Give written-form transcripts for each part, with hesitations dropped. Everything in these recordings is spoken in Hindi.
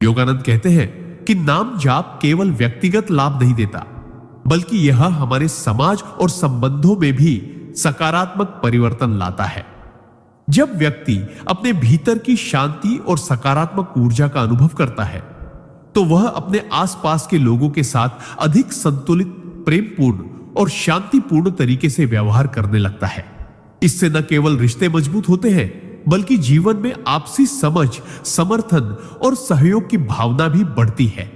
योगानंद कहते हैं कि नाम जाप केवल व्यक्तिगत लाभ नहीं देता, बल्कि यह हमारे समाज और संबंधों में भी सकारात्मक परिवर्तन लाता है। जब व्यक्ति अपने भीतर की शांति और सकारात्मक ऊर्जा का अनुभव करता है, तो वह अपने आसपास के लोगों के साथ अधिक संतुलित, प्रेमपूर्ण और शांतिपूर्ण तरीके से व्यवहार करने लगता है। इससे न केवल रिश्ते मजबूत होते हैं, बल्कि जीवन में आपसी समझ, समर्थन और सहयोग की भावना भी बढ़ती है।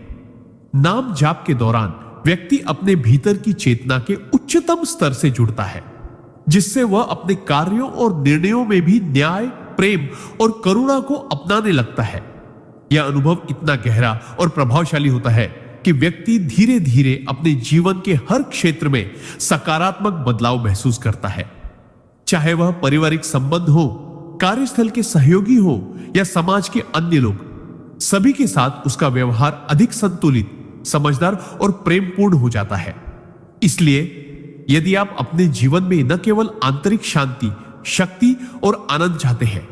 नाम जाप के दौरान व्यक्ति अपने भीतर की चेतना के उच्चतम स्तर से जुड़ता है, जिससे वह अपने कार्यों और निर्णयों में भी न्याय, प्रेम और करुणा को अपनाने लगता है। यह अनुभव इतना गहरा और प्रभावशाली होता है कि व्यक्ति धीरे धीरे अपने जीवन के हर क्षेत्र में सकारात्मक बदलाव महसूस करता है। चाहे वह पारिवारिक संबंध हो, कार्यस्थल के सहयोगी हो या समाज के अन्य लोग, सभी के साथ उसका व्यवहार अधिक संतुलित, समझदार और प्रेमपूर्ण हो जाता है। इसलिए यदि आप अपने जीवन में न केवल आंतरिक शांति, शक्ति और आनंद चाहते हैं,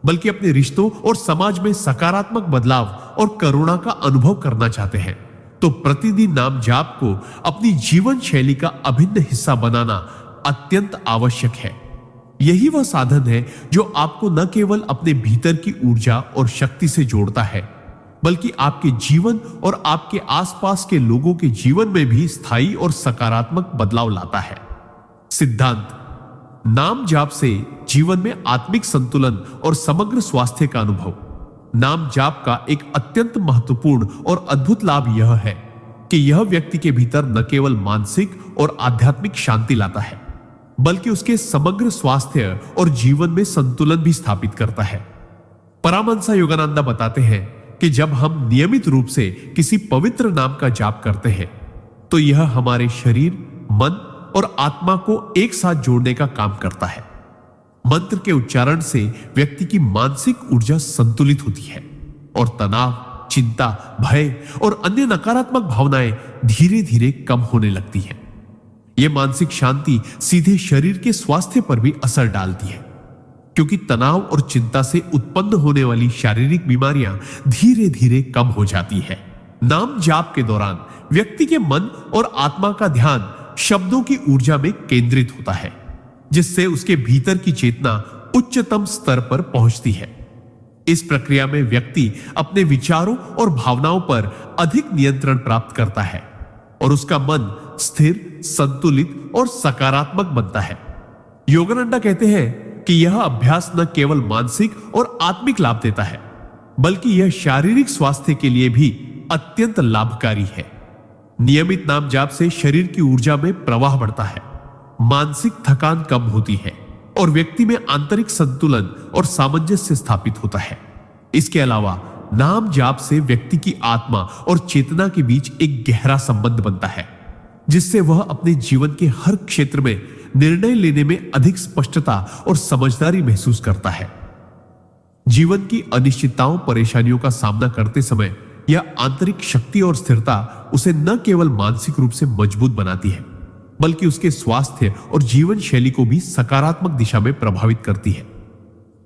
बल्कि अपने रिश्तों और समाज में सकारात्मक बदलाव और करुणा का अनुभव करना चाहते हैं, तो प्रतिदिन नाम जाप को अपनी जीवन शैली का अभिन्न हिस्सा बनाना अत्यंत आवश्यक है। यही वह साधन है जो आपको न केवल अपने भीतर की ऊर्जा और शक्ति से जोड़ता है, बल्कि आपके जीवन और आपके आसपास के लोगों के जीवन में भी स्थायी और सकारात्मक बदलाव लाता है। सिद्धांत: नाम जाप से जीवन में आत्मिक संतुलन और समग्र स्वास्थ्य का अनुभव। नाम जाप का एक अत्यंत महत्वपूर्ण और अद्भुत लाभ यह है कि यह व्यक्ति के भीतर न केवल मानसिक और आध्यात्मिक शांति लाता है, बल्कि उसके समग्र स्वास्थ्य और जीवन में संतुलन भी स्थापित करता है। परमहंस योगानंद बताते हैं कि जब हम नियमित रूप से किसी पवित्र नाम का जाप करते हैं, तो यह हमारे शरीर, मन और आत्मा को एक साथ जोड़ने का काम करता है। मंत्र के उच्चारण से व्यक्ति की मानसिक ऊर्जा संतुलित होती है और तनाव, चिंता, भय और अन्य नकारात्मक भावनाएं धीरे धीरे कम होने लगती हैं। यह मानसिक शांति सीधे शरीर के स्वास्थ्य पर भी असर डालती है, क्योंकि तनाव और चिंता से उत्पन्न होने वाली शारीरिक बीमारियां धीरे धीरे कम हो जाती है। नाम जाप के दौरान व्यक्ति के मन और आत्मा का ध्यान शब्दों की ऊर्जा में केंद्रित होता है, जिससे उसके भीतर की चेतना उच्चतम स्तर पर पहुंचती है। इस प्रक्रिया में व्यक्ति अपने विचारों और भावनाओं पर अधिक नियंत्रण प्राप्त करता है और उसका मन स्थिर, संतुलित और सकारात्मक बनता है। योगानंद कहते हैं कि यह अभ्यास न केवल मानसिक और आत्मिक लाभ देता है, बल्कि यह शारीरिक स्वास्थ्य के लिए भी अत्यंत लाभकारी है। नियमित नाम जाप से शरीर की ऊर्जा में प्रवाह बढ़ता है, मानसिक थकान कम होती है और व्यक्ति में आंतरिक संतुलन और सामंजस्य स्थापित होता है। इसके अलावा नाम जाप से व्यक्ति की आत्मा और चेतना के बीच एक गहरा संबंध बनता है, जिससे वह अपने जीवन के हर क्षेत्र में निर्णय लेने में अधिक स्पष्टता और समझदारी महसूस करता है। जीवन की अनिश्चितताओं, परेशानियों का सामना करते समय यह आंतरिक शक्ति और स्थिरता उसे न केवल मानसिक रूप से मजबूत बनाती है, बल्कि उसके स्वास्थ्य और जीवन शैली को भी सकारात्मक दिशा में प्रभावित करती है।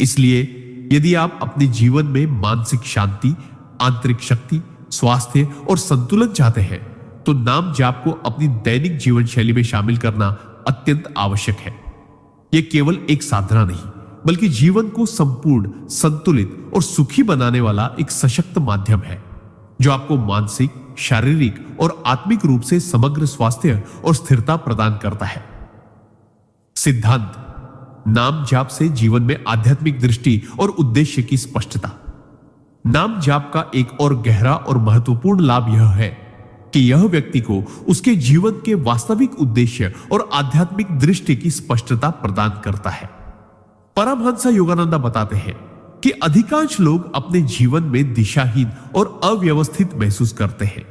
इसलिए यदि आप अपने जीवन में मानसिक शांति, आंतरिक शक्ति, स्वास्थ्य और संतुलन चाहते हैं, तो नाम जाप को अपनी दैनिक जीवन शैली में शामिल करना अत्यंत आवश्यक है। यह केवल एक साधना नहीं, बल्कि जीवन को संपूर्ण, संतुलित और सुखी बनाने वाला एक सशक्त माध्यम है, जो आपको मानसिक, शारीरिक और आत्मिक रूप से समग्र स्वास्थ्य और स्थिरता प्रदान करता है। सिद्धांत: नाम जाप से जीवन में आध्यात्मिक दृष्टि और उद्देश्य की स्पष्टता। नाम जाप का एक और गहरा और महत्वपूर्ण लाभ यह है कि यह व्यक्ति को उसके जीवन के वास्तविक उद्देश्य और आध्यात्मिक दृष्टि की स्पष्टता प्रदान करता है। परमहंस योगानंद बताते हैं कि अधिकांश लोग अपने जीवन में दिशाहीन और अव्यवस्थित महसूस करते हैं,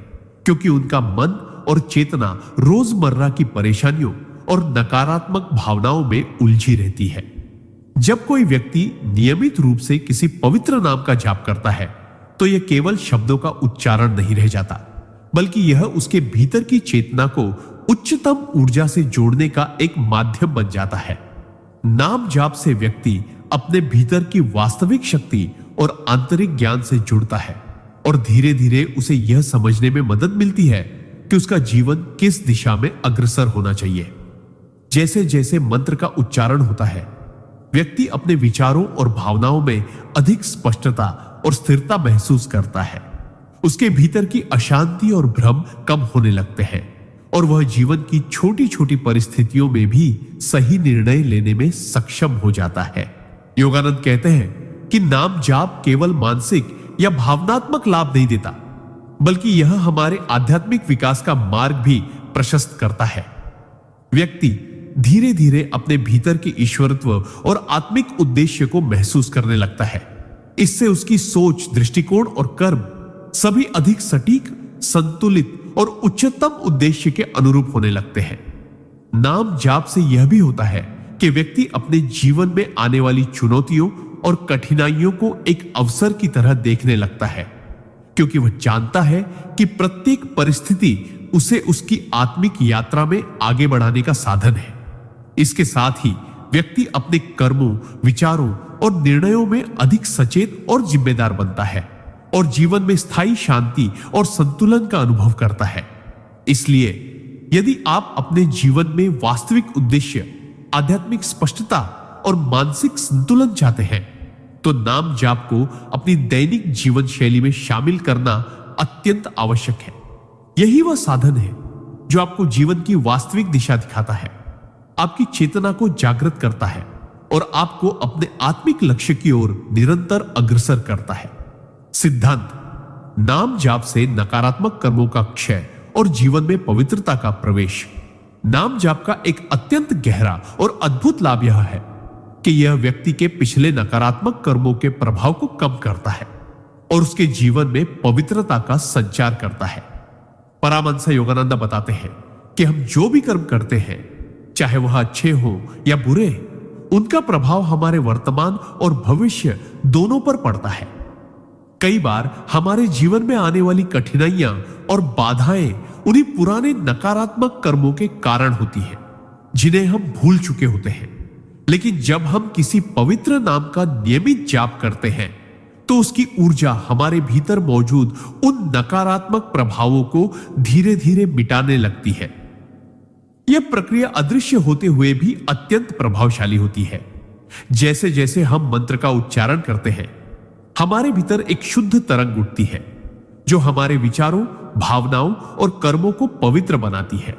क्योंकि उनका मन और चेतना रोजमर्रा की परेशानियों और नकारात्मक भावनाओं में उलझी रहती है। जब कोई व्यक्ति नियमित रूप से किसी पवित्र नाम का जाप करता है, तो यह केवल शब्दों का उच्चारण नहीं रह जाता, बल्कि यह उसके भीतर की चेतना को उच्चतम ऊर्जा से जोड़ने का एक माध्यम बन जाता है। नाम जाप से व्यक्ति अपने भीतर की वास्तविक शक्ति और आंतरिक ज्ञान से जुड़ता है और धीरे धीरे उसे यह समझने में मदद मिलती है कि उसका जीवन किस दिशा में अग्रसर होना चाहिए। जैसे जैसे मंत्र का उच्चारण होता है, व्यक्ति अपने विचारों और भावनाओं में अधिक स्पष्टता और स्थिरता महसूस करता है। उसके भीतर की अशांति और भ्रम कम होने लगते हैं और वह जीवन की छोटी छोटी परिस्थितियों में भी सही निर्णय लेने में सक्षम हो जाता है। योगानंद कहते हैं कि नाम जाप केवल मानसिक या भावनात्मक लाभ नहीं देता, बल्कि यह हमारे आध्यात्मिक विकास का मार्ग भी प्रशस्त करता है। व्यक्ति धीरे धीरे अपने भीतर के ईश्वरत्व और आत्मिक उद्देश्य को महसूस करने लगता है। इससे उसकी सोच, दृष्टिकोण और कर्म सभी अधिक सटीक, संतुलित और उच्चतम उद्देश्य के अनुरूप होने लगते हैं। नाम जाप से यह भी होता है कि व्यक्ति अपने जीवन में आने वाली चुनौतियों और कठिनाइयों को एक अवसर की तरह देखने लगता है, क्योंकि वह जानता है कि प्रत्येक परिस्थिति उसे उसकी आत्मिक यात्रा में आगे बढ़ाने का साधन है। इसके साथ ही व्यक्ति अपने कर्मों, विचारों और निर्णयों में अधिक सचेत और जिम्मेदार बनता है और जीवन में स्थायी शांति और संतुलन का अनुभव करता है। इसलिए यदि आप अपने जीवन में वास्तविक उद्देश्य, आध्यात्मिक स्पष्टता और मानसिक संतुलन चाहते हैं, तो नाम जाप को अपनी दैनिक जीवन शैली में शामिल करना अत्यंत आवश्यक है। यही वह साधन है जो आपको जीवन की वास्तविक दिशा दिखाता है, आपकी चेतना को जागृत करता है और आपको अपने आत्मिक लक्ष्य की ओर निरंतर अग्रसर करता है। सिद्धांत: नाम जाप से नकारात्मक कर्मों का क्षय और जीवन में पवित्रता का प्रवेश। नाम जाप का एक अत्यंत गहरा और अद्भुत लाभ यह है कि यह व्यक्ति के पिछले नकारात्मक कर्मों के प्रभाव को कम करता है और उसके जीवन में पवित्रता का संचार करता है। परमहंस योगानंद बताते हैं कि हम जो भी कर्म करते हैं, चाहे वह अच्छे हो या बुरे, उनका प्रभाव हमारे वर्तमान और भविष्य दोनों पर पड़ता है। कई बार हमारे जीवन में आने वाली कठिनाइयां और बाधाएं उन्हीं पुराने नकारात्मक कर्मों के कारण होती हैं, जिन्हें हम भूल चुके होते हैं। लेकिन जब हम किसी पवित्र नाम का नियमित जाप करते हैं, तो उसकी ऊर्जा हमारे भीतर मौजूद उन नकारात्मक प्रभावों को धीरे धीरे मिटाने लगती है। यह प्रक्रिया अदृश्य होते हुए भी अत्यंत प्रभावशाली होती है। जैसे जैसे हम मंत्र का उच्चारण करते हैं, हमारे भीतर एक शुद्ध तरंग उठती है, जो हमारे विचारों, भावनाओं और कर्मों को पवित्र बनाती है।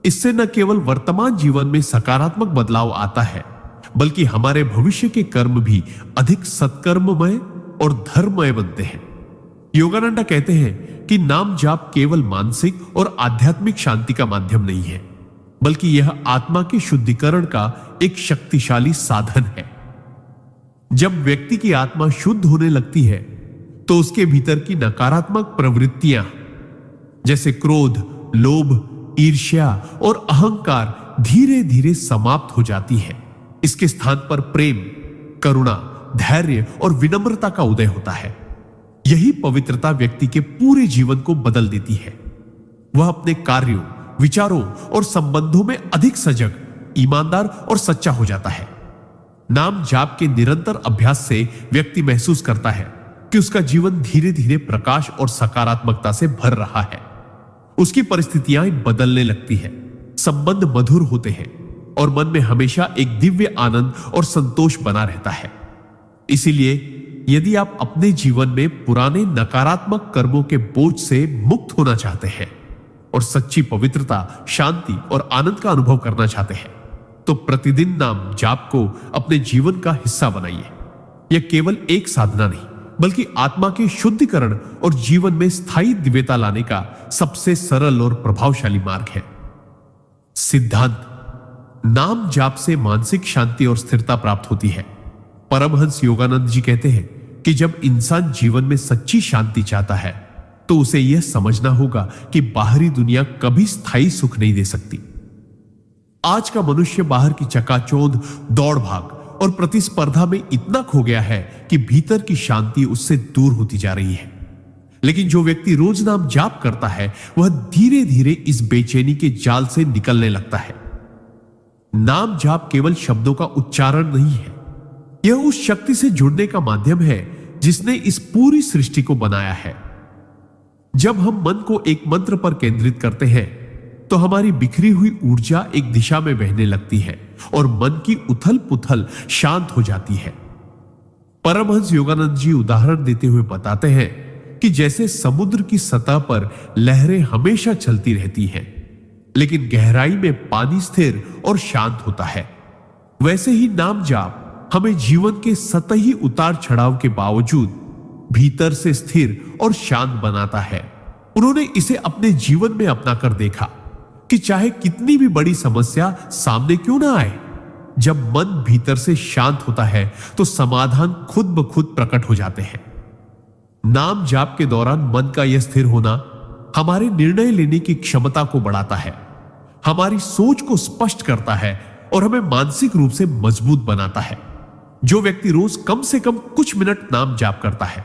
इससे न केवल वर्तमान जीवन में सकारात्मक बदलाव आता है, बल्कि हमारे भविष्य के कर्म भी अधिक सत्कर्ममय और धर्ममय बनते हैं। योगानंद कहते हैं कि नाम जाप केवल मानसिक और आध्यात्मिक शांति का माध्यम नहीं है, बल्कि यह आत्मा के शुद्धिकरण का एक शक्तिशाली साधन है। जब व्यक्ति की आत्मा शुद्ध होने लगती है, तो उसके भीतर की नकारात्मक प्रवृत्तियां जैसे क्रोध, लोभ, ईर्ष्या और अहंकार धीरे धीरे समाप्त हो जाती है। इसके स्थान पर प्रेम, करुणा, धैर्य और विनम्रता का उदय होता है। यही पवित्रता व्यक्ति के पूरे जीवन को बदल देती है। वह अपने कार्यों, विचारों और संबंधों में अधिक सजग, ईमानदार और सच्चा हो जाता है। नाम जाप के निरंतर अभ्यास से व्यक्ति महसूस करता है कि उसका जीवन धीरे धीरे प्रकाश और सकारात्मकता से भर रहा है। उसकी परिस्थितियां बदलने लगती है, संबंध मधुर होते हैं और मन में हमेशा एक दिव्य आनंद और संतोष बना रहता है। इसीलिए यदि आप अपने जीवन में पुराने नकारात्मक कर्मों के बोझ से मुक्त होना चाहते हैं और सच्ची पवित्रता, शांति और आनंद का अनुभव करना चाहते हैं, तो प्रतिदिन नाम जाप को अपने जीवन का हिस्सा बनाइए। यह केवल एक साधना नहीं, बल्कि आत्मा के शुद्धिकरण और जीवन में स्थायी दिव्यता लाने का सबसे सरल और प्रभावशाली मार्ग है। सिद्धांत: नाम जाप से मानसिक शांति और स्थिरता प्राप्त होती है। परमहंस योगानंद जी कहते हैं कि जब इंसान जीवन में सच्ची शांति चाहता है, तो उसे यह समझना होगा कि बाहरी दुनिया कभी स्थायी सुख नहीं दे सकती। आज का मनुष्य बाहर की चकाचौंध, दौड़ भाग और प्रतिस्पर्धा में इतना खो गया है कि भीतर की शांति उससे दूर होती जा रही है। लेकिन जो व्यक्ति रोज नाम जाप करता है, वह धीरे धीरे इस बेचैनी के जाल से निकलने लगता है। नाम जाप केवल शब्दों का उच्चारण नहीं है, यह उस शक्ति से जुड़ने का माध्यम है जिसने इस पूरी सृष्टि को बनाया है जब हम मन को एक मंत्र पर केंद्रित करते हैं तो हमारी बिखरी हुई ऊर्जा एक दिशा में बहने लगती है और मन की उथल पुथल शांत हो जाती है। परमहंस योगानंद जी उदाहरण देते हुए बताते हैं कि जैसे समुद्र की सतह पर लहरें हमेशा चलती रहती हैं, लेकिन गहराई में पानी स्थिर और शांत होता है, वैसे ही नाम जाप हमें जीवन के सतही उतार चढ़ाव के बावजूद भीतर से स्थिर और शांत बनाता है। उन्होंने इसे अपने जीवन में अपनाकर देखा कि चाहे कितनी भी बड़ी समस्या सामने क्यों ना आए, जब मन भीतर से शांत होता है तो समाधान खुद ब खुद प्रकट हो जाते हैं। नाम जाप के दौरान मन का यह स्थिर होना हमारे निर्णय लेने की क्षमता को बढ़ाता है, हमारी सोच को स्पष्ट करता है और हमें मानसिक रूप से मजबूत बनाता है। जो व्यक्ति रोज कम से कम कुछ मिनट नाम जाप करता है,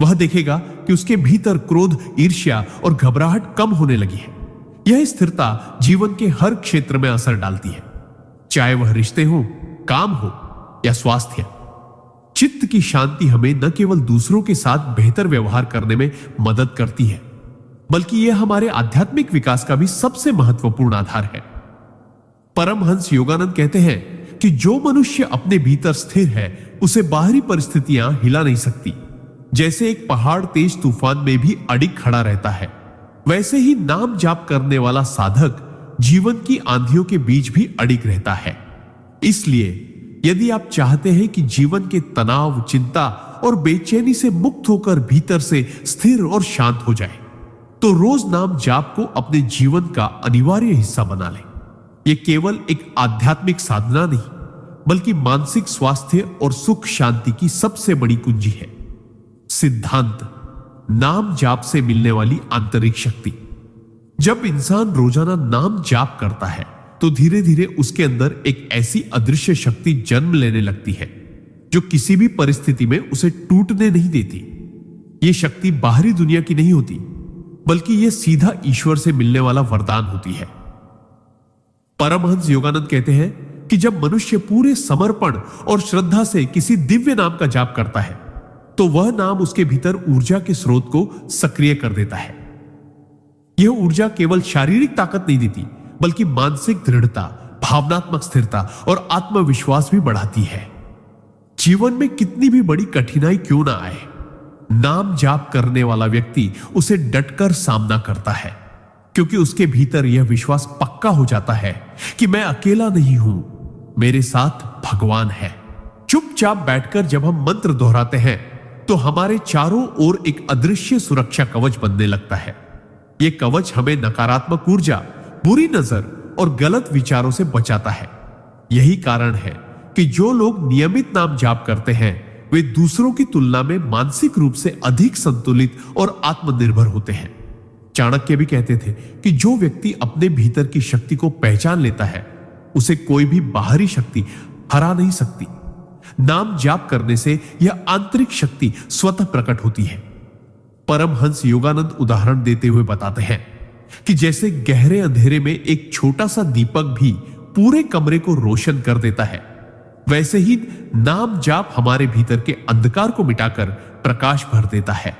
वह देखेगा कि उसके भीतर क्रोध, ईर्ष्या और घबराहट कम होने लगी है। यह स्थिरता जीवन के हर क्षेत्र में असर डालती है, चाहे वह रिश्ते हो, काम हो या स्वास्थ्य। चित्त की शांति हमें न केवल दूसरों के साथ बेहतर व्यवहार करने में मदद करती है, बल्कि यह हमारे आध्यात्मिक विकास का भी सबसे महत्वपूर्ण आधार है। परमहंस योगानंद कहते हैं कि जो मनुष्य अपने भीतर स्थिर है उसे बाहरी परिस्थितियां हिला नहीं सकती। जैसे एक पहाड़ तेज तूफान में भी अडिग खड़ा रहता है, वैसे ही नाम जाप करने वाला साधक जीवन की आंधियों के बीच भी अडिग रहता है। इसलिए यदि आप चाहते हैं कि जीवन के तनाव, चिंता और बेचैनी से मुक्त होकर भीतर से स्थिर और शांत हो जाए, तो रोज नाम जाप को अपने जीवन का अनिवार्य हिस्सा बना लें। यह केवल एक आध्यात्मिक साधना नहीं, बल्कि मानसिक स्वास्थ्य और सुख शांति की सबसे बड़ी कुंजी है। सिद्धांत: नाम जाप से मिलने वाली आंतरिक शक्ति। जब इंसान रोजाना नाम जाप करता है तो धीरे धीरे उसके अंदर एक ऐसी अदृश्य शक्ति जन्म लेने लगती है जो किसी भी परिस्थिति में उसे टूटने नहीं देती। यह शक्ति बाहरी दुनिया की नहीं होती, बल्कि यह सीधा ईश्वर से मिलने वाला वरदान होती है। परमहंस योगानंद कहते हैं कि जब मनुष्य पूरे समर्पण और श्रद्धा से किसी दिव्य नाम का जाप करता है तो वह नाम उसके भीतर ऊर्जा के स्रोत को सक्रिय कर देता है। यह ऊर्जा केवल शारीरिक ताकत नहीं देती, बल्कि मानसिक दृढ़ता, भावनात्मक स्थिरता और आत्मविश्वास भी बढ़ाती है। जीवन में कितनी भी बड़ी कठिनाई क्यों ना आए, नाम जाप करने वाला व्यक्ति उसे डटकर सामना करता है, क्योंकि उसके भीतर यह विश्वास पक्का हो जाता है कि मैं अकेला नहीं हूं, मेरे साथ भगवान है। चुपचाप बैठकर जब हम मंत्र दोहराते हैं तो हमारे चारों ओर एक अदृश्य सुरक्षा कवच बनने लगता है। यह कवच हमें नकारात्मक ऊर्जा, बुरी नजर और गलत विचारों से बचाता है। यही कारण है कि जो लोग नियमित नाम जाप करते हैं वे दूसरों की तुलना में मानसिक रूप से अधिक संतुलित और आत्मनिर्भर होते हैं। चाणक्य भी कहते थे कि जो व्यक्ति अपने भीतर की शक्ति को पहचान लेता है उसे कोई भी बाहरी शक्ति हरा नहीं सकती। नाम जाप करने से यह आंतरिक शक्ति स्वतः प्रकट होती है। परमहंस योगानंद उदाहरण देते हुए बताते हैं कि जैसे गहरे अंधेरे में एक छोटा सा दीपक भी पूरे कमरे को रोशन कर देता है, वैसे ही नाम जाप हमारे भीतर के अंधकार को मिटाकर प्रकाश भर देता है।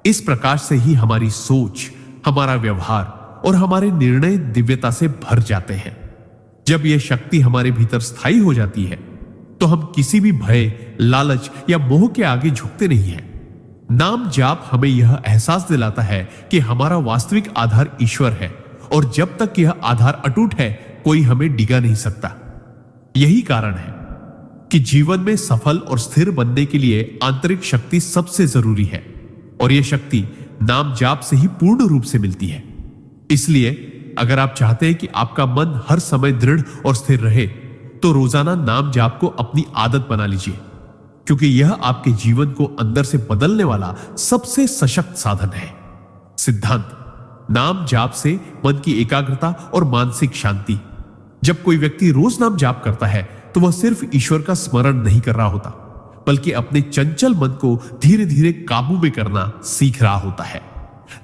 इस प्रकाश से ही हमारी सोच, हमारा व्यवहार और हमारे निर्णय दिव्यता से भर जाते हैं। जब यह शक्ति हमारे भीतर स्थायी हो जाती है तो हम किसी भी भय, लालच या मोह के आगे झुकते नहीं हैं। नाम जाप हमें यह एहसास दिलाता है कि हमारा वास्तविक आधार ईश्वर है और जब तक यह आधार अटूट है कोई हमें डिगा नहीं सकता। यही कारण है कि जीवन में सफल और स्थिर बनने के लिए आंतरिक शक्ति सबसे जरूरी है और यह शक्ति नाम जाप से ही पूर्ण रूप से मिलती है। इसलिए अगर आप चाहते हैं कि आपका मन हर समय दृढ़ और स्थिर रहे तो रोजाना नाम जाप को अपनी आदत बना लीजिए, क्योंकि यह आपके जीवन को अंदर से बदलने वाला सबसे सशक्त साधन है। सिद्धांत: नाम जाप से मन की एकाग्रता और मानसिक शांति। जब कोई व्यक्ति रोज नाम जाप करता है तो वह सिर्फ ईश्वर का स्मरण नहीं कर रहा होता, बल्कि अपने चंचल मन को धीरे धीरे काबू में करना सीख रहा होता है।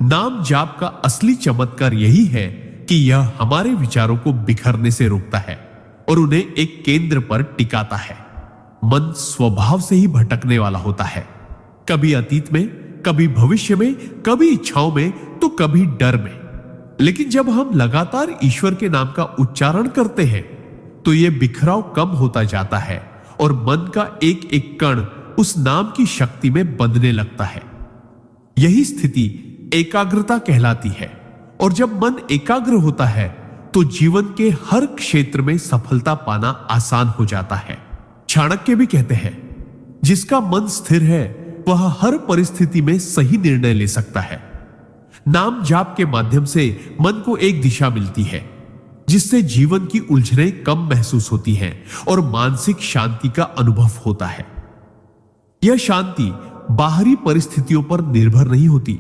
नाम जाप का असली चमत्कार यही है कि यह हमारे विचारों को बिखरने से रोकता है और उन्हें एक केंद्र पर टिकाता है। मन स्वभाव से ही भटकने वाला होता है, कभी अतीत में, कभी भविष्य में, कभी इच्छाओं में, तो कभी डर में। लेकिन जब हम लगातार ईश्वर के नाम का उच्चारण करते हैं तो यह बिखराव कम होता जाता है और मन का एक एक कण उस नाम की शक्ति में बंधने लगता है। यही स्थिति एकाग्रता कहलाती है। और जब मन एकाग्र होता है तो जीवन के हर क्षेत्र में सफलता पाना आसान हो जाता है। चाणक्य भी कहते हैं, जिसका मन स्थिर है वह हर परिस्थिति में सही निर्णय ले सकता है। नाम जाप के माध्यम से मन को एक दिशा मिलती है, जिससे जीवन की उलझनें कम महसूस होती हैं और मानसिक शांति का अनुभव होता है। यह शांति बाहरी परिस्थितियों पर निर्भर नहीं होती,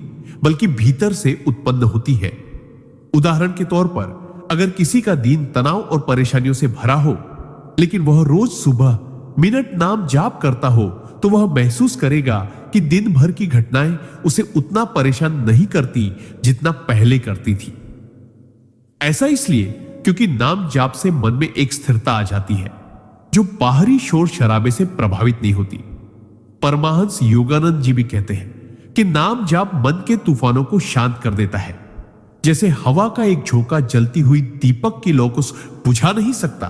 बल्कि भीतर से उत्पन्न होती है। उदाहरण के तौर पर, अगर किसी का दिन तनाव और परेशानियों से भरा हो, लेकिन वह रोज सुबह मिनट नाम जाप करता हो, तो वह महसूस करेगा कि दिन भर की घटनाएं उसे उतना परेशान नहीं करती जितना पहले करती थी। ऐसा इसलिए क्योंकि नाम जाप से मन में एक स्थिरता आ जाती है जो बाहरी शोर शराबे से प्रभावित नहीं होती। परमहंस योगानंद जी भी कहते हैं कि नाम जाप मन के तूफानों को शांत कर देता है। जैसे हवा का एक झोंका जलती हुई दीपक की लौ को बुझा नहीं सकता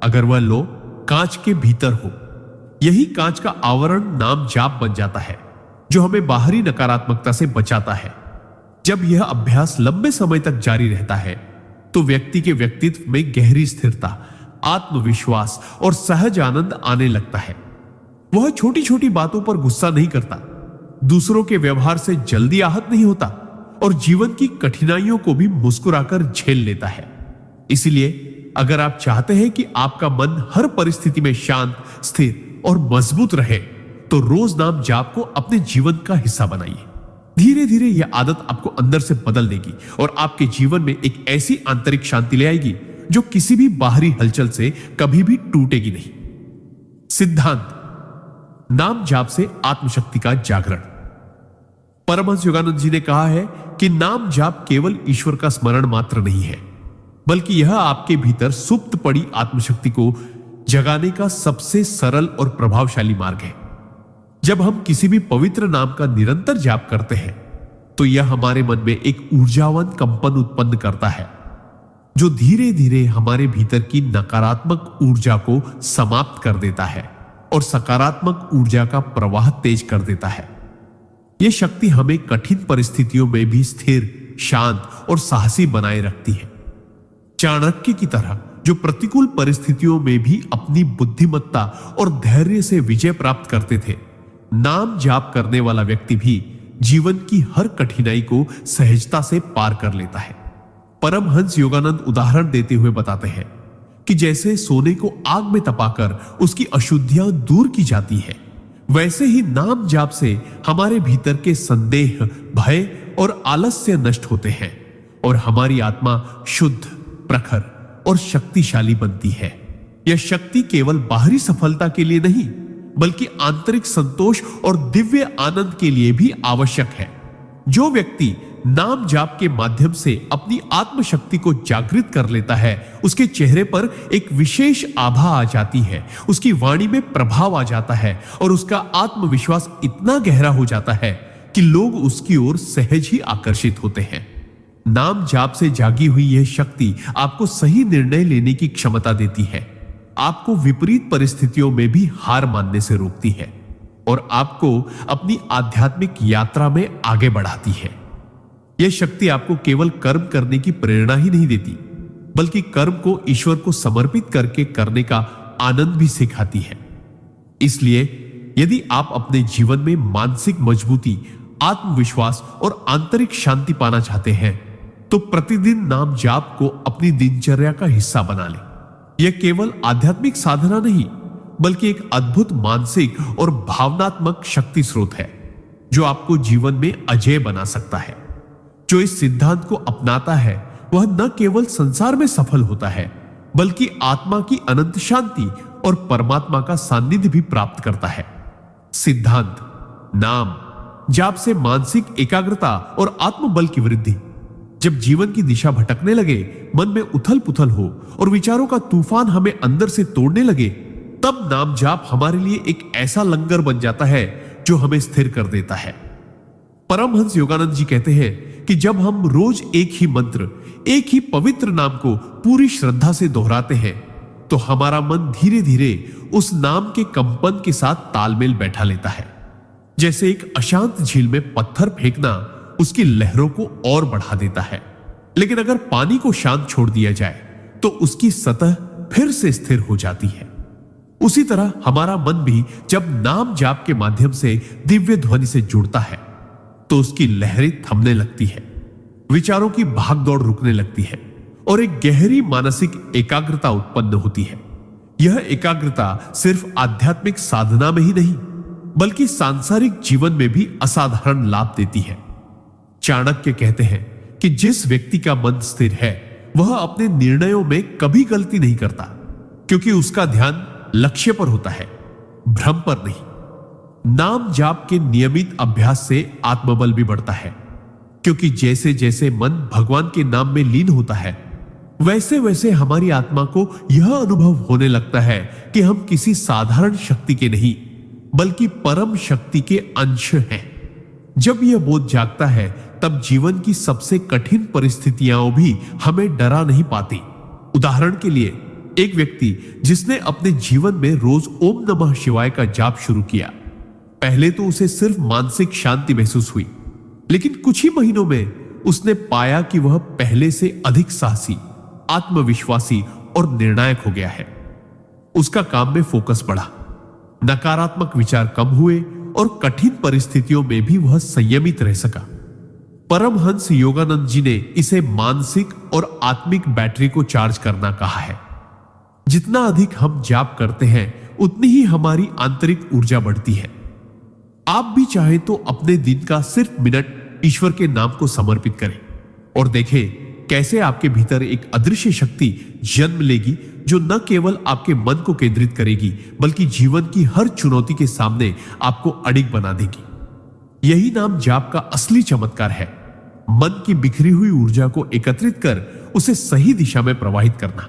अगर वह लौ कांच के भीतर हो। यही कांच का आवरण नाम जाप बन जाता है, जो हमें बाहरी नकारात्मकता से बचाता है। जब यह अभ्यास लंबे समय तक जारी रहता है तो व्यक्ति के व्यक्तित्व में गहरी स्थिरता, आत्मविश्वास और सहज आनंद आने लगता है। वह छोटी छोटी बातों पर गुस्सा नहीं करता, दूसरों के व्यवहार से जल्दी आहत नहीं होता और जीवन की कठिनाइयों को भी मुस्कुराकर झेल लेता है। इसलिए अगर आप चाहते हैं कि आपका मन हर परिस्थिति में शांत, स्थिर और मजबूत रहे, तो रोज नाम जाप को अपने जीवन का हिस्सा बनाइए। धीरे धीरे यह आदत आपको अंदर से बदल देगी और आपके जीवन में एक ऐसी आंतरिक शांति ले आएगी जो किसी भी बाहरी हलचल से कभी भी टूटेगी नहीं। सिद्धांत: नाम जाप से आत्मशक्ति का जागरण। परमहंस योगानंद जी ने कहा है कि नाम जाप केवल ईश्वर का स्मरण मात्र नहीं है, बल्कि यह आपके भीतर सुप्त पड़ी आत्मशक्ति को जगाने का सबसे सरल और प्रभावशाली मार्ग है। जब हम किसी भी पवित्र नाम का निरंतर जाप करते हैं तो यह हमारे मन में एक ऊर्जावान कंपन उत्पन्न करता है, जो धीरे धीरे हमारे भीतर की नकारात्मक ऊर्जा को समाप्त कर देता है और सकारात्मक ऊर्जा का प्रवाह तेज कर देता है। यह शक्ति हमें कठिन परिस्थितियों में भी स्थिर, शांत और साहसी बनाए रखती है। चाणक्य की तरह जो प्रतिकूल परिस्थितियों में भी अपनी बुद्धिमत्ता और धैर्य से विजय प्राप्त करते थे, नाम जाप करने वाला व्यक्ति भी जीवन की हर कठिनाई को सहजता से पार कर लेता है। परमहंस योगानंद उदाहरण देते हुए बताते हैं कि जैसे सोने को आग में तपाकर उसकी अशुद्धियां दूर की जाती है, वैसे ही नाम जाप से हमारे भीतर के संदेह, भय और आलस्य नष्ट होते हैं और हमारी आत्मा शुद्ध, प्रखर और शक्तिशाली बनती है। यह शक्ति केवल बाहरी सफलता के लिए नहीं, बल्कि आंतरिक संतोष और दिव्य आनंद के लिए भी आवश्यक है। जो व्यक्ति नाम जाप के माध्यम से अपनी आत्मशक्ति को जागृत कर लेता है, उसके चेहरे पर एक विशेष आभा आ जाती है, उसकी वाणी में प्रभाव आ जाता है और उसका आत्मविश्वास इतना गहरा हो जाता है कि लोग उसकी ओर सहज ही आकर्षित होते हैं। नाम जाप से जागी हुई यह शक्ति आपको सही निर्णय लेने की क्षमता देती है, आपको विपरीत परिस्थितियों में भी हार मानने से रोकती है और आपको अपनी आध्यात्मिक यात्रा में आगे बढ़ाती है। यह शक्ति आपको केवल कर्म करने की प्रेरणा ही नहीं देती, बल्कि कर्म को ईश्वर को समर्पित करके करने का आनंद भी सिखाती है। इसलिए यदि आप अपने जीवन में मानसिक मजबूती, आत्मविश्वास और आंतरिक शांति पाना चाहते हैं, तो प्रतिदिन नाम जाप को अपनी दिनचर्या का हिस्सा बना लें। यह केवल आध्यात्मिक साधना नहीं, बल्कि एक अद्भुत मानसिक और भावनात्मक शक्ति स्रोत है जो आपको जीवन में अजेय बना सकता है। जो इस सिद्धांत को अपनाता है वह न केवल संसार में सफल होता है, बल्कि आत्मा की अनंत शांति और परमात्मा का सानिध्य भी प्राप्त करता है। सिद्धांत: नाम जाप से मानसिक एकाग्रता और आत्मबल की वृद्धि। जब जीवन की दिशा भटकने लगे, मन में उथल पुथल हो और विचारों का तूफान हमें अंदर से तोड़ने लगे, तब नाम जाप हमारे लिए एक ऐसा लंगर बन जाता है जो हमें स्थिर कर देता है। परमहंस योगानंद जी कहते हैं कि जब हम रोज एक ही मंत्र, एक ही पवित्र नाम को पूरी श्रद्धा से दोहराते हैं तो हमारा मन धीरे धीरे उस नाम के कंपन के साथ तालमेल बैठा लेता है। जैसे एक अशांत झील में पत्थर फेंकना उसकी लहरों को और बढ़ा देता है, लेकिन अगर पानी को शांत छोड़ दिया जाए तो उसकी सतह फिर से स्थिर हो जाती है। उसी तरह हमारा मन भी जब नाम जाप के माध्यम से दिव्य ध्वनि से जुड़ता है तो उसकी लहरें थमने लगती है, विचारों की भागदौड़ रुकने लगती है और एक गहरी मानसिक एकाग्रता उत्पन्न होती है। यह एकाग्रता सिर्फ आध्यात्मिक साधना में ही नहीं बल्कि सांसारिक जीवन में भी असाधारण लाभ देती है। चाणक्य कहते हैं कि जिस व्यक्ति का मन स्थिर है वह अपने निर्णयों में कभी गलती नहीं करता, क्योंकि उसका ध्यान लक्ष्य पर होता है, भ्रम पर नहीं। नाम जाप के नियमित अभ्यास से आत्मबल भी बढ़ता है, क्योंकि जैसे जैसे मन भगवान के नाम में लीन होता है वैसे वैसे हमारी आत्मा को यह अनुभव होने लगता है कि हम किसी साधारण शक्ति के नहीं बल्कि परम शक्ति के अंश हैं। जब यह बोध जागता है तब जीवन की सबसे कठिन परिस्थितियां भी हमें डरा नहीं पाती। उदाहरण के लिए, एक व्यक्ति जिसने अपने जीवन में रोज ओम नमः शिवाय का जाप शुरू किया, पहले तो उसे सिर्फ मानसिक शांति महसूस हुई, लेकिन कुछ ही महीनों में उसने पाया कि वह पहले से अधिक साहसी, आत्मविश्वासी और निर्णायक हो गया है। उसका काम में फोकस बढ़ा, नकारात्मक विचार कम हुए और कठिन परिस्थितियों में भी वह संयमित रह सका। परमहंस योगानंद जी ने इसे मानसिक और आत्मिक बैटरी को चार्ज करना कहा है। जितना अधिक हम जाप करते हैं उतनी ही हमारी आंतरिक ऊर्जा बढ़ती है। आप भी चाहे तो अपने दिन का सिर्फ मिनट ईश्वर के नाम को समर्पित करें और देखें कैसे आपके भीतर एक अदृश्य शक्ति जन्म लेगी जो न केवल आपके मन को केंद्रित करेगी बल्कि जीवन की हर चुनौती के सामने आपको अडिग बना देगी। यही नाम जाप का असली चमत्कार है, मन की बिखरी हुई ऊर्जा को एकत्रित कर उसे सही दिशा में प्रवाहित करना,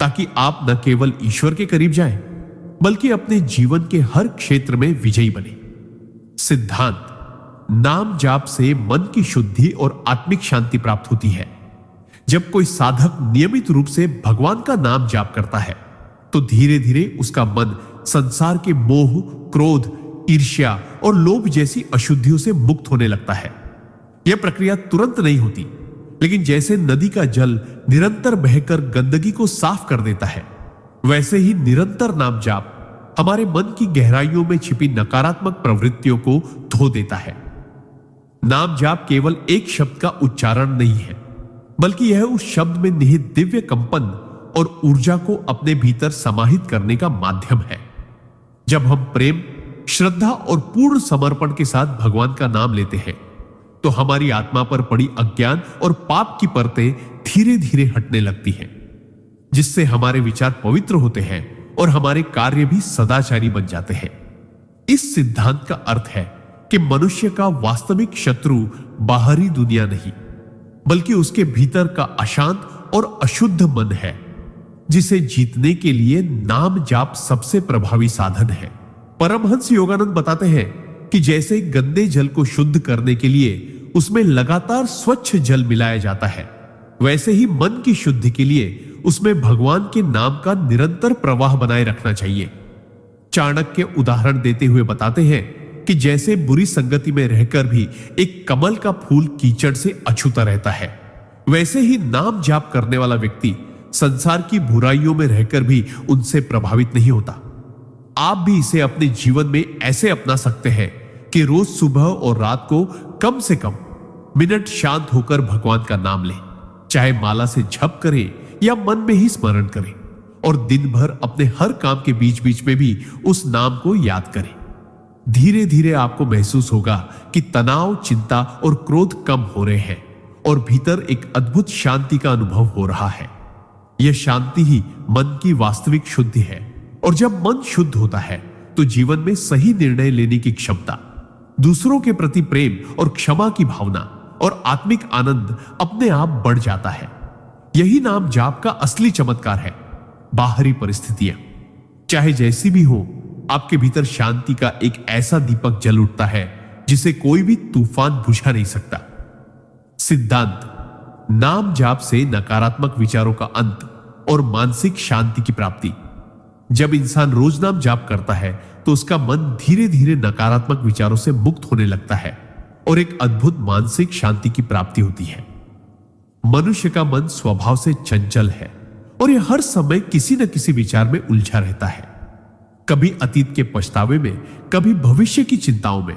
ताकि आप न केवल ईश्वर के करीब जाएं बल्कि अपने जीवन के हर क्षेत्र में विजयी बने। सिद्धांत: नाम जाप से मन की शुद्धि और आत्मिक शांति प्राप्त होती है। जब कोई साधक नियमित रूप से भगवान का नाम जाप करता है तो धीरे धीरे उसका मन संसार के मोह, क्रोध, ईर्ष्या और लोभ जैसी अशुद्धियों से मुक्त होने लगता है। यह प्रक्रिया तुरंत नहीं होती, लेकिन जैसे नदी का जल निरंतर बहकर गंदगी को साफ कर देता है, वैसे ही निरंतर नाम जाप हमारे मन की गहराइयों में छिपी नकारात्मक प्रवृत्तियों को धो देता है। नाम जाप केवल एक शब्द का उच्चारण नहीं है, बल्कि यह उस शब्द में निहित दिव्य कंपन और ऊर्जा को अपने भीतर समाहित करने का माध्यम है। जब हम प्रेम, श्रद्धा और पूर्ण समर्पण के साथ भगवान का नाम लेते हैं तो हमारी आत्मा पर पड़ी अज्ञान और पाप की परतें धीरे धीरे हटने लगती हैं, जिससे हमारे विचार पवित्र होते हैं और हमारे कार्य भी सदाचारी बन जाते हैं। इस सिद्धांत का अर्थ है कि मनुष्य का वास्तविक शत्रु बाहरी दुनिया नहीं बल्कि उसके भीतर का अशांत और अशुद्ध मन है, जिसे जीतने के लिए नाम जाप सबसे प्रभावी साधन है। परमहंस योगानंद बताते हैं कि जैसे गंदे जल को शुद्ध करने के लिए उसमें लगातार स्वच्छ जल मिलाया जाता है, वैसे ही मन की शुद्धि के लिए उसमें भगवान के नाम का निरंतर प्रवाह बनाए रखना चाहिए। चाणक्य उदाहरण देते हुए बताते हैं कि जैसे बुरी संगति में रहकर भी एक कमल का फूल कीचड़ से अछूता रहता है, वैसे ही नाम जाप करने वाला व्यक्ति संसार की बुराइयों में रहकर भी उनसे प्रभावित नहीं होता। आप भी इसे अपने जीवन में ऐसे अपना सकते हैं कि रोज सुबह और रात को कम से कम मिनट शांत होकर भगवान का नाम लें, चाहे माला से जप करें या मन में ही स्मरण करें, और दिन भर अपने हर काम के बीच बीच में भी उस नाम को याद करें। धीरे धीरे आपको महसूस होगा कि तनाव, चिंता और क्रोध कम हो रहे हैं और भीतर एक अद्भुत शांति का अनुभव हो रहा है। यह शांति ही मन की वास्तविक शुद्धि है, और जब मन शुद्ध होता है तो जीवन में सही निर्णय लेने की क्षमता, दूसरों के प्रति प्रेम और क्षमा की भावना और आत्मिक आनंद अपने आप बढ़ जाता है। यही नाम जाप का असली चमत्कार है। बाहरी परिस्थितियां चाहे जैसी भी हो, आपके भीतर शांति का एक ऐसा दीपक जल उठता है जिसे कोई भी तूफान बुझा नहीं सकता। सिद्धांत: नाम जाप से नकारात्मक विचारों का अंत और मानसिक शांति की प्राप्ति। जब इंसान रोज नाम जाप करता है तो उसका मन धीरे धीरे नकारात्मक विचारों से मुक्त होने लगता है और एक अद्भुत मानसिक शांति की प्राप्ति होती है। मनुष्य का मन स्वभाव से चंचल है और यह हर समय किसी न किसी विचार में उलझा रहता है, कभी अतीत के पछतावे में, कभी भविष्य की चिंताओं में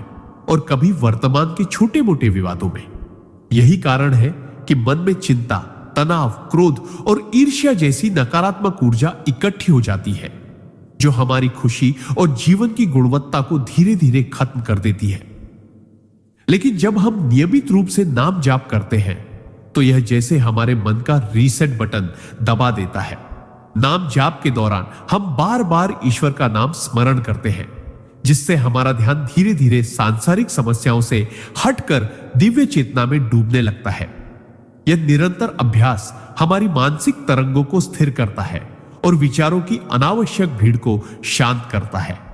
और कभी वर्तमान के छोटे मोटे विवादों में। यही कारण है कि मन में चिंता, तनाव, क्रोध और ईर्ष्या जैसी नकारात्मक ऊर्जा इकट्ठी हो जाती है, जो हमारी खुशी और जीवन की गुणवत्ता को धीरे धीरे खत्म कर देती है। लेकिन जब हम नियमित रूप से नाम जाप करते हैं तो यह जैसे हमारे मन का रीसेट बटन दबा देता है। नाम जाप के दौरान हम बार बार ईश्वर का नाम स्मरण करते हैं, जिससे हमारा ध्यान धीरे धीरे सांसारिक समस्याओं से हटकर दिव्य चेतना में डूबने लगता है। यह निरंतर अभ्यास हमारी मानसिक तरंगों को स्थिर करता है और विचारों की अनावश्यक भीड़ को शांत करता है।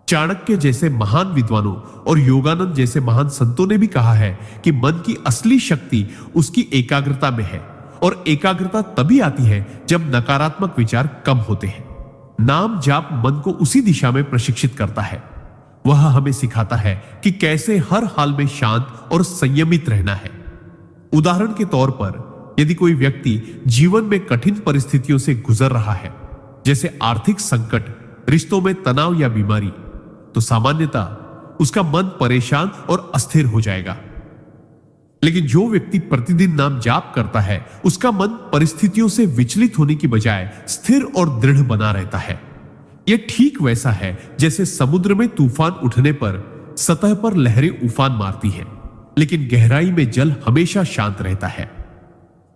चाणक्य जैसे महान विद्वानों और योगानंद जैसे महान संतों ने भी कहा है कि मन की असली शक्ति उसकी एकाग्रता में है और एकाग्रता तभी आती है जब नकारात्मक विचार कम होते हैं। नाम जाप मन को उसी दिशा में प्रशिक्षित करता है। वह हमें सिखाता है कि कैसे हर हाल में शांत और संयमित रहना है। उदाहरण के तौर पर, यदि कोई व्यक्ति जीवन में कठिन परिस्थितियों से गुजर रहा है, जैसे आर्थिक संकट, रिश्तों में तनाव या बीमारी, तो सामान्यतः उसका मन परेशान और अस्थिर हो जाएगा। लेकिन जो व्यक्ति प्रतिदिन नाम जाप करता है, उसका मन परिस्थितियों से विचलित होने की बजाय स्थिर और दृढ़ बना रहता है। यह ठीक वैसा है जैसे समुद्र में तूफान उठने पर सतह पर लहरें उफान मारती हैं, लेकिन गहराई में जल हमेशा शांत रहता है।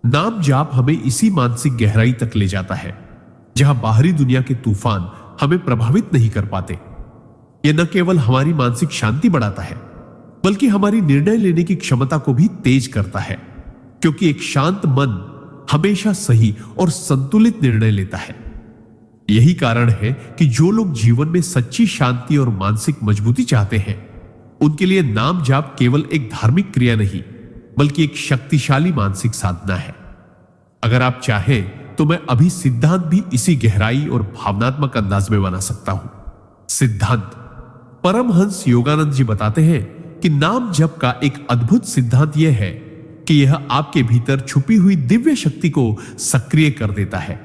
नाम जाप हमें इसी मानसिक गहराई तक ले जाता है जहां बाहरी दुनिया के तूफान हमें प्रभावित नहीं कर पाते। यह न केवल हमारी मानसिक शांति बढ़ाता है, बल्कि हमारी निर्णय लेने की क्षमता को भी तेज करता है, क्योंकि एक शांत मन हमेशा सही और संतुलित निर्णय लेता है। यही कारण है कि जो लोग जीवन में सच्ची शांति और मानसिक मजबूती चाहते हैं, उनके लिए नाम जाप केवल एक धार्मिक क्रिया नहीं, बल्कि एक शक्तिशाली मानसिक साधना है। अगर आप चाहें तो मैं अभी सिद्धांत भी इसी गहराई और भावनात्मक अंदाज में बना सकता हूं। सिद्धांत: परमहंस योगानंद जी बताते हैं कि नाम जप का एक अद्भुत सिद्धांत यह है कि यह आपके भीतर छुपी हुई दिव्य शक्ति को सक्रिय कर देता है,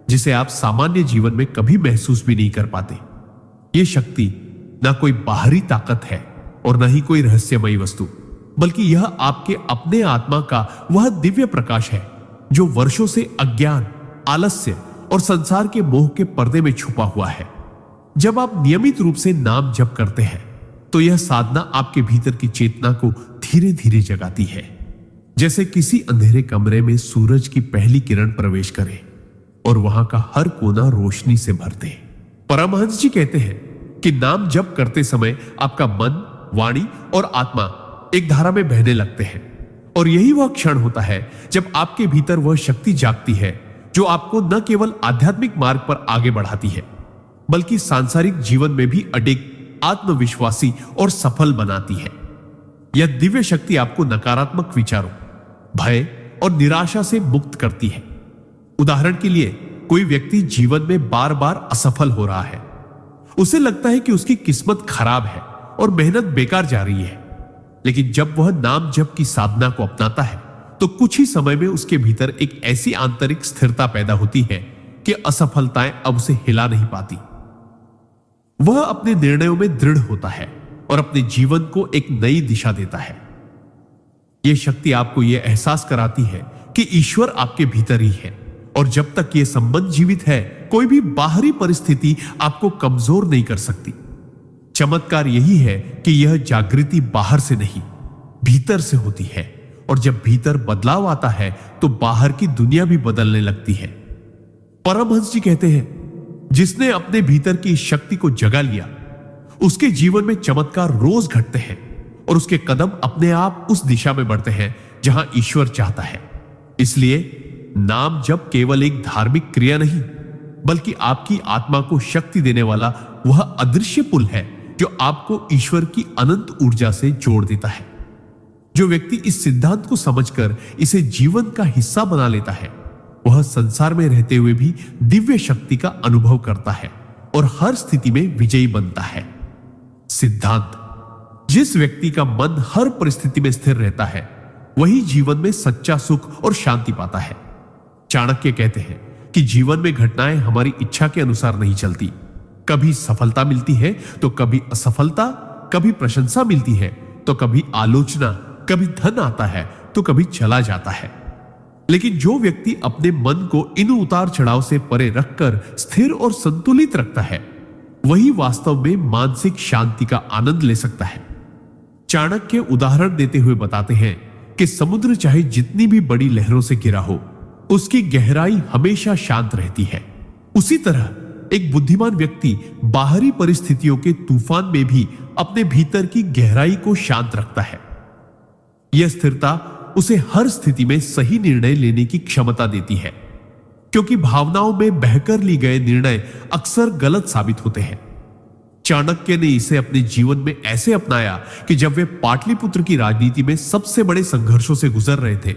जिसे आप सामान्य जीवन में कभी महसूस भी नहीं कर पाते। यह शक्ति ना कोई बाहरी ताकत है और न ही कोई रहस्यमयी वस्तु, बल्कि यह आपके अपने आत्मा का वह दिव्य प्रकाश है जो वर्षों से अज्ञान, आलस्य और संसार के मोह के पर्दे में छुपा हुआ है। जब आप नियमित रूप से नाम जप करते हैं तो यह साधना आपके भीतर की चेतना को धीरे धीरे जगाती है, जैसे किसी अंधेरे कमरे में सूरज की पहली किरण प्रवेश करे और वहां का हर कोना रोशनी से भर दे। परमहंस जी कहते हैं कि नाम जप करते समय आपका मन, वाणी और आत्मा एक धारा में बहने लगते हैं, और यही वह क्षण होता है जब आपके भीतर वह शक्ति जागती है जो आपको न केवल आध्यात्मिक मार्ग पर आगे बढ़ाती है, बल्कि सांसारिक जीवन में भी अडिग, आत्मविश्वासी और सफल बनाती है। यह दिव्य शक्ति आपको नकारात्मक विचारों, भय और निराशा से मुक्त करती है। उदाहरण के लिए, कोई व्यक्ति जीवन में बार बार असफल हो रहा है। उसे लगता है कि उसकी किस्मत खराब है और मेहनत बेकार जा रही है, लेकिन जब वह नाम जप की साधना को अपनाता है तो कुछ ही समय में उसके भीतर एक ऐसी आंतरिक स्थिरता पैदा होती है कि असफलताएं अब उसे हिला नहीं पाती। वह अपने निर्णयों में दृढ़ होता है और अपने जीवन को एक नई दिशा देता है। यह शक्ति आपको यह एहसास कराती है कि ईश्वर आपके भीतर ही है, और जब तक यह संबंध जीवित है, कोई भी बाहरी परिस्थिति आपको कमजोर नहीं कर सकती। चमत्कार यही है कि यह जागृति बाहर से नहीं, भीतर से होती है, और जब भीतर बदलाव आता है तो बाहर की दुनिया भी बदलने लगती है। परमहंस जी कहते हैं, जिसने अपने भीतर की शक्ति को जगा लिया, उसके जीवन में चमत्कार रोज घटते हैं और उसके कदम अपने आप उस दिशा में बढ़ते हैं जहां ईश्वर चाहता है। इसलिए नाम जप केवल एक धार्मिक क्रिया नहीं, बल्कि आपकी आत्मा को शक्ति देने वाला वह अदृश्य पुल है जो आपको ईश्वर की अनंत ऊर्जा से जोड़ देता है। जो व्यक्ति इस सिद्धांत को समझकर इसे जीवन का हिस्सा बना लेता है, वह संसार में रहते हुए भी दिव्य शक्ति का अनुभव करता है और हर स्थिति में विजयी बनता है। सिद्धांत: जिस व्यक्ति का मन हर परिस्थिति में स्थिर रहता है, वही जीवन में सच्चा सुख और शांति पाता है। चाणक्य कहते हैं कि जीवन में घटनाएं हमारी इच्छा के अनुसार नहीं चलती। कभी सफलता मिलती है तो कभी असफलता, कभी प्रशंसा मिलती है तो कभी आलोचना, कभी धन आता है तो कभी चला जाता है। लेकिन जो व्यक्ति अपने मन को इन उतार चढ़ाव से परे रखकर स्थिर और संतुलित रखता है, वही वास्तव में मानसिक शांति का आनंद ले सकता है। चाणक्य उदाहरण देते हुए बताते हैं कि समुद्र चाहे जितनी भी बड़ी लहरों से घिरा हो, उसकी गहराई हमेशा शांत रहती है। उसी तरह एक बुद्धिमान व्यक्ति बाहरी परिस्थितियों के तूफान में भी अपने भीतर की गहराई को शांत रखता है। यह स्थिरता उसे हर स्थिति में सही निर्णय लेने की क्षमता देती है, क्योंकि भावनाओं में बहकर ली गए निर्णय अक्सर गलत साबित होते हैं। चाणक्य ने इसे अपने जीवन में ऐसे अपनाया कि जब वे पाटलिपुत्र की राजनीति में सबसे बड़े संघर्षों से गुजर रहे थे,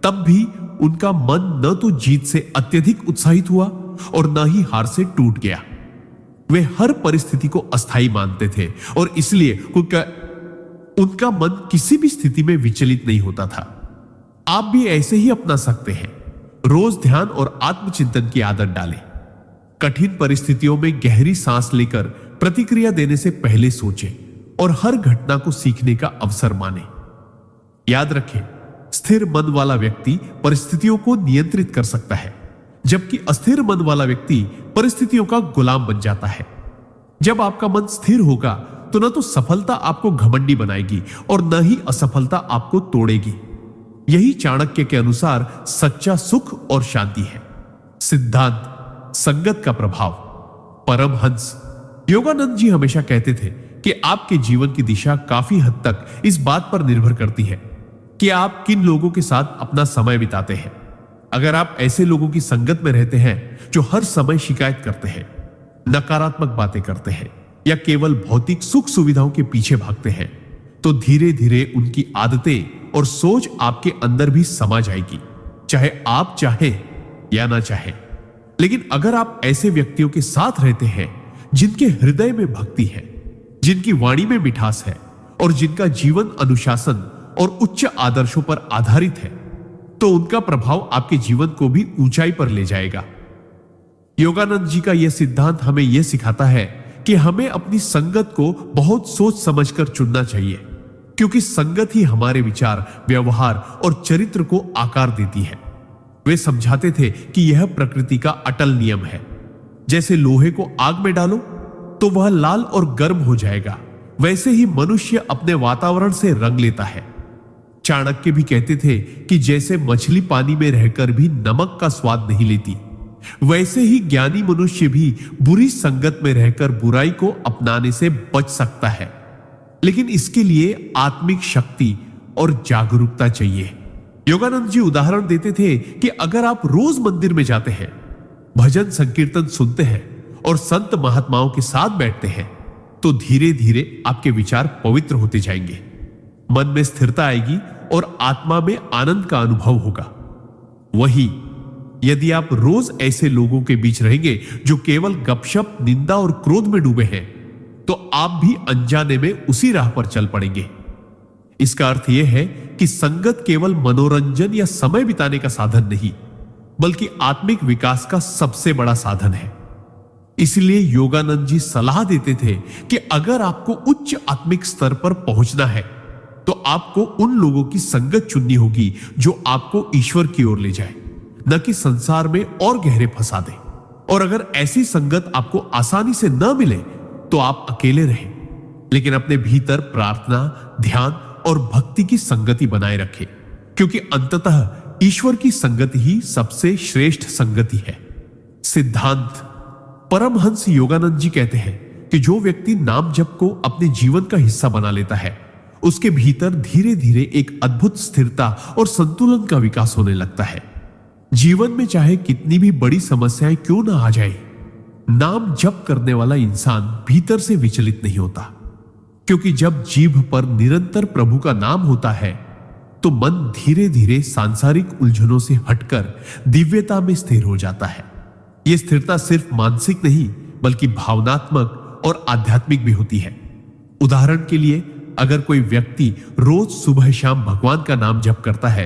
तब भी उनका मन न तो जीत से अत्यधिक उत्साहित हुआ और न ही हार से टूट गया। वे हर परिस्थिति को अस्थायी मानते थे और इसलिए उनका मन किसी भी स्थिति में विचलित नहीं होता था। आप भी ऐसे ही अपना सकते हैं। रोज ध्यान और आत्मचिंतन की आदत डालें। कठिन परिस्थितियों में गहरी सांस लेकर प्रतिक्रिया देने से पहले सोचें और हर घटना को सीखने का अवसर मानें। याद रखें, स्थिर मन वाला व्यक्ति परिस्थितियों को नियंत्रित कर सकता है, जबकि अस्थिर मन वाला व्यक्ति परिस्थितियों का गुलाम बन जाता है। जब आपका मन स्थिर होगा तो न तो सफलता आपको घमंडी बनाएगी और न ही असफलता आपको तोड़ेगी। यही चाणक्य के अनुसार सच्चा सुख और शांति है। सिद्धांत: संगत का प्रभाव। परमहंस योगानंद जी हमेशा कहते थे कि आपके जीवन की दिशा काफी हद तक इस बात पर निर्भर करती है कि आप किन लोगों के साथ अपना समय बिताते हैं। अगर आप ऐसे लोगों की संगत में रहते हैं जो हर समय शिकायत करते हैं, नकारात्मक बातें करते हैं या केवल भौतिक सुख सुविधाओं के पीछे भागते हैं, तो धीरे धीरे उनकी आदतें और सोच आपके अंदर भी समा जाएगी, चाहे आप चाहें या ना चाहें। लेकिन अगर आप ऐसे व्यक्तियों के साथ रहते हैं जिनके हृदय में भक्ति है, जिनकी वाणी में मिठास है और जिनका जीवन अनुशासन और उच्च आदर्शों पर आधारित है, तो उनका प्रभाव आपके जीवन को भी ऊंचाई पर ले जाएगा। योगानंद जी का यह सिद्धांत हमें यह सिखाता है कि हमें अपनी संगत को बहुत सोच समझकर चुनना चाहिए, क्योंकि संगत ही हमारे विचार, व्यवहार और चरित्र को आकार देती है। वे समझाते थे कि यह प्रकृति का अटल नियम है। जैसे लोहे को आग में डालो तो वह लाल और गर्म हो जाएगा, वैसे ही मनुष्य अपने वातावरण से रंग लेता है। चाणक्य भी कहते थे कि जैसे मछली पानी में रहकर भी नमक का स्वाद नहीं लेती, वैसे ही ज्ञानी मनुष्य भी बुरी संगत में रहकर बुराई को अपनाने से बच सकता है। लेकिन इसके लिए आत्मिक शक्ति और जागरूकता चाहिए। योगानंद जी उदाहरण देते थे कि अगर आप रोज मंदिर में जाते हैं, भजन संकीर्तन सुनते हैं और संत महात्माओं के साथ बैठते हैं, तो धीरे धीरे आपके विचार पवित्र होते जाएंगे, मन में स्थिरता आएगी और आत्मा में आनंद का अनुभव होगा। वही यदि आप रोज ऐसे लोगों के बीच रहेंगे जो केवल गपशप, निंदा और क्रोध में डूबे हैं, तो आप भी अनजाने में उसी राह पर चल पड़ेंगे। इसका अर्थ यह है कि संगत केवल मनोरंजन या समय बिताने का साधन नहीं, बल्कि आत्मिक विकास का सबसे बड़ा साधन है। इसलिए योगानंद जी सलाह देते थे कि अगर आपको उच्च आत्मिक स्तर पर पहुंचना है, तो आपको उन लोगों की संगत चुननी होगी जो आपको ईश्वर की ओर ले जाए, न कि संसार में और गहरे फंसा दे। और अगर ऐसी संगत आपको आसानी से न मिले तो आप अकेले रहें, लेकिन अपने भीतर प्रार्थना, ध्यान और भक्ति की संगति बनाए रखें, क्योंकि अंततः ईश्वर की संगति ही सबसे श्रेष्ठ संगति है। सिद्धांत: परमहंस योगानंद जी कहते हैं कि जो व्यक्ति नाम जप को अपने जीवन का हिस्सा बना लेता है, उसके भीतर धीरे धीरे एक अद्भुत स्थिरता और संतुलन का विकास होने लगता है। जीवन में चाहे कितनी भी बड़ी समस्याएं क्यों ना आ जाए, नाम जप करने वाला इंसान भीतर से विचलित नहीं होता। क्योंकि जब जीभ पर निरंतर प्रभु का नाम होता है तो मन धीरे धीरे सांसारिक उलझनों से हटकर दिव्यता में स्थिर हो जाता है। यह स्थिरता सिर्फ मानसिक नहीं बल्कि भावनात्मक और आध्यात्मिक भी होती है। उदाहरण के लिए, अगर कोई व्यक्ति रोज सुबह शाम भगवान का नाम जप करता है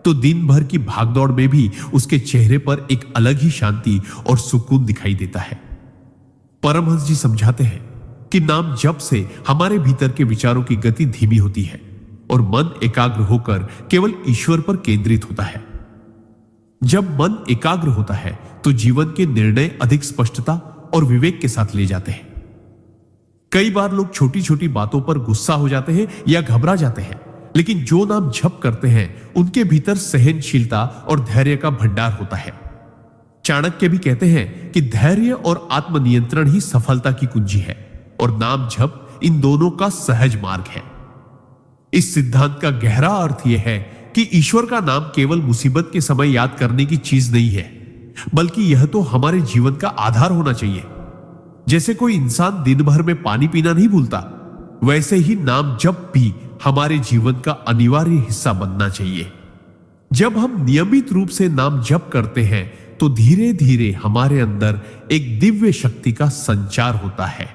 तो दिन भर की भागदौड़ में भी उसके चेहरे पर एक अलग ही शांति और सुकून दिखाई देता है। परमहंस जी समझाते हैं कि नाम जप से हमारे भीतर के विचारों की गति धीमी होती है और मन एकाग्र होकर केवल ईश्वर पर केंद्रित होता है। जब मन एकाग्र होता है तो जीवन के निर्णय अधिक स्पष्टता और विवेक के साथ ले जाते हैं। कई बार लोग छोटी छोटी बातों पर गुस्सा हो जाते हैं या घबरा जाते हैं, लेकिन जो नाम जप करते हैं उनके भीतर सहनशीलता और धैर्य का भंडार होता है। चाणक्य भी कहते हैं कि धैर्य और आत्मनियंत्रण ही सफलता की कुंजी है और नाम जप इन दोनों का सहज मार्ग है। इस सिद्धांत का गहरा अर्थ यह है कि ईश्वर का नाम केवल मुसीबत के समय याद करने की चीज नहीं है, बल्कि यह तो हमारे जीवन का आधार होना चाहिए। जैसे कोई इंसान दिन भर में पानी पीना नहीं भूलता, वैसे ही नाम जप भी हमारे जीवन का अनिवार्य हिस्सा बनना चाहिए। जब हम नियमित रूप से नाम जप करते हैं तो धीरे धीरे हमारे अंदर एक दिव्य शक्ति का संचार होता है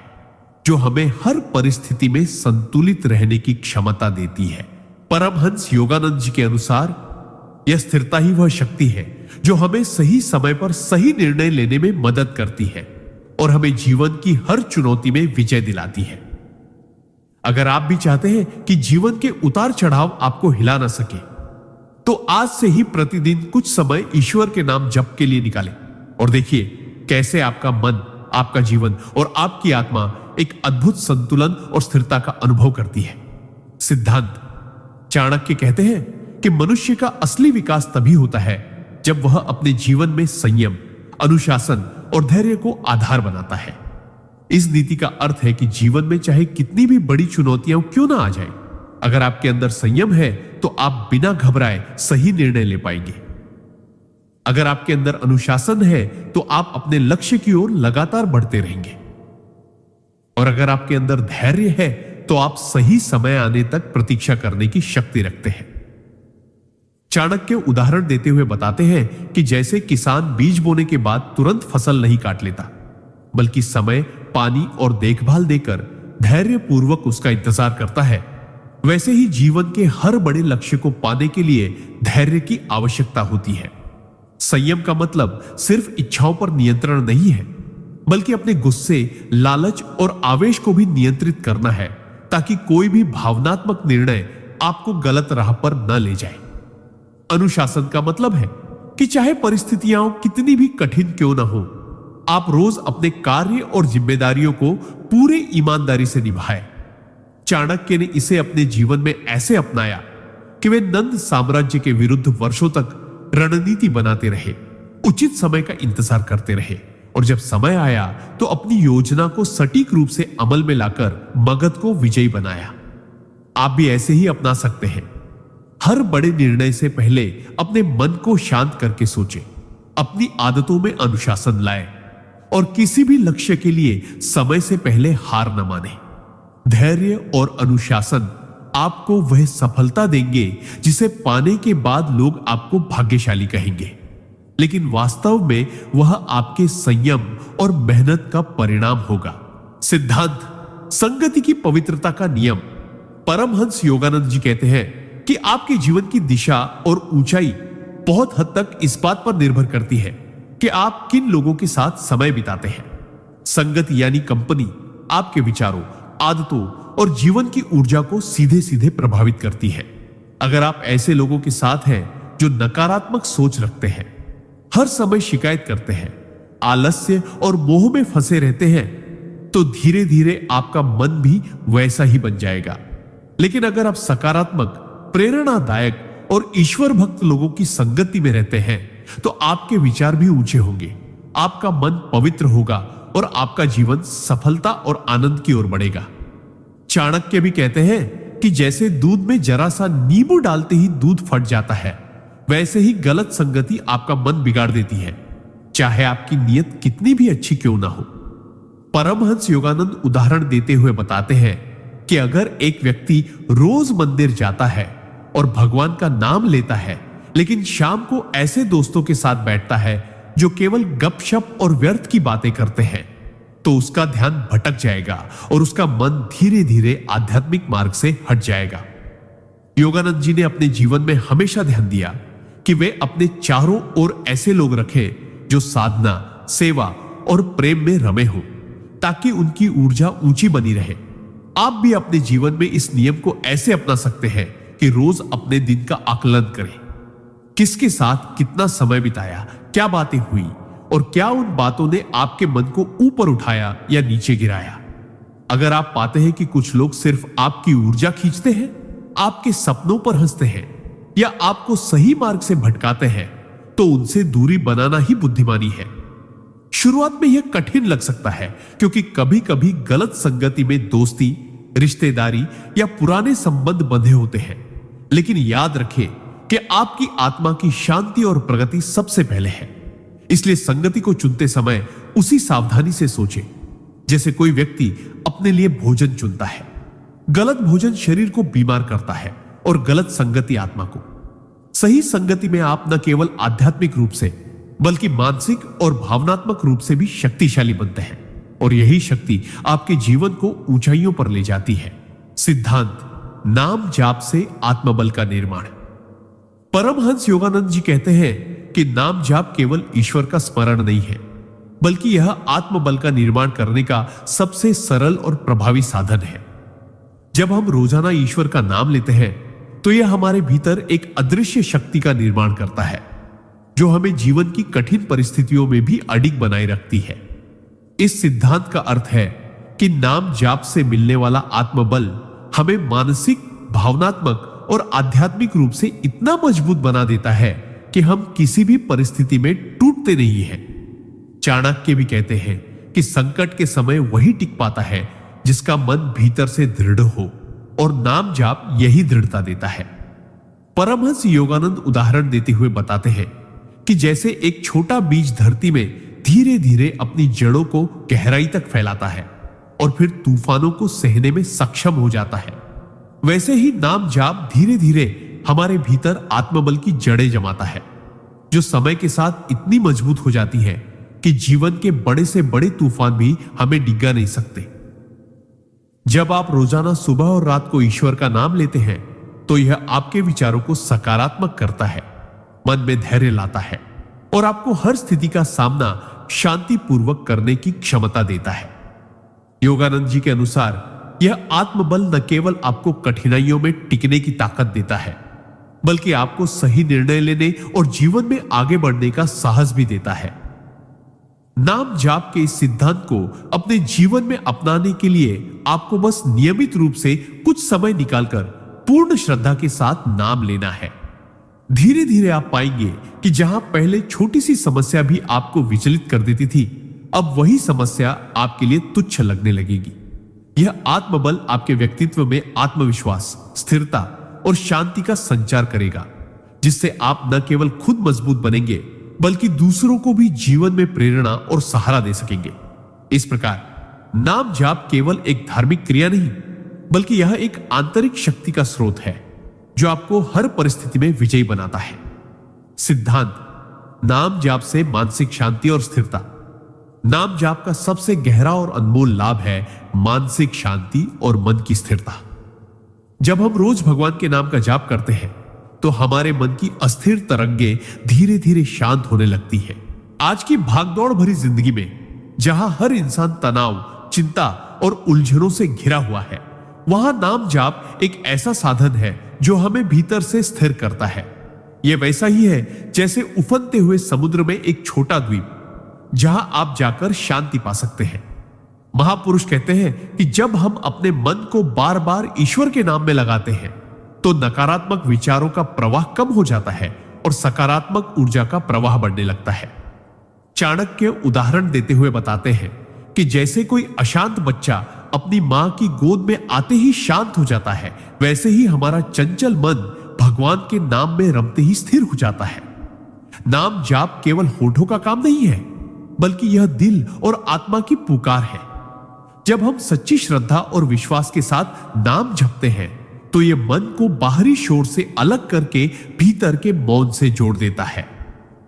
जो हमें हर परिस्थिति में संतुलित रहने की क्षमता देती है। परमहंस योगानंद जी के अनुसार यह स्थिरता ही वह शक्ति है जो हमें सही समय पर सही निर्णय लेने में मदद करती है और हमें जीवन की हर चुनौती में विजय दिलाती है। अगर आप भी चाहते हैं कि जीवन के उतार चढ़ाव आपको हिला ना सके, तो आज से ही प्रतिदिन कुछ समय ईश्वर के नाम जप के लिए निकालें और देखिए कैसे आपका मन, आपका जीवन और आपकी आत्मा एक अद्भुत संतुलन और स्थिरता का अनुभव करती है। सिद्धांत चाणक्य कहते हैं कि मनुष्य का असली विकास तभी होता है जब वह अपने जीवन में संयम, अनुशासन और धैर्य को आधार बनाता है। इस नीति का अर्थ है कि जीवन में चाहे कितनी भी बड़ी चुनौतियां क्यों ना आ जाए, अगर आपके अंदर संयम है तो आप बिना घबराए सही निर्णय ले पाएंगे। अगर आपके अंदर अनुशासन है तो आप अपने लक्ष्य की ओर लगातार बढ़ते रहेंगे और अगर आपके अंदर धैर्य है तो आप सही समय आने तक प्रतीक्षा करने की शक्ति रखते हैं। चाणक्य उदाहरण देते हुए बताते हैं कि जैसे किसान बीज बोने के बाद तुरंत फसल नहीं काट लेता, बल्कि समय, पानी और देखभाल देकर धैर्यपूर्वक उसका इंतजार करता है, वैसे ही जीवन के हर बड़े लक्ष्य को पाने के लिए धैर्य की आवश्यकता होती है। संयम का मतलब सिर्फ इच्छाओं पर नियंत्रण नहीं है, बल्कि अपने गुस्से, लालच और आवेश को भी नियंत्रित करना है ताकि कोई भी भावनात्मक निर्णय आपको गलत राह पर न ले जाए। अनुशासन का मतलब है कि चाहे परिस्थितियां कितनी भी कठिन क्यों ना हो, आप रोज अपने कार्य और जिम्मेदारियों को पूरे ईमानदारी से निभाएं। चाणक्य ने इसे अपने जीवन में ऐसे अपनाया कि वे नंद साम्राज्य के विरुद्ध वर्षों तक रणनीति बनाते रहे, उचित समय का इंतजार करते रहे और जब समय आया तो अपनी योजना को सटीक रूप से अमल में लाकर मगध को विजयी बनाया। आप भी ऐसे ही अपना सकते हैं। हर बड़े निर्णय से पहले अपने मन को शांत करके सोचें, अपनी आदतों में अनुशासन लाएं और किसी भी लक्ष्य के लिए समय से पहले हार न माने। धैर्य और अनुशासन आपको वह सफलता देंगे जिसे पाने के बाद लोग आपको भाग्यशाली कहेंगे, लेकिन वास्तव में वह आपके संयम और मेहनत का परिणाम होगा। सिद्धांत संगति की पवित्रता का नियम। परमहंस योगानंद जी कहते हैं कि आपके जीवन की दिशा और ऊंचाई बहुत हद तक इस बात पर निर्भर करती है कि आप किन लोगों के साथ समय बिताते हैं। संगति यानी कंपनी आपके विचारों, आदतों और जीवन की ऊर्जा को सीधे सीधे प्रभावित करती है। अगर आप ऐसे लोगों के साथ हैं जो नकारात्मक सोच रखते हैं, हर समय शिकायत करते हैं, आलस्य और मोह में फंसे रहते हैं, तो धीरे धीरे आपका मन भी वैसा ही बन जाएगा। लेकिन अगर आप सकारात्मक, प्रेरणादायक और ईश्वर भक्त लोगों की संगति में रहते हैं तो आपके विचार भी ऊंचे होंगे, आपका मन पवित्र होगा और आपका जीवन सफलता और आनंद की ओर बढ़ेगा। चाणक्य भी कहते हैं कि जैसे दूध में जरा सा नींबू डालते ही दूध फट जाता है, वैसे ही गलत संगति आपका मन बिगाड़ देती है, चाहे आपकी नीयत कितनी भी अच्छी क्यों ना हो। परमहंस योगानंद उदाहरण देते हुए बताते हैं कि अगर एक व्यक्ति रोज मंदिर जाता है और भगवान का नाम लेता है, लेकिन शाम को ऐसे दोस्तों के साथ बैठता है जो केवल गपशप और व्यर्थ की बातें करते हैं, तो उसका ध्यान भटक जाएगा और उसका मन धीरे धीरे आध्यात्मिक मार्ग से हट जाएगा। योगानंद जी ने अपने जीवन में हमेशा ध्यान दिया कि वे अपने चारों ओर ऐसे लोग रखें जो साधना, सेवा और प्रेम में रमे हों, ताकि उनकी ऊर्जा ऊंची बनी रहे। आप भी अपने जीवन में इस नियम को ऐसे अपना सकते हैं कि रोज अपने दिन का आकलन करें। किसके साथ कितना समय बिताया, क्या बातें हुई और क्या उन बातों ने आपके मन को ऊपर उठाया या नीचे गिराया। अगर आप पाते हैं कि कुछ लोग सिर्फ आपकी ऊर्जा खींचते हैं, आपके सपनों पर हंसते हैं या आपको सही मार्ग से भटकाते हैं, तो उनसे दूरी बनाना ही बुद्धिमानी है। शुरुआत में यह कठिन लग सकता है, क्योंकि कभी कभी गलत संगति में दोस्ती, रिश्तेदारी या पुराने संबंध बंधे होते हैं। लेकिन याद रखें कि आपकी आत्मा की शांति और प्रगति सबसे पहले है। इसलिए संगति को चुनते समय उसी सावधानी से सोचें जैसे कोई व्यक्ति अपने लिए भोजन चुनता है। गलत भोजन शरीर को बीमार करता है और गलत संगति आत्मा को। सही संगति में आप न केवल आध्यात्मिक रूप से बल्कि मानसिक और भावनात्मक रूप से भी शक्तिशाली बनते हैं, और यही शक्ति आपके जीवन को ऊंचाइयों पर ले जाती है। सिद्धांत: नाम जाप से आत्मबल का निर्माण। परमहंस योगानंद जी कहते हैं कि नाम जाप केवल ईश्वर का स्मरण नहीं है, बल्कि यह आत्मबल का निर्माण करने का सबसे सरल और प्रभावी साधन है। जब हम रोजाना ईश्वर का नाम लेते हैं, तो यह हमारे भीतर एक अदृश्य शक्ति का निर्माण करता है, जो हमें जीवन की कठिन परिस्थितियों में भी अडिग बनाए रखती है। इस सिद्धांत का अर्थ है कि नाम जाप से मिलने वाला आत्मबल हमें मानसिक, भावनात्मक और आध्यात्मिक रूप से इतना मजबूत बना देता है कि हम किसी भी परिस्थिति में टूटते नहीं हैं। चाणक्य भी कहते हैं कि संकट के समय वही टिक पाता है जिसका मन भीतर से दृढ़ हो, और नाम जाप यही दृढ़ता देता है। परमहंस योगानंद उदाहरण देते हुए बताते हैं कि जैसे एक छोटा बीज धरती में धीरे धीरे अपनी जड़ों को गहराई तक फैलाता है और फिर तूफानों को सहने में सक्षम हो जाता है, वैसे ही नाम जाप धीरे धीरे हमारे भीतर आत्मबल की जड़ें जमाता है, जो समय के साथ इतनी मजबूत हो जाती है कि जीवन के बड़े से बड़े तूफान भी हमें डिगा नहीं सकते। जब आप रोजाना सुबह और रात को ईश्वर का नाम लेते हैं, तो यह आपके विचारों को सकारात्मक करता है, मन में धैर्य लाता है और आपको हर स्थिति का सामना शांतिपूर्वक करने की क्षमता देता है। योगानंद जी के अनुसार यह आत्मबल न केवल आपको कठिनाइयों में टिकने की ताकत देता है, बल्कि आपको सही निर्णय लेने और जीवन में आगे बढ़ने का साहस भी देता है। नाम जाप के इस सिद्धांत को अपने जीवन में अपनाने के लिए आपको बस नियमित रूप से कुछ समय निकालकर पूर्ण श्रद्धा के साथ नाम लेना है। धीरे धीरे आप पाएंगे कि जहां पहले छोटी सी समस्या भी आपको विचलित कर देती थी, अब वही समस्या आपके लिए तुच्छ लगने लगेगी। यह आत्मबल आपके व्यक्तित्व में आत्मविश्वास, स्थिरता और शांति का संचार करेगा, जिससे आप न केवल खुद मजबूत बनेंगे बल्कि दूसरों को भी जीवन में प्रेरणा और सहारा दे सकेंगे। इस प्रकार नाम जाप केवल एक धार्मिक क्रिया नहीं, बल्कि यह एक आंतरिक शक्ति का स्रोत है जो आपको हर परिस्थिति में विजयी बनाता है। सिद्धांत: नाम जाप से मानसिक शांति और स्थिरता। नाम जाप का सबसे गहरा और अनमोल लाभ है मानसिक शांति और मन की स्थिरता। जब हम रोज भगवान के नाम का जाप करते हैं, तो हमारे मन की अस्थिर तरंगे धीरे धीरे शांत होने लगती है। आज की भागदौड़ भरी जिंदगी में जहां हर इंसान तनाव, चिंता और उलझनों से घिरा हुआ है, वहां नाम जाप एक ऐसा साधन है जो हमें भीतर से स्थिर करता है। यह वैसा ही है जैसे उफनते हुए समुद्र में एक छोटा द्वीप, जहां आप जाकर शांति पा सकते हैं। महापुरुष कहते हैं कि जब हम अपने मन को बार बार ईश्वर के नाम में लगाते हैं, तो नकारात्मक विचारों का प्रवाह कम हो जाता है और सकारात्मक ऊर्जा का प्रवाह बढ़ने लगता है। चाणक्य उदाहरण देते हुए बताते हैं कि जैसे कोई अशांत बच्चा अपनी मां की गोद में आते ही शांत हो जाता है, वैसे ही हमारा चंचल मन भगवान के नाम में रमते ही स्थिर हो जाता है। नाम जाप केवल होठों का काम नहीं है, बल्कि यह दिल और आत्मा की पुकार है। जब हम सच्ची श्रद्धा और विश्वास के साथ नाम जपते हैं तो यह मन को बाहरी शोर से अलग करके भीतर के मौन से जोड़ देता है।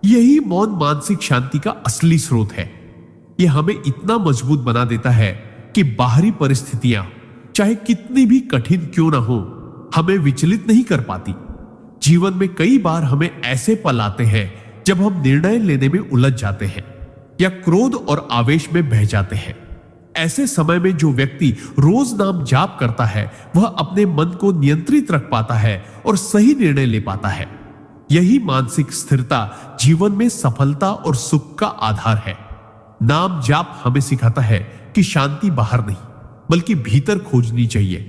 यही मौन मानसिक शांति का असली स्रोत है। यह हमें इतना मजबूत बना देता है कि बाहरी परिस्थितियां चाहे कितनी भी कठिन क्यों ना हो, हमें विचलित नहीं कर पाती। जीवन में कई बार हमें ऐसे पल आते हैं जब हम निर्णय लेने में उलझ जाते हैं या क्रोध और आवेश में बह जाते हैं। ऐसे समय में जो व्यक्ति रोज नाम जाप करता है वह अपने मन को नियंत्रित रख पाता है और सही निर्णय ले पाता है। यही मानसिक स्थिरता जीवन में सफलता और सुख का आधार है। नाम जाप हमें सिखाता है कि शांति बाहर नहीं बल्कि भीतर खोजनी चाहिए।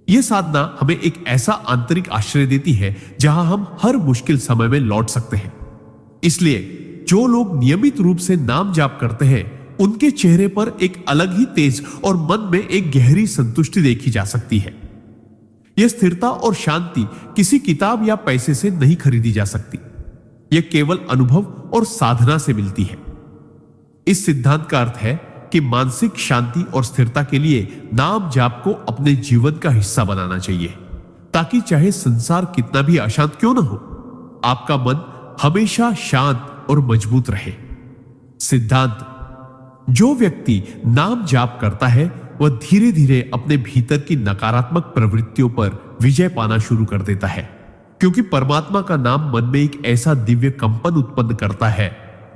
यह साधना हमें एक ऐसा आंतरिक आश्रय देती है जहां हम हर मुश्किल समय में लौट सकते हैं। इसलिए जो लोग नियमित रूप से नाम जाप करते हैं उनके चेहरे पर एक अलग ही तेज और मन में एक गहरी संतुष्टि देखी जा सकती है। यह स्थिरता और शांति किसी किताब या पैसे से नहीं खरीदी जा सकती। यह केवल अनुभव और साधना से मिलती है। इस सिद्धांत का अर्थ है कि मानसिक शांति और स्थिरता के लिए नाम जाप को अपने जीवन का हिस्सा बनाना चाहिए, ताकि चाहे संसार कितना भी अशांत क्यों न हो, आपका मन हमेशा शांत और मजबूत रहे। सिद्धांत: जो व्यक्ति नाम जाप करता है वह धीरे धीरे अपने भीतर की नकारात्मक प्रवृत्तियों पर विजय पाना शुरू कर देता है, क्योंकि परमात्मा का नाम मन में एक ऐसा दिव्य कंपन उत्पन्न करता है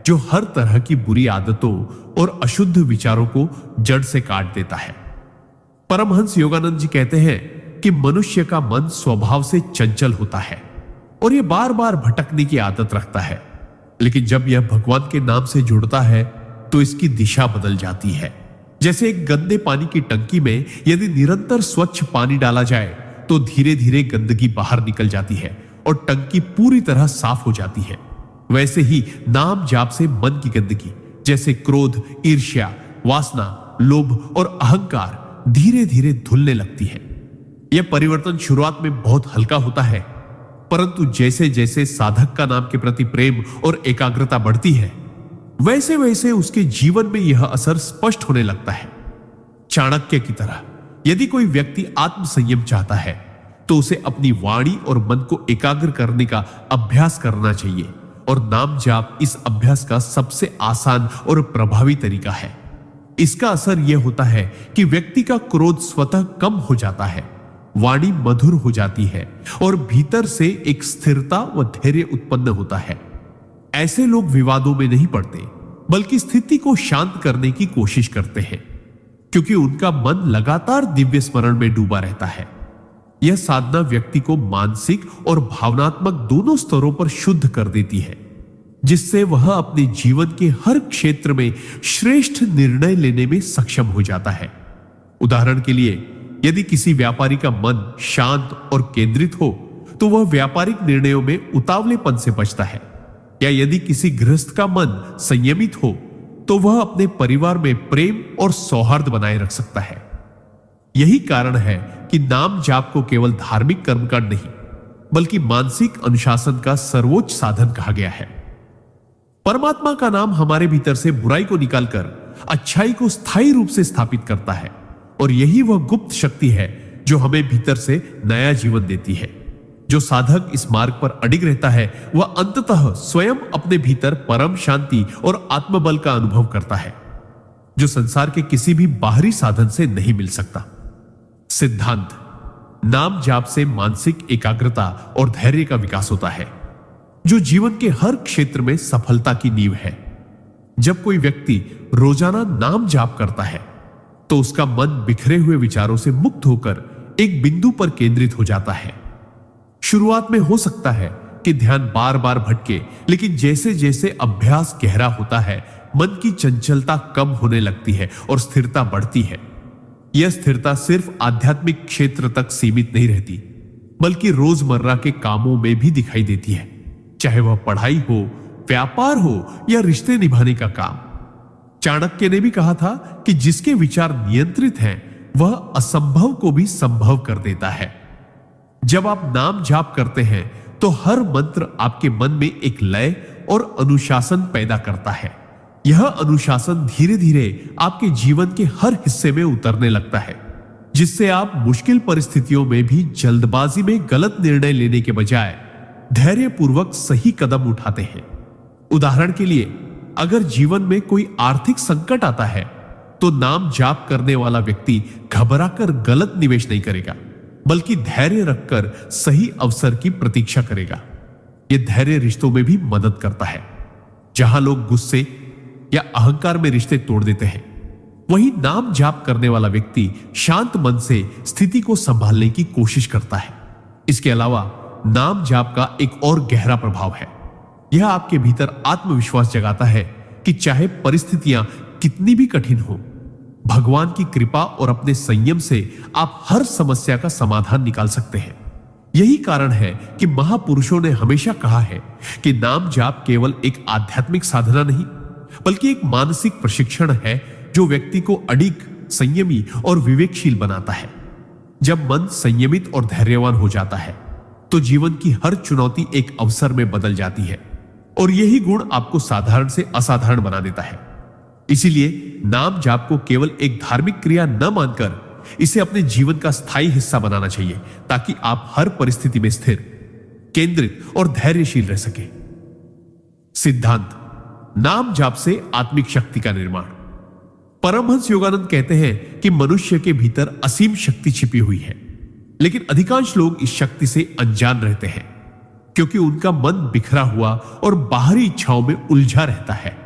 जो हर तरह की बुरी आदतों और अशुद्ध विचारों को जड़ से काट देता है। परमहंस योगानंद जी कहते हैं कि मनुष्य का मन स्वभाव से चंचल होता है और यह बार बार भटकने की आदत रखता है, लेकिन जब यह भगवान के नाम से जुड़ता है तो इसकी दिशा बदल जाती है। जैसे एक गंदे पानी की टंकी में यदि निरंतर स्वच्छ पानी डाला जाए तो धीरे धीरे गंदगी बाहर निकल जाती है और टंकी पूरी तरह साफ हो जाती है। वैसे ही नाम जाप से मन की गंदगी जैसे क्रोध, ईर्ष्या, वासना, लोभ और अहंकार धीरे धीरे धुलने लगती है। यह परिवर्तन शुरुआत में बहुत हल्का होता है, परंतु जैसे जैसे साधक का नाम के प्रति प्रेम और एकाग्रता बढ़ती है वैसे वैसे उसके जीवन में यह असर स्पष्ट होने लगता है। चाणक्य की तरह यदि कोई व्यक्ति आत्म संयम चाहता है तो उसे अपनी वाणी और मन को एकाग्र करने का अभ्यास करना चाहिए, और नाम जाप इस अभ्यास का सबसे आसान और प्रभावी तरीका है। इसका असर यह होता है कि व्यक्ति का क्रोध स्वतः कम हो जाता है, वाणी मधुर हो जाती है और भीतर से एक स्थिरता व धैर्य उत्पन्न होता है। ऐसे लोग विवादों में नहीं पड़ते बल्कि स्थिति को शांत करने की कोशिश करते हैं, क्योंकि उनका मन लगातार दिव्य स्मरण में डूबा रहता है। यह साधना व्यक्ति को मानसिक और भावनात्मक दोनों स्तरों पर शुद्ध कर देती है, जिससे वह अपने जीवन के हर क्षेत्र में श्रेष्ठ निर्णय लेने में सक्षम हो जाता है। उदाहरण के लिए, यदि किसी व्यापारी का मन शांत और केंद्रित हो तो वह व्यापारिक निर्णयों में उतावलेपन से बचता है, या यदि किसी गृहस्थ का मन संयमित हो तो वह अपने परिवार में प्रेम और सौहार्द बनाए रख सकता है। यही कारण है कि नाम जाप को केवल धार्मिक कर्मकांड नहीं बल्कि मानसिक अनुशासन का सर्वोच्च साधन कहा गया है। परमात्मा का नाम हमारे भीतर से बुराई को निकालकर अच्छाई को स्थायी रूप से स्थापित करता है, और यही वह गुप्त शक्ति है जो हमें भीतर से नया जीवन देती है। जो साधक इस मार्ग पर अडिग रहता है वह अंततः स्वयं अपने भीतर परम शांति और आत्मबल का अनुभव करता है, जो संसार के किसी भी बाहरी साधन से नहीं मिल सकता। सिद्धांत: नाम जाप से मानसिक एकाग्रता और धैर्य का विकास होता है, जो जीवन के हर क्षेत्र में सफलता की नींव है। जब कोई व्यक्ति रोजाना नाम जाप करता है तो उसका मन बिखरे हुए विचारों से मुक्त होकर एक बिंदु पर केंद्रित हो जाता है। शुरुआत में हो सकता है कि ध्यान बार बार भटके, लेकिन जैसे जैसे अभ्यास गहरा होता है मन की चंचलता कम होने लगती है और स्थिरता बढ़ती है। यह स्थिरता सिर्फ आध्यात्मिक क्षेत्र तक सीमित नहीं रहती बल्कि रोजमर्रा के कामों में भी दिखाई देती है, चाहे वह पढ़ाई हो, व्यापार हो या रिश्ते निभाने का काम। चाणक्य ने भी कहा था कि जिसके विचार नियंत्रित हैं वह असंभव को भी संभव कर देता है। जब आप नाम जाप करते हैं तो हर मंत्र आपके मन में एक लय और अनुशासन पैदा करता है। यह अनुशासन धीरे धीरे आपके जीवन के हर हिस्से में उतरने लगता है, जिससे आप मुश्किल परिस्थितियों में भी जल्दबाजी में गलत निर्णय लेने के बजाय धैर्यपूर्वक सही कदम उठाते हैं। उदाहरण के लिए, अगर जीवन में कोई आर्थिक संकट आता है तो नाम जाप करने वाला व्यक्ति घबराकर गलत निवेश नहीं करेगा, बल्कि धैर्य रखकर सही अवसर की प्रतीक्षा करेगा। यह धैर्य रिश्तों में भी मदद करता है। जहां लोग गुस्से या अहंकार में रिश्ते तोड़ देते हैं, वहीं नाम जाप करने वाला व्यक्ति शांत मन से स्थिति को संभालने की कोशिश करता है। इसके अलावा नाम जाप का एक और गहरा प्रभाव है। यह आपके भीतर आत्मविश्वास जगाता है कि चाहे परिस्थितियां कितनी भी कठिन हो, भगवान की कृपा और अपने संयम से आप हर समस्या का समाधान निकाल सकते हैं। यही कारण है कि महापुरुषों ने हमेशा कहा है कि नाम जाप केवल एक आध्यात्मिक साधना नहीं, बल्कि एक मानसिक प्रशिक्षण है जो व्यक्ति को अडिग, संयमी और विवेकशील बनाता है। जब मन संयमित और धैर्यवान हो जाता है तो जीवन की हर चुनौती एक अवसर में बदल जाती है, और यही गुण आपको साधारण से असाधारण बना देता है। इसीलिए नाम जाप को केवल एक धार्मिक क्रिया न मानकर इसे अपने जीवन का स्थायी हिस्सा बनाना चाहिए, ताकि आप हर परिस्थिति में स्थिर, केंद्रित और धैर्यशील रह सके। सिद्धांत: नाम जाप से आत्मिक शक्ति का निर्माण। परमहंस योगानंद कहते हैं कि मनुष्य के भीतर असीम शक्ति छिपी हुई है, लेकिन अधिकांश लोग इस शक्ति से अनजान रहते हैं, क्योंकि उनका मन बिखरा हुआ और बाहरी इच्छाओं में उलझा रहता है।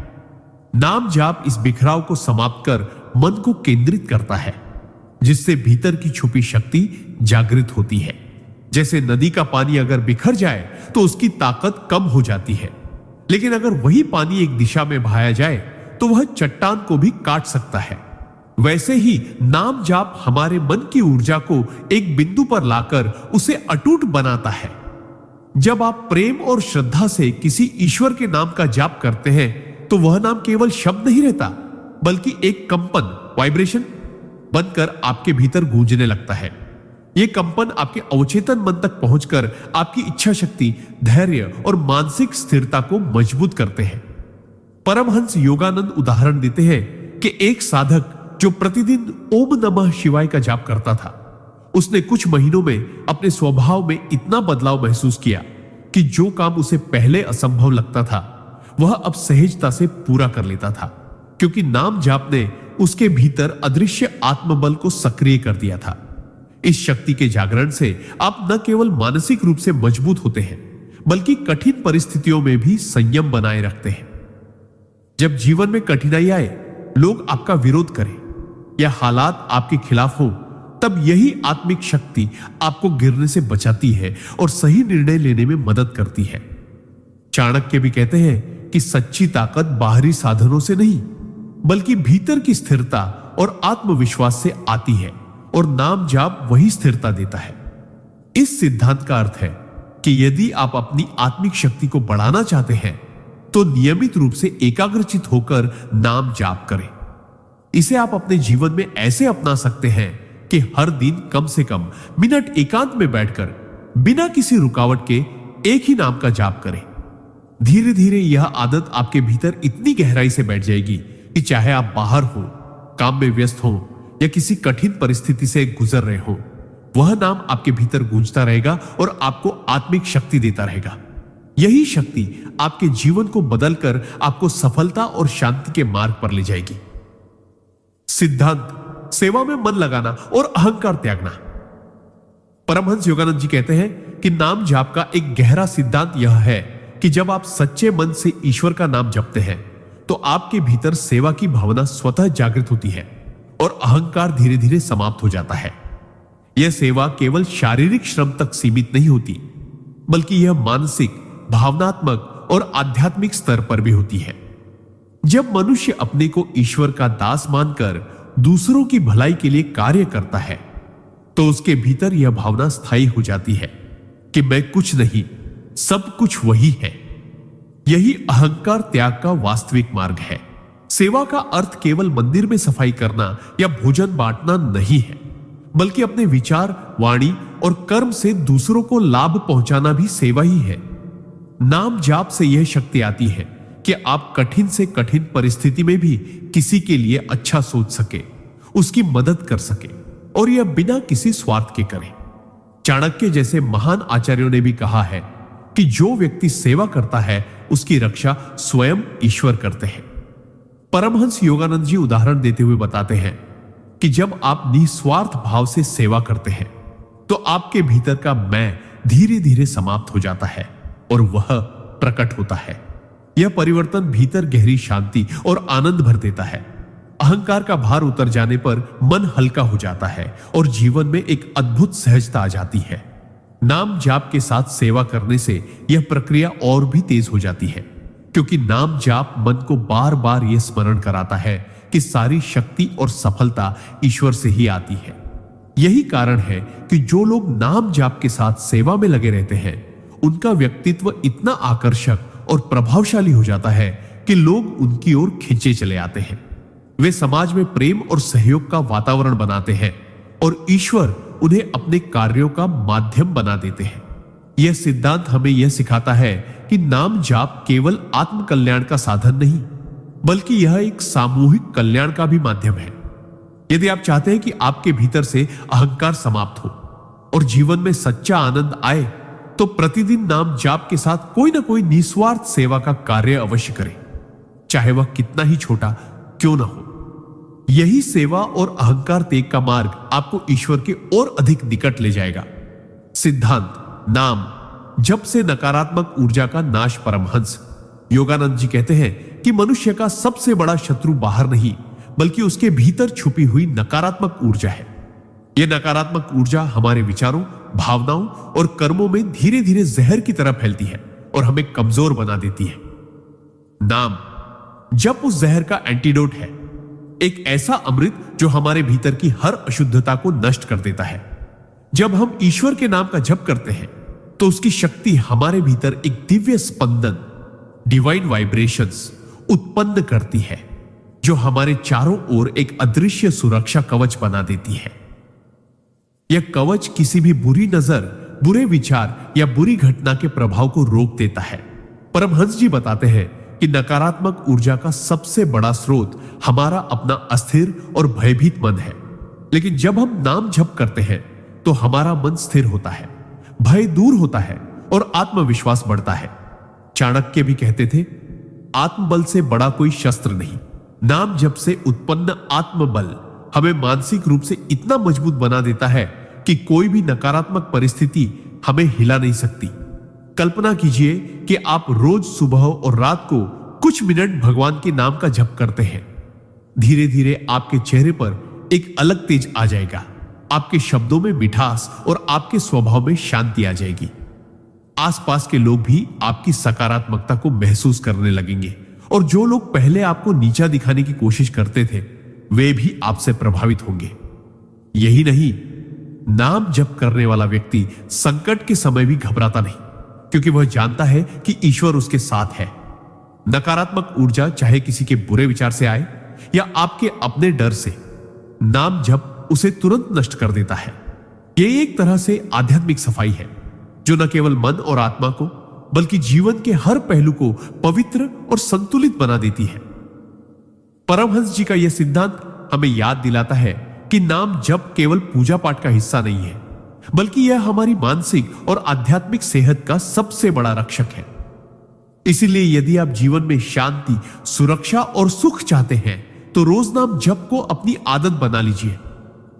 नाम जाप इस बिखराव को समाप्त कर मन को केंद्रित करता है, जिससे भीतर की छुपी शक्ति जागृत होती है। जैसे नदी का पानी अगर बिखर जाए तो उसकी ताकत कम हो जाती है, लेकिन अगर वही पानी एक दिशा में बहाया जाए तो वह चट्टान को भी काट सकता है। वैसे ही नाम जाप हमारे मन की ऊर्जा को एक बिंदु पर लाकर उसे अटूट बनाता है। जब आप प्रेम और श्रद्धा से किसी ईश्वर के नाम का जाप करते हैं तो वह नाम केवल शब्द नहीं रहता, बल्कि एक कंपन, वाइब्रेशन बनकर आपके भीतर गूंजने लगता है। यह कंपन आपके अवचेतन मन तक पहुंचकर आपकी इच्छा शक्ति, धैर्य और मानसिक स्थिरता को मजबूत करते हैं। परमहंस योगानंद उदाहरण देते हैं कि एक साधक जो प्रतिदिन ओम नमः शिवाय का जाप करता था, उसने कुछ महीनों में अपने स्वभाव में इतना बदलाव महसूस किया कि जो काम उसे पहले असंभव लगता था वह अब सहजता से पूरा कर लेता था, क्योंकि नाम जाप ने उसके भीतर अदृश्य आत्मबल को सक्रिय कर दिया था। इस शक्ति के जागरण से आप न केवल मानसिक रूप से मजबूत होते हैं, बल्कि कठिन परिस्थितियों में भी संयम बनाए रखते हैं। जब जीवन में कठिनाई आए, लोग आपका विरोध करें या हालात आपके खिलाफ हो, तब यही आत्मिक शक्ति आपको गिरने से बचाती है और सही निर्णय लेने में मदद करती है। चाणक्य भी कहते हैं कि सच्ची ताकत बाहरी साधनों से नहीं, बल्कि भीतर की स्थिरता और आत्मविश्वास से आती है, और नाम जाप वही स्थिरता देता है। इस सिद्धांत का अर्थ है कि यदि आप अपनी आत्मिक शक्ति को बढ़ाना चाहते हैं तो नियमित रूप से एकाग्रचित होकर नाम जाप करें। इसे आप अपने जीवन में ऐसे अपना सकते हैं कि हर दिन कम से कम मिनट एकांत में बैठकर बिना किसी रुकावट के एक ही नाम का जाप करें। धीरे धीरे यह आदत आपके भीतर इतनी गहराई से बैठ जाएगी कि चाहे आप बाहर हो, काम में व्यस्त हो या किसी कठिन परिस्थिति से गुजर रहे हो, वह नाम आपके भीतर गूंजता रहेगा और आपको आत्मिक शक्ति देता रहेगा। यही शक्ति आपके जीवन को बदलकर आपको सफलता और शांति के मार्ग पर ले जाएगी। सिद्धांत: सेवा में मन लगाना और अहंकार त्यागना। परमहंस योगानंद जी कहते हैं कि नाम जाप का एक गहरा सिद्धांत यह है कि जब आप सच्चे मन से ईश्वर का नाम जपते हैं तो आपके भीतर सेवा की भावना स्वतः जागृत होती है और अहंकार धीरे धीरे समाप्त हो जाता है। यह सेवा केवल शारीरिक श्रम तक सीमित नहीं होती, बल्कि यह मानसिक, भावनात्मक और आध्यात्मिक स्तर पर भी होती है। जब मनुष्य अपने को ईश्वर का दास मानकर दूसरों की भलाई के लिए कार्य करता है तो उसके भीतर यह भावना स्थायी हो जाती है कि मैं कुछ नहीं, सब कुछ वही है। यही अहंकार त्याग का वास्तविक मार्ग है। सेवा का अर्थ केवल मंदिर में सफाई करना या भोजन बांटना नहीं है, बल्कि अपने विचार, वाणी और कर्म से दूसरों को लाभ पहुंचाना भी सेवा ही है। नाम जाप से यह शक्ति आती है कि आप कठिन से कठिन परिस्थिति में भी किसी के लिए अच्छा सोच सके, उसकी मदद कर सके, और यह बिना किसी स्वार्थ के करें। चाणक्य जैसे महान आचार्यों ने भी कहा है कि जो व्यक्ति सेवा करता है उसकी रक्षा स्वयं ईश्वर करते हैं। परमहंस योगानंद जी उदाहरण देते हुए बताते हैं कि जब आप निस्वार्थ भाव से सेवा करते हैं तो आपके भीतर का मैं धीरे धीरे समाप्त हो जाता है और वह प्रकट होता है। यह परिवर्तन भीतर गहरी शांति और आनंद भर देता है। अहंकार का भार उतर जाने पर मन हल्का हो जाता है और जीवन में एक अद्भुत सहजता आ जाती है। नाम जाप के साथ सेवा करने से यह प्रक्रिया और भी तेज हो जाती है, क्योंकि नाम जाप मन को बार बार यह स्मरण कराता है कि सारी शक्ति और सफलता ईश्वर से ही आती है। यही कारण है कि जो लोग नाम जाप के साथ सेवा में लगे रहते हैं उनका व्यक्तित्व इतना आकर्षक और प्रभावशाली हो जाता है कि लोग उनकी ओर खींचे चले आते हैं। वे समाज में प्रेम और सहयोग का वातावरण बनाते हैं और ईश्वर उन्हें अपने कार्यों का माध्यम बना देते हैं। यह सिद्धांत हमें यह सिखाता है कि नाम जाप केवल आत्म कल्याण का साधन नहीं, बल्कि यह एक सामूहिक कल्याण का भी माध्यम है। यदि आप चाहते हैं कि आपके भीतर से अहंकार समाप्त हो और जीवन में सच्चा आनंद आए, तो प्रतिदिन नाम जाप के साथ कोई ना कोई निस्वार्थ सेवा का कार्य अवश्य करें, चाहे वह कितना ही छोटा क्यों ना हो। यही सेवा और अहंकार त्याग का मार्ग आपको ईश्वर के और अधिक निकट ले जाएगा। सिद्धांत नाम जप से नकारात्मक ऊर्जा का नाश। परमहंस योगानंद जी कहते हैं कि मनुष्य का सबसे बड़ा शत्रु बाहर नहीं, बल्कि उसके भीतर छुपी हुई नकारात्मक ऊर्जा है। यह नकारात्मक ऊर्जा हमारे विचारों, भावनाओं और कर्मों में धीरे धीरे जहर की तरह फैलती है और हमें कमजोर बना देती है। नाम जप उस जहर का एंटीडोट है, एक ऐसा अमृत जो हमारे भीतर की हर अशुद्धता को नष्ट कर देता है। जब हम ईश्वर के नाम का जप करते हैं तो उसकी शक्ति हमारे भीतर एक दिव्य स्पंदन, डिवाइन वाइब्रेशंस उत्पन्न करती है, जो हमारे चारों ओर एक अदृश्य सुरक्षा कवच बना देती है। यह कवच किसी भी बुरी नजर, बुरे विचार या बुरी घटना के प्रभाव को रोक देता है। परमहंस जी बताते हैं कि नकारात्मक ऊर्जा का सबसे बड़ा स्रोत हमारा अपना अस्थिर और भयभीत मन है, लेकिन जब हम नाम जप करते हैं तो हमारा मन स्थिर होता है, भय दूर होता है और आत्मविश्वास बढ़ता है। चाणक्य भी कहते थे, आत्मबल से बड़ा कोई शस्त्र नहीं। नाम जप से उत्पन्न आत्मबल हमें मानसिक रूप से इतना मजबूत बना देता है कि कोई भी नकारात्मक परिस्थिति हमें हिला नहीं सकती। कल्पना कीजिए कि आप रोज सुबह और रात को कुछ मिनट भगवान के नाम का जप करते हैं। धीरे धीरे आपके चेहरे पर एक अलग तेज आ जाएगा, आपके शब्दों में मिठास और आपके स्वभाव में शांति आ जाएगी। आसपास के लोग भी आपकी सकारात्मकता को महसूस करने लगेंगे और जो लोग पहले आपको नीचा दिखाने की कोशिश करते थे वे भी आपसे प्रभावित होंगे। यही नहीं, नाम जप करने वाला व्यक्ति संकट के समय भी घबराता नहीं, क्योंकि वह जानता है कि ईश्वर उसके साथ है। नकारात्मक ऊर्जा चाहे किसी के बुरे विचार से आए या आपके अपने डर से, नाम जप उसे तुरंत नष्ट कर देता है। यह एक तरह से आध्यात्मिक सफाई है जो न केवल मन और आत्मा को बल्कि जीवन के हर पहलू को पवित्र और संतुलित बना देती है। परमहंस जी का यह सिद्धांत हमें याद दिलाता है कि नाम जप केवल पूजा पाठ का हिस्सा नहीं है, बल्कि यह हमारी मानसिक और आध्यात्मिक सेहत का सबसे बड़ा रक्षक है। इसीलिए यदि आप जीवन में शांति, सुरक्षा और सुख चाहते हैं तो रोज नाम जप को अपनी आदत बना लीजिए।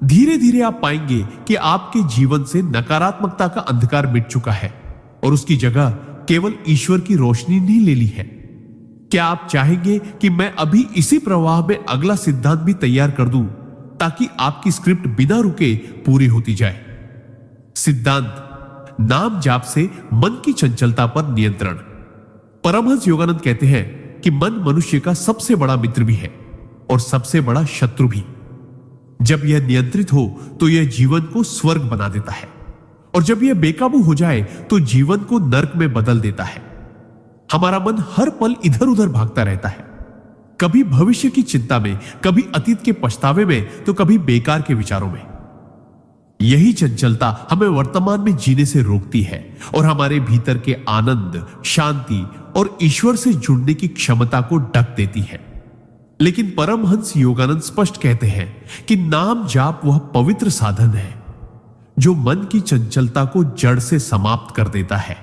धीरे धीरे आप पाएंगे कि आपके जीवन से नकारात्मकता का अंधकार मिट चुका है और उसकी जगह केवल ईश्वर की रोशनी ने ले ली है। क्या आप चाहेंगे कि मैं अभी इसी प्रवाह में अगला सिद्धांत भी तैयार कर दूं ताकि आपकी स्क्रिप्ट बिना रुके पूरी होती जाए? सिद्धांत नाम जाप से मन की चंचलता पर नियंत्रण। परमहंस योगानंद कहते हैं कि मन मनुष्य का सबसे बड़ा मित्र भी है और सबसे बड़ा शत्रु भी। जब यह नियंत्रित हो तो यह जीवन को स्वर्ग बना देता है, और जब यह बेकाबू हो जाए तो जीवन को नर्क में बदल देता है। हमारा मन हर पल इधर उधर भागता रहता है, कभी भविष्य की चिंता में, कभी अतीत के पछतावे में, तो कभी बेकार के विचारों में। यही चंचलता हमें वर्तमान में जीने से रोकती है और हमारे भीतर के आनंद, शांति और ईश्वर से जुड़ने की क्षमता को ढक देती है। लेकिन परमहंस योगानंद स्पष्ट कहते हैं कि नाम जाप वह पवित्र साधन है जो मन की चंचलता को जड़ से समाप्त कर देता है।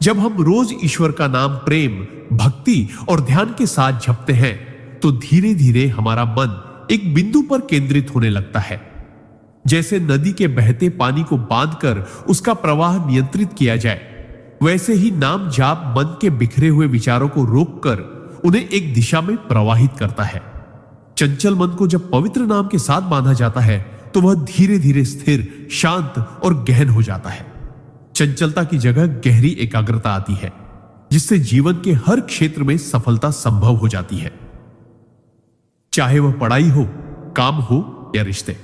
जब हम रोज ईश्वर का नाम प्रेम, भक्ति और ध्यान के साथ जपते हैं तो धीरे धीरे हमारा मन एक बिंदु पर केंद्रित होने लगता है। जैसे नदी के बहते पानी को बांधकर उसका प्रवाह नियंत्रित किया जाए, वैसे ही नाम जाप मन के बिखरे हुए विचारों को रोककर उन्हें एक दिशा में प्रवाहित करता है। चंचल मन को जब पवित्र नाम के साथ बांधा जाता है तो वह धीरे धीरे स्थिर, शांत और गहन हो जाता है। चंचलता की जगह गहरी एकाग्रता आती है, जिससे जीवन के हर क्षेत्र में सफलता संभव हो जाती है, चाहे वह पढ़ाई हो, काम हो या रिश्ते।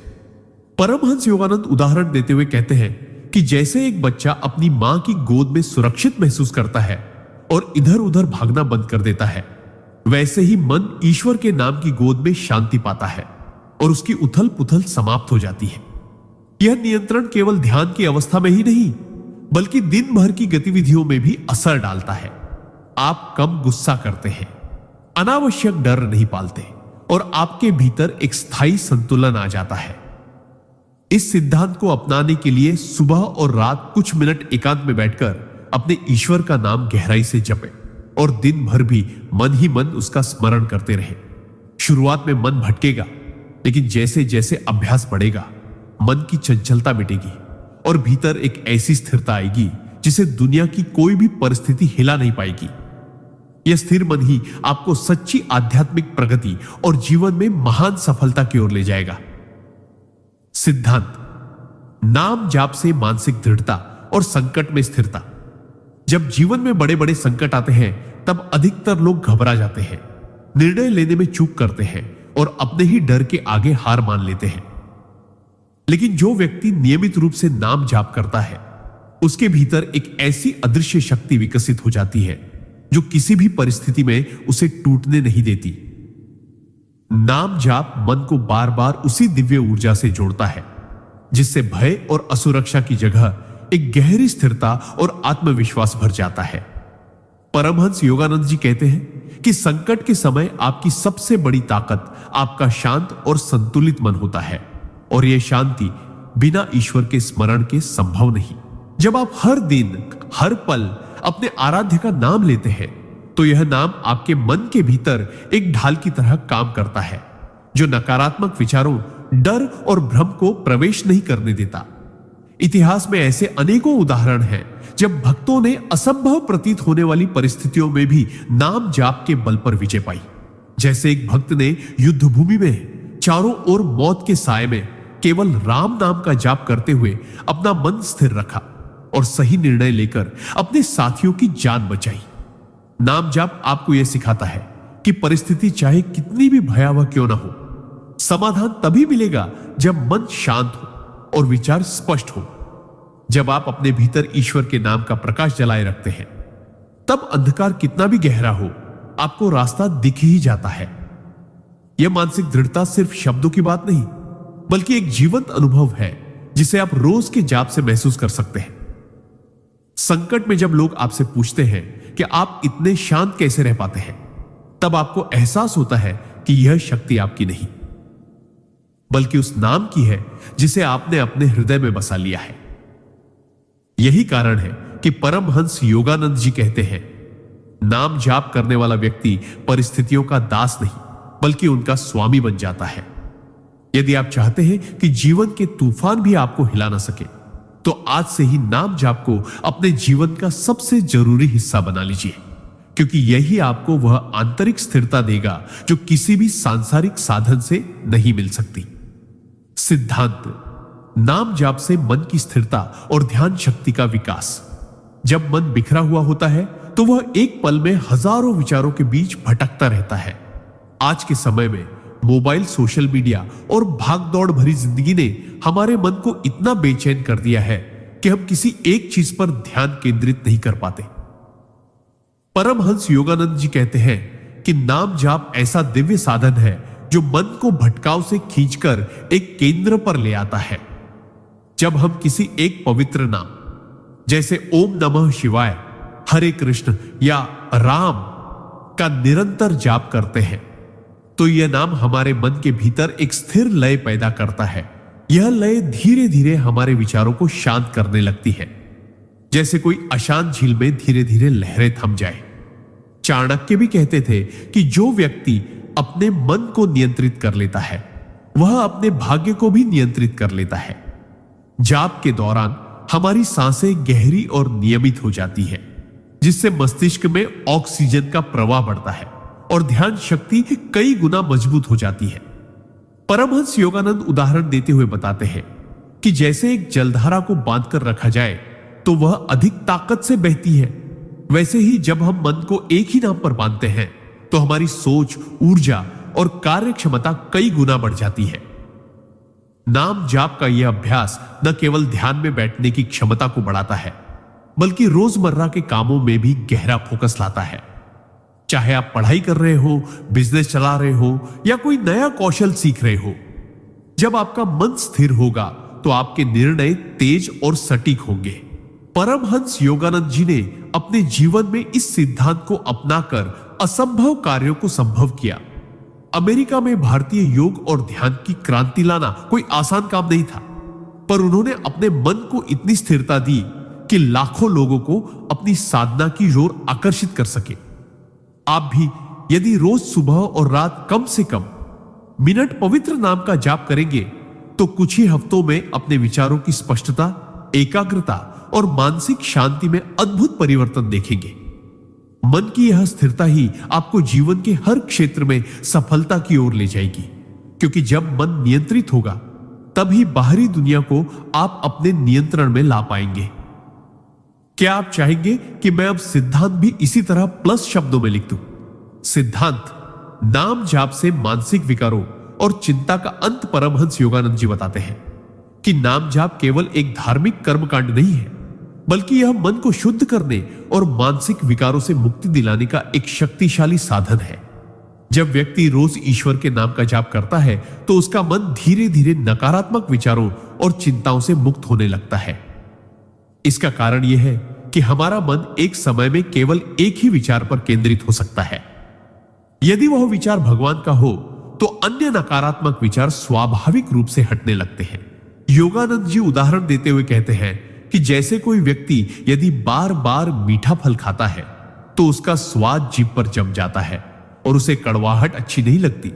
परमहंस योगानंद उदाहरण देते हुए कहते हैं कि जैसे एक बच्चा अपनी मां की गोद में सुरक्षित महसूस करता है और इधर उधर भागना बंद कर देता है, वैसे ही मन ईश्वर के नाम की गोद में शांति पाता है और उसकी उथल पुथल समाप्त हो जाती है। यह नियंत्रण केवल ध्यान की अवस्था में ही नहीं, बल्कि दिन भर की गतिविधियों में भी असर डालता है। आप कम गुस्सा करते हैं, अनावश्यक डर नहीं पालते और आपके भीतर एक स्थायी संतुलन आ जाता है। इस सिद्धांत को अपनाने के लिए सुबह और रात कुछ मिनट एकांत में बैठकर अपने ईश्वर का नाम गहराई से जपें और दिन भर भी मन ही मन उसका स्मरण करते रहें। शुरुआत में मन भटकेगा, लेकिन जैसे जैसे अभ्यास बढ़ेगा, मन की चंचलता मिटेगी और भीतर एक ऐसी स्थिरता आएगी जिसे दुनिया की कोई भी परिस्थिति हिला नहीं पाएगी। यह स्थिर मन ही आपको सच्ची आध्यात्मिक प्रगति और जीवन में महान सफलता की ओर ले जाएगा। सिद्धांत: नाम जाप से मानसिक दृढ़ता और संकट में स्थिरता। जब जीवन में बड़े बड़े संकट आते हैं तब अधिकतर लोग घबरा जाते हैं, निर्णय लेने में चूक करते हैं और अपने ही डर के आगे हार मान लेते हैं। लेकिन जो व्यक्ति नियमित रूप से नाम जाप करता है, उसके भीतर एक ऐसी अदृश्य शक्ति विकसित हो जाती है जो किसी भी परिस्थिति में उसे टूटने नहीं देती। नाम जाप मन को बार बार उसी दिव्य ऊर्जा से जोड़ता है जिससे भय और असुरक्षा की जगह एक गहरी स्थिरता और आत्मविश्वास भर जाता है। परमहंस योगानंद जी कहते हैं कि संकट के समय आपकी सबसे बड़ी ताकत आपका शांत और संतुलित मन होता है और यह शांति बिना ईश्वर के स्मरण के संभव नहीं। जब आप हर दिन, हर पल अपने आराध्य का नाम लेते हैं तो यह नाम आपके मन के भीतर एक ढाल की तरह काम करता है जो नकारात्मक विचारों, डर और भ्रम को प्रवेश नहीं करने देता। इतिहास में ऐसे अनेकों उदाहरण हैं जब भक्तों ने असंभव प्रतीत होने वाली परिस्थितियों में भी नाम जाप के बल पर विजय पाई। जैसे एक भक्त ने युद्ध भूमि में चारों ओर मौत के साए में केवल राम नाम का जाप करते हुए अपना मन स्थिर रखा और सही निर्णय लेकर अपने साथियों की जान बचाई। नाम जाप आपको यह सिखाता है कि परिस्थिति चाहे कितनी भी भयावह क्यों ना हो, समाधान तभी मिलेगा जब मन शांत हो और विचार स्पष्ट हो। जब आप अपने भीतर ईश्वर के नाम का प्रकाश जलाए रखते हैं, तब अंधकार कितना भी गहरा हो, आपको रास्ता दिख ही जाता है। यह मानसिक दृढ़ता सिर्फ शब्दों की बात नहीं, बल्कि एक जीवंत अनुभव है जिसे आप रोज के जाप से महसूस कर सकते हैं। संकट में जब लोग आपसे पूछते हैं कि आप इतने शांत कैसे रह पाते हैं, तब आपको एहसास होता है कि यह शक्ति आपकी नहीं, बल्कि उस नाम की है जिसे आपने अपने हृदय में बसा लिया है। यही कारण है कि परमहंस योगानंद जी कहते हैं, नाम जाप करने वाला व्यक्ति परिस्थितियों का दास नहीं, बल्कि उनका स्वामी बन जाता है। यदि आप चाहते हैं कि जीवन के तूफान भी आपको हिला ना सके, तो आज से ही नाम जाप को अपने जीवन का सबसे जरूरी हिस्सा बना लीजिए, क्योंकि यही आपको वह आंतरिक स्थिरता देगा जो किसी भी सांसारिक साधन से नहीं मिल सकती। सिद्धांत: नाम जाप से मन की स्थिरता और ध्यान शक्ति का विकास। जब मन बिखरा हुआ होता है तो वह एक पल में हजारों विचारों के बीच भटकता रहता है। आज के समय में मोबाइल, सोशल मीडिया और भागदौड़ भरी जिंदगी ने हमारे मन को इतना बेचैन कर दिया है कि हम किसी एक चीज पर ध्यान केंद्रित नहीं कर पाते। परमहंस योगानंद जी कहते हैं कि नाम जाप ऐसा दिव्य साधन है जो मन को भटकाव से खींचकर एक केंद्र पर ले आता है। जब हम किसी एक पवित्र नाम जैसे ओम नमः शिवाय, हरे कृष्ण या राम का निरंतर जाप करते हैं तो यह नाम हमारे मन के भीतर एक स्थिर लय पैदा करता है। यह लय धीरे धीरे हमारे विचारों को शांत करने लगती है, जैसे कोई अशांत झील में धीरे धीरे लहरें थम जाए। चाणक्य भी कहते थे कि जो व्यक्ति अपने मन को नियंत्रित कर लेता है वह अपने भाग्य को भी नियंत्रित कर लेता है। जाप के दौरान हमारी सांसें गहरी और नियमित हो जाती है, जिससे मस्तिष्क में ऑक्सीजन का प्रवाह बढ़ता है और ध्यान शक्ति कई गुना मजबूत हो जाती है। परमहंस योगानंद उदाहरण देते हुए बताते हैं कि जैसे एक जलधारा को बांधकर रखा जाए तो वह अधिक ताकत से बहती है, वैसे ही जब हम मन को एक ही नाम पर बांधते हैं तो हमारी सोच, ऊर्जा और कार्य क्षमता कई गुना बढ़ जाती है। नाम जाप का यह अभ्यास न केवल ध्यान में बैठने की क्षमता को बढ़ाता है, बल्कि रोजमर्रा के कामों में भी गहरा फोकस लाता है। चाहे आप पढ़ाई कर रहे हो, बिजनेस चला रहे हो या कोई नया कौशल सीख रहे हो, जब आपका मन स्थिर होगा तो आपके निर्णय तेज और सटीक होंगे। परमहंस योगानंद जी ने अपने जीवन में इस सिद्धांत को अपनाकर असंभव कार्यों को संभव किया। अमेरिका में भारतीय योग और ध्यान की क्रांति लाना कोई आसान काम नहीं था, पर उन्होंने अपने मन को इतनी स्थिरता दी कि लाखों लोगों को अपनी साधना की ओर आकर्षित कर सके। आप भी यदि रोज सुबह और रात कम से कम मिनट पवित्र नाम का जाप करेंगे तो कुछ ही हफ्तों में अपने विचारों की स्पष्टता, एकाग्रता और मानसिक शांति में अद्भुत परिवर्तन देखेंगे। मन की यह स्थिरता ही आपको जीवन के हर क्षेत्र में सफलता की ओर ले जाएगी, क्योंकि जब मन नियंत्रित होगा तभी बाहरी दुनिया को आप अपने नियंत्रण में ला पाएंगे। क्या आप चाहेंगे कि मैं अब सिद्धांत भी इसी तरह प्लस शब्दों में लिख दूं? सिद्धांत नाम जाप से मानसिक विकारों और चिंता का अंत। परमहंस योगानंद जी बताते हैं कि नाम जाप केवल एक धार्मिक कर्मकांड नहीं है, बल्कि यह मन को शुद्ध करने और मानसिक विकारों से मुक्ति दिलाने का एक शक्तिशाली साधन है। जब व्यक्ति रोज ईश्वर के नाम का जाप करता है तो उसका मन धीरे धीरे नकारात्मक विचारों और चिंताओं से मुक्त होने लगता है। इसका कारण यह है कि हमारा मन एक समय में केवल एक ही विचार पर केंद्रित हो सकता है। यदि वह विचार भगवान का हो तो अन्य नकारात्मक विचार स्वाभाविक रूप से हटने लगते हैं। योगानंद जी उदाहरण देते हुए कहते हैं कि जैसे कोई व्यक्ति यदि बार बार मीठा फल खाता है तो उसका स्वाद जीभ पर जम जाता है और उसे कड़वाहट अच्छी नहीं लगती,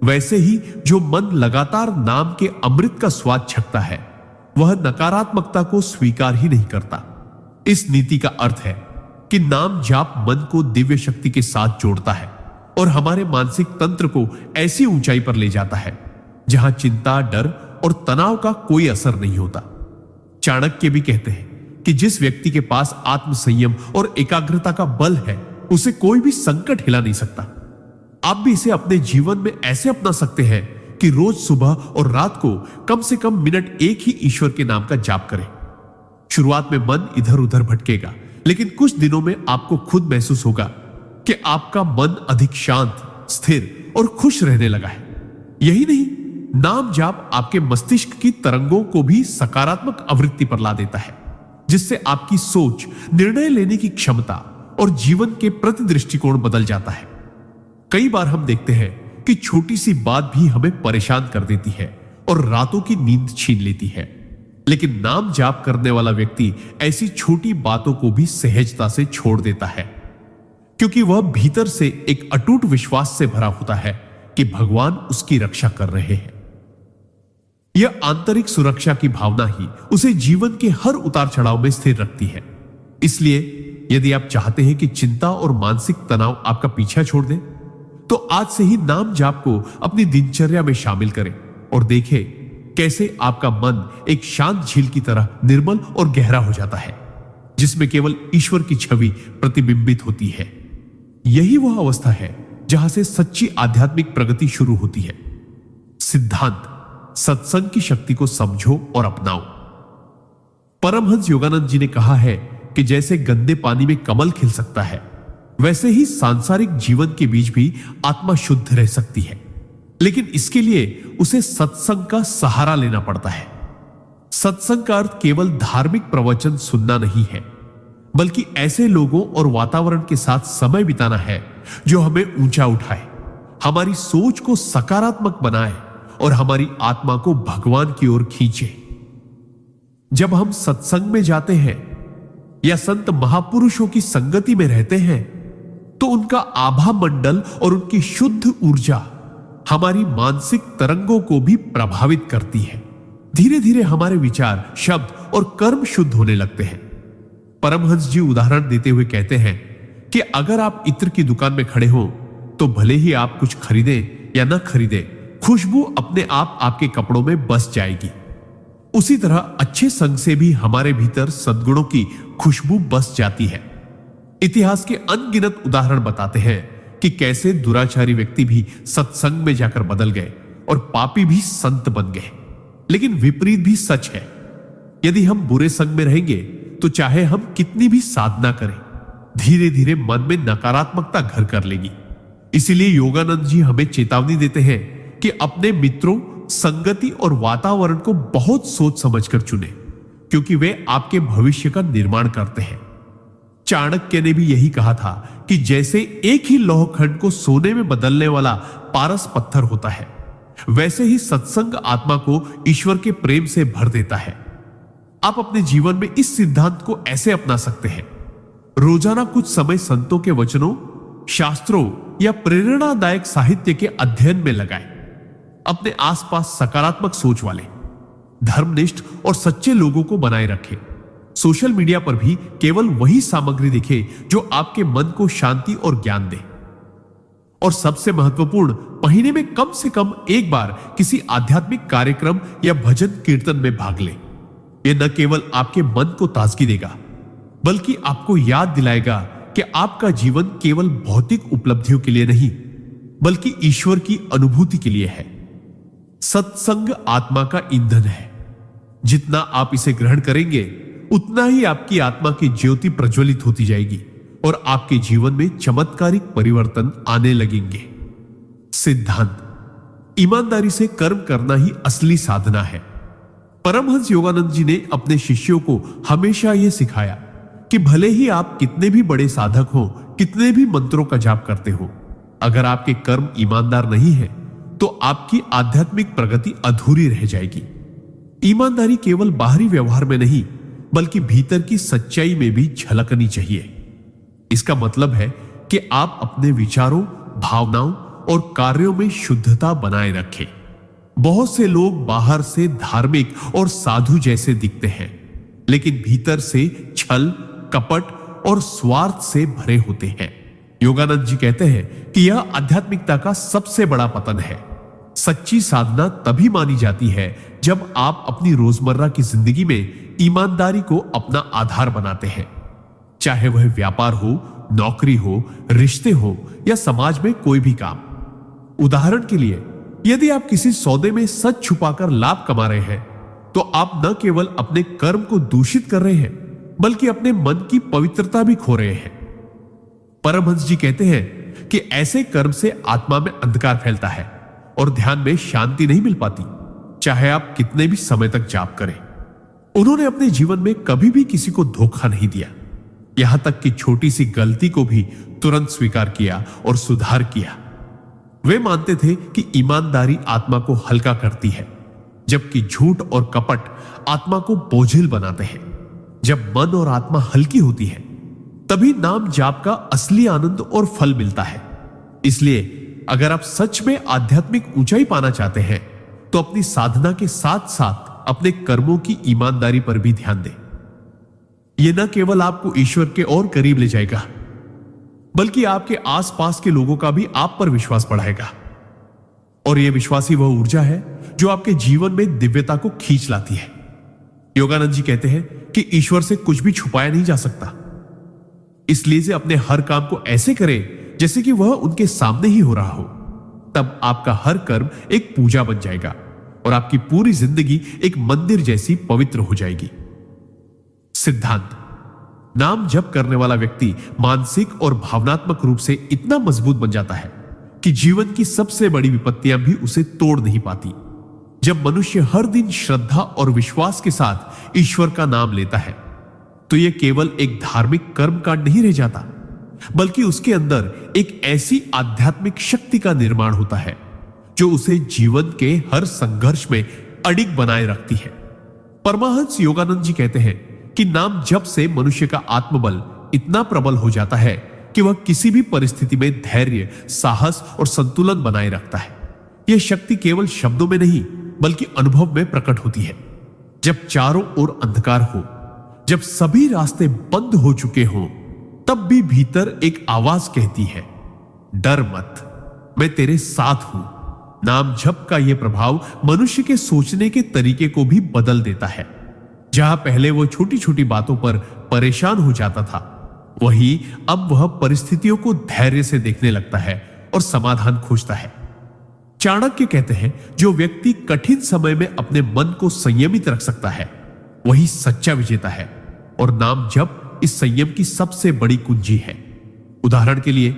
वैसे ही जो मन लगातार नाम के अमृत का स्वाद छकता है वह नकारात्मकता को स्वीकार ही नहीं करता। इस नीति का अर्थ है कि नाम जाप मन को दिव्य शक्ति के साथ जोड़ता है और हमारे मानसिक तंत्र को ऐसी ऊंचाई पर ले जाता है जहां चिंता, डर और तनाव का कोई असर नहीं होता। चाणक्य भी कहते हैं कि जिस व्यक्ति के पास आत्म संयम और एकाग्रता का बल है उसे कोई भी संकट हिला नहीं सकता। आप भी इसे अपने जीवन में ऐसे अपना सकते हैं कि रोज सुबह और रात को कम से कम मिनट एक ही ईश्वर के नाम का जाप करें। शुरुआत में मन इधर उधर भटकेगा, लेकिन कुछ दिनों में आपको खुद महसूस होगा कि आपका मन अधिक शांत, स्थिर और खुश रहने लगा है। यही नहीं, नाम जाप आपके मस्तिष्क की तरंगों को भी सकारात्मक आवृत्ति पर ला देता है, जिससे आपकी सोच, निर्णय लेने की क्षमता और जीवन के प्रति दृष्टिकोण बदल जाता है। कई बार हम देखते हैं कि छोटी सी बात भी हमें परेशान कर देती है और रातों की नींद छीन लेती है, लेकिन नाम जाप करने वाला व्यक्ति ऐसी छोटी बातों को भी सहजता से छोड़ देता है, क्योंकि वह भीतर से एक अटूट विश्वास से भरा होता है कि भगवान उसकी रक्षा कर रहे हैं। यह आंतरिक सुरक्षा की भावना ही उसे जीवन के हर उतार चढ़ाव में स्थिर रखती है। इसलिए यदि आप चाहते हैं कि चिंता और मानसिक तनाव आपका पीछा छोड़ दे, तो आज से ही नाम जाप को अपनी दिनचर्या में शामिल करें और देखें कैसे आपका मन एक शांत झील की तरह निर्मल और गहरा हो जाता है, जिसमें केवल ईश्वर की छवि प्रतिबिंबित होती है। यही वह अवस्था है जहां से सच्ची आध्यात्मिक प्रगति शुरू होती है। सिद्धांत सत्संग की शक्ति को समझो और अपनाओ। परमहंस योगानंद जी ने कहा है कि जैसे गंदे पानी में कमल खिल सकता है, वैसे ही सांसारिक जीवन के बीच भी आत्मा शुद्ध रह सकती है, लेकिन इसके लिए उसे सत्संग का सहारा लेना पड़ता है। सत्संग का अर्थ केवल धार्मिक प्रवचन सुनना नहीं है, बल्कि ऐसे लोगों और वातावरण के साथ समय बिताना है जो हमें ऊंचा उठाए, हमारी सोच को सकारात्मक बनाए और हमारी आत्मा को भगवान की ओर खींचे। जब हम सत्संग में जाते हैं या संत महापुरुषों की संगति में रहते हैं तो उनका आभा मंडल और उनकी शुद्ध ऊर्जा हमारी मानसिक तरंगों को भी प्रभावित करती है। धीरे धीरे हमारे विचार, शब्द और कर्म शुद्ध होने लगते हैं। परमहंस जी उदाहरण देते हुए कहते हैं कि अगर आप इत्र की दुकान में खड़े हो तो भले ही आप कुछ खरीदें या ना खरीदें, खुशबू अपने आप आपके कपड़ों में बस जाएगी। उसी तरह अच्छे संग से भी हमारे भीतर सद्गुणों की खुशबू बस जाती है। इतिहास के अनगिनत उदाहरण बताते हैं कि कैसे दुराचारी व्यक्ति भी सत्संग में जाकर बदल गए और पापी भी संत बन गए। लेकिन विपरीत भी सच है। यदि हम बुरे संग में रहेंगे तो चाहे हम कितनी भी साधना करें, धीरे धीरे मन में नकारात्मकता घर कर लेगी। इसीलिए योगानंद जी हमें चेतावनी देते हैं कि अपने मित्रों, संगति और वातावरण को बहुत सोच समझकर चुने, क्योंकि वे आपके भविष्य का निर्माण करते हैं। चाणक्य ने भी यही कहा था कि जैसे एक ही लौह खंड को सोने में बदलने वाला पारस पत्थर होता है, वैसे ही सत्संग आत्मा को ईश्वर के प्रेम से भर देता है। आप अपने जीवन में इस सिद्धांत को ऐसे अपना सकते हैं। रोजाना कुछ समय संतों के वचनों, शास्त्रों या प्रेरणादायक साहित्य के अध्ययन में लगाएं। अपने आसपास सकारात्मक सोच वाले, धर्मनिष्ठ और सच्चे लोगों को बनाए रखें। सोशल मीडिया पर भी केवल वही सामग्री दिखे जो आपके मन को शांति और ज्ञान दे। और सबसे महत्वपूर्ण, महीने में कम से कम एक बार किसी आध्यात्मिक कार्यक्रम या भजन कीर्तन में भाग लें। यह न केवल आपके मन को ताजगी देगा, बल्कि आपको याद दिलाएगा कि आपका जीवन केवल भौतिक उपलब्धियों के लिए नहीं, बल्कि ईश्वर की अनुभूति के लिए है। सत्संग आत्मा का ईंधन है। जितना आप इसे ग्रहण करेंगे, उतना ही आपकी आत्मा की ज्योति प्रज्वलित होती जाएगी और आपके जीवन में चमत्कारिक परिवर्तन आने लगेंगे। सिद्धांत: ईमानदारी से कर्म करना ही असली साधना है। परमहंस योगानंद जी ने अपने शिष्यों को हमेशा यह सिखाया कि भले ही आप कितने भी बड़े साधक हो, कितने भी मंत्रों का जाप करते हो, अगर आपके कर्म ईमानदार नहीं है तो आपकी आध्यात्मिक प्रगति अधूरी रह जाएगी। ईमानदारी केवल बाहरी व्यवहार में नहीं, बल्कि भीतर की सच्चाई में भी झलकनी चाहिए। इसका मतलब है कि आप अपने विचारों, भावनाओं और कार्यों में शुद्धता बनाए रखें। बहुत से लोग बाहर से धार्मिक और साधु जैसे दिखते हैं, लेकिन भीतर से छल, कपट और स्वार्थ से भरे होते हैं। योगानंद जी कहते हैं कि यह आध्यात्मिकता का सबसे बड़ा पतन है। सच्ची साधना तभी मानी जाती है जब आप अपनी रोजमर्रा की जिंदगी में ईमानदारी को अपना आधार बनाते हैं। चाहे वह व्यापार हो, नौकरी हो, रिश्ते हो या समाज में कोई भी काम। उदाहरण के लिए, यदि आप किसी सौदे में सच छुपाकर लाभ कमा रहे हैं, तो आप न केवल अपने कर्म को दूषित कर रहे हैं, बल्कि अपने मन की पवित्रता भी खो रहे हैं। परमहंस जी कहते हैं कि ऐसे कर्म से आत्मा में अंधकार फैलता है और ध्यान में शांति नहीं मिल पाती, चाहे आप कितने भी समय तक जाप करें। उन्होंने अपने जीवन में कभी भी किसी को धोखा नहीं दिया, यहां तक कि छोटी सी गलती को भी तुरंत स्वीकार किया और सुधार किया। वे मानते थे कि ईमानदारी आत्मा को हल्का करती है, जबकि झूठ और कपट आत्मा को बोझिल बनाते हैं। जब मन और आत्मा हल्की होती है, तभी नाम जाप का असली आनंद और फल मिलता है। इसलिए अगर आप सच में आध्यात्मिक ऊंचाई पाना चाहते हैं, तो अपनी साधना के साथ साथ अपने कर्मों की ईमानदारी पर भी ध्यान दें। यह न केवल आपको ईश्वर के और करीब ले जाएगा, बल्कि आपके आसपास के लोगों का भी आप पर विश्वास बढ़ाएगा। और यह विश्वास ही वह ऊर्जा है जो आपके जीवन में दिव्यता को खींच लाती है। योगानंद जी कहते हैं कि ईश्वर से कुछ भी छुपाया नहीं जा सकता, इसलिए से अपने हर काम को ऐसे करें जैसे कि वह उनके सामने ही हो रहा हो। तब आपका हर कर्म एक पूजा बन जाएगा और आपकी पूरी जिंदगी एक मंदिर जैसी पवित्र हो जाएगी। सिद्धांत: नाम जप करने वाला व्यक्ति मानसिक और भावनात्मक रूप से इतना मजबूत बन जाता है कि जीवन की सबसे बड़ी विपत्तियां भी उसे तोड़ नहीं पाती। जब मनुष्य हर दिन श्रद्धा और विश्वास के साथ ईश्वर का नाम लेता है तो यह केवल एक धार्मिक कर्म कांड नहीं रह जाता, बल्कि उसके अंदर एक ऐसी आध्यात्मिक शक्ति का निर्माण होता है जो उसे जीवन के हर संघर्ष में अडिग बनाए रखती है। परमहंस योगानंद जी कहते हैं कि नाम जप से मनुष्य का आत्मबल इतना प्रबल हो जाता है कि वह किसी भी परिस्थिति में धैर्य, साहस और संतुलन बनाए रखता है। यह शक्ति केवल शब्दों में नहीं बल्कि अनुभव में प्रकट होती है। जब चारों ओर अंधकार हो, जब सभी रास्ते बंद हो चुके हों, तब भी भीतर एक आवाज कहती है, डर मत, मैं तेरे साथ हूं। नाम जप का यह प्रभाव मनुष्य के सोचने के तरीके को भी बदल देता है। जहां पहले वो छोटी छोटी बातों पर परेशान हो जाता था, वही अब वह परिस्थितियों को धैर्य से देखने लगता है और समाधान खोजता है। चाणक्य कहते हैं, जो व्यक्ति कठिन समय में अपने मन को संयमित रख सकता है वही सच्चा विजेता है, और नाम जप इस संयम की सबसे बड़ी कुंजी है। उदाहरण के लिए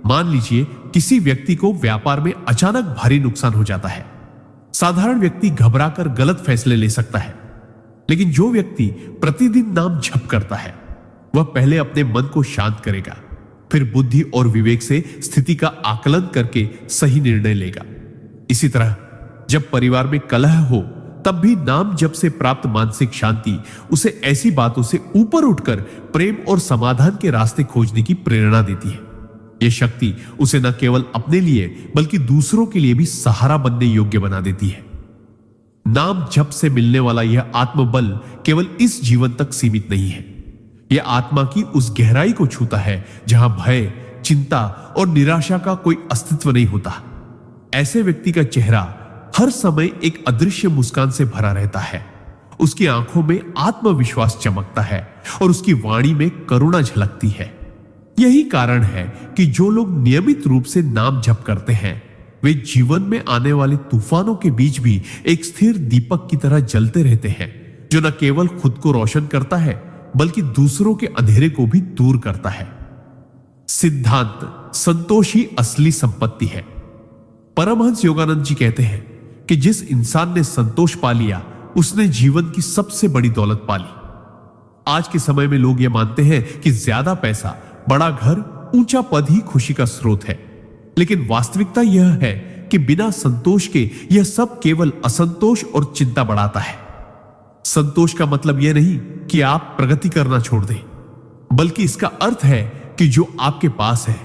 मान लीजिए किसी व्यक्ति को व्यापार में अचानक भारी नुकसान हो जाता है। साधारण व्यक्ति घबराकर गलत फैसले ले सकता है, लेकिन जो व्यक्ति प्रतिदिन नाम जप करता है वह पहले अपने मन को शांत करेगा, फिर बुद्धि और विवेक से स्थिति का आकलन करके सही निर्णय लेगा। इसी तरह जब परिवार में कलह हो, तब भी नाम जप से प्राप्त मानसिक शांति उसे ऐसी बातों से ऊपर उठकर प्रेम और समाधान के रास्ते खोजने की प्रेरणा देती है। यह शक्ति उसे न केवल अपने लिए बल्कि दूसरों के लिए भी सहारा बनने योग्य बना देती है। नाम जप से मिलने वाला यह आत्मबल केवल इस जीवन तक सीमित नहीं है। यह आत्मा की उस गहराई को छूता है जहां भय, चिंता और निराशा का कोई अस्तित्व नहीं होता। ऐसे व्यक्ति का चेहरा हर समय एक अदृश्य मुस्कान से भरा रहता है। उसकी आंखों में आत्मविश्वास चमकता है और उसकी वाणी में करुणा झलकती है। यही कारण है कि जो लोग नियमित रूप से नाम जप करते हैं वे जीवन में आने वाले तूफानों के बीच भी एक स्थिर दीपक की तरह जलते रहते हैं, जो न केवल खुद को रोशन करता है बल्कि दूसरों के अंधेरे को भी दूर करता है। सिद्धांत, संतोष ही असली संपत्ति है। परमहंस योगानंद जी कहते हैं कि जिस इंसान ने संतोष पा लिया उसने जीवन की सबसे बड़ी दौलत पा ली। आज के समय में लोग यह मानते हैं कि ज्यादा पैसा, बड़ा घर, ऊंचा पद ही खुशी का स्रोत है, लेकिन वास्तविकता यह है कि बिना संतोष के यह सब केवल असंतोष और चिंता बढ़ाता है। संतोष का मतलब यह नहीं कि आप प्रगति करना छोड़ दें, बल्कि इसका अर्थ है कि जो आपके पास है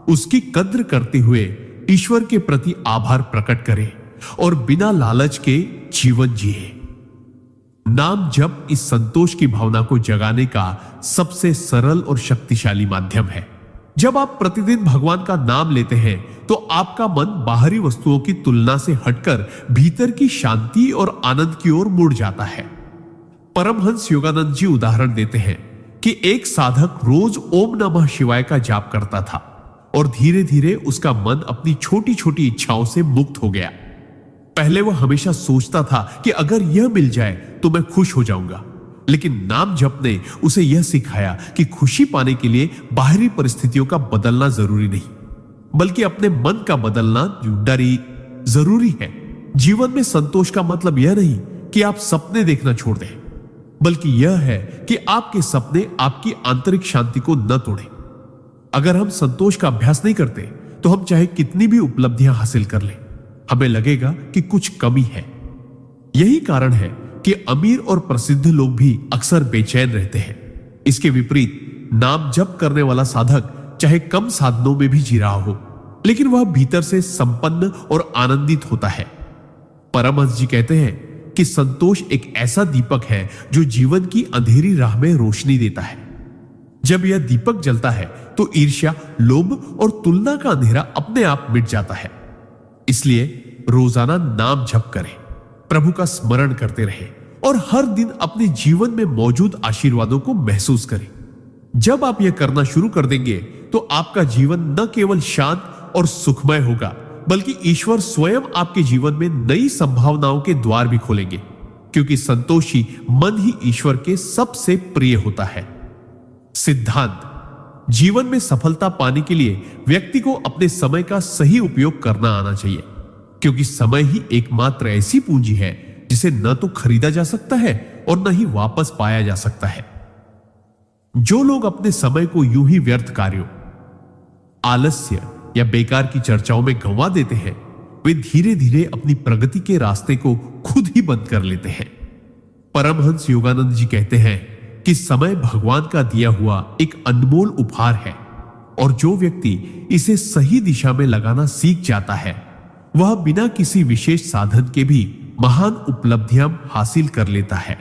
उसकी कद्र करते हुए ईश्वर के प्रति आभार प्रकट करें और बिना लालच के जीवन जिए। नाम जप इस संतोष की भावना को जगाने का सबसे सरल और शक्तिशाली माध्यम है। जब आप प्रतिदिन भगवान का नाम लेते हैं तो आपका मन बाहरी वस्तुओं की तुलना से हटकर भीतर की शांति और आनंद की ओर मुड़ जाता है। परमहंस योगानंद जी उदाहरण देते हैं कि एक साधक रोज ओम नमः शिवाय का जाप करता था और धीरे धीरे उसका मन अपनी छोटी छोटी इच्छाओं से मुक्त हो गया। पहले वह हमेशा सोचता था कि अगर यह मिल जाए तो मैं खुश हो जाऊंगा, लेकिन नाम जप ने उसे यह सिखाया कि खुशी पाने के लिए बाहरी परिस्थितियों का बदलना जरूरी नहीं, बल्कि अपने मन का बदलना जरूरी है। जीवन में संतोष का मतलब यह नहीं कि आप सपने देखना छोड़ दें, बल्कि यह है कि आपके सपने आपकी आंतरिक शांति को न तोड़ें। अगर हम संतोष का अभ्यास नहीं करते तो हम चाहे कितनी भी उपलब्धियां हासिल कर लें, हमें लगेगा कि कुछ कमी है। यही कारण है कि अमीर और प्रसिद्ध लोग भी अक्सर बेचैन रहते हैं। इसके विपरीत नाम जप करने वाला साधक चाहे कम साधनों में भी जी रहा हो, लेकिन वह भीतर से संपन्न और आनंदित होता है। परमहंस जी कहते हैं कि संतोष एक ऐसा दीपक है जो जीवन की अंधेरी राह में रोशनी देता है। जब यह दीपक जलता है तो ईर्ष्या, लोभ और तुलना का अंधेरा अपने आप मिट जाता है। इसलिए रोजाना नाम जप करें, प्रभु का स्मरण करते रहें और हर दिन अपने जीवन में मौजूद आशीर्वादों को महसूस करें। जब आप यह करना शुरू कर देंगे तो आपका जीवन न केवल शांत और सुखमय होगा, बल्कि ईश्वर स्वयं आपके जीवन में नई संभावनाओं के द्वार भी खोलेंगे, क्योंकि संतोषी मन ही ईश्वर के सबसे प्रिय होता है। सिद्धांत, जीवन में सफलता पाने के लिए व्यक्ति को अपने समय का सही उपयोग करना आना चाहिए। क्योंकि समय ही एकमात्र ऐसी पूंजी है जिसे न तो खरीदा जा सकता है और न ही वापस पाया जा सकता है। जो लोग अपने समय को यूं ही व्यर्थ कार्यों, आलस्य या बेकार की चर्चाओं में गंवा देते हैं, वे धीरे धीरे अपनी प्रगति के रास्ते को खुद ही बंद कर लेते हैं। परमहंस योगानंद जी कहते हैं कि समय भगवान का दिया हुआ एक अनमोल उपहार है और जो व्यक्ति इसे सही दिशा में लगाना सीख जाता है वह बिना किसी विशेष साधन के भी महान उपलब्धियां हासिल कर लेता है।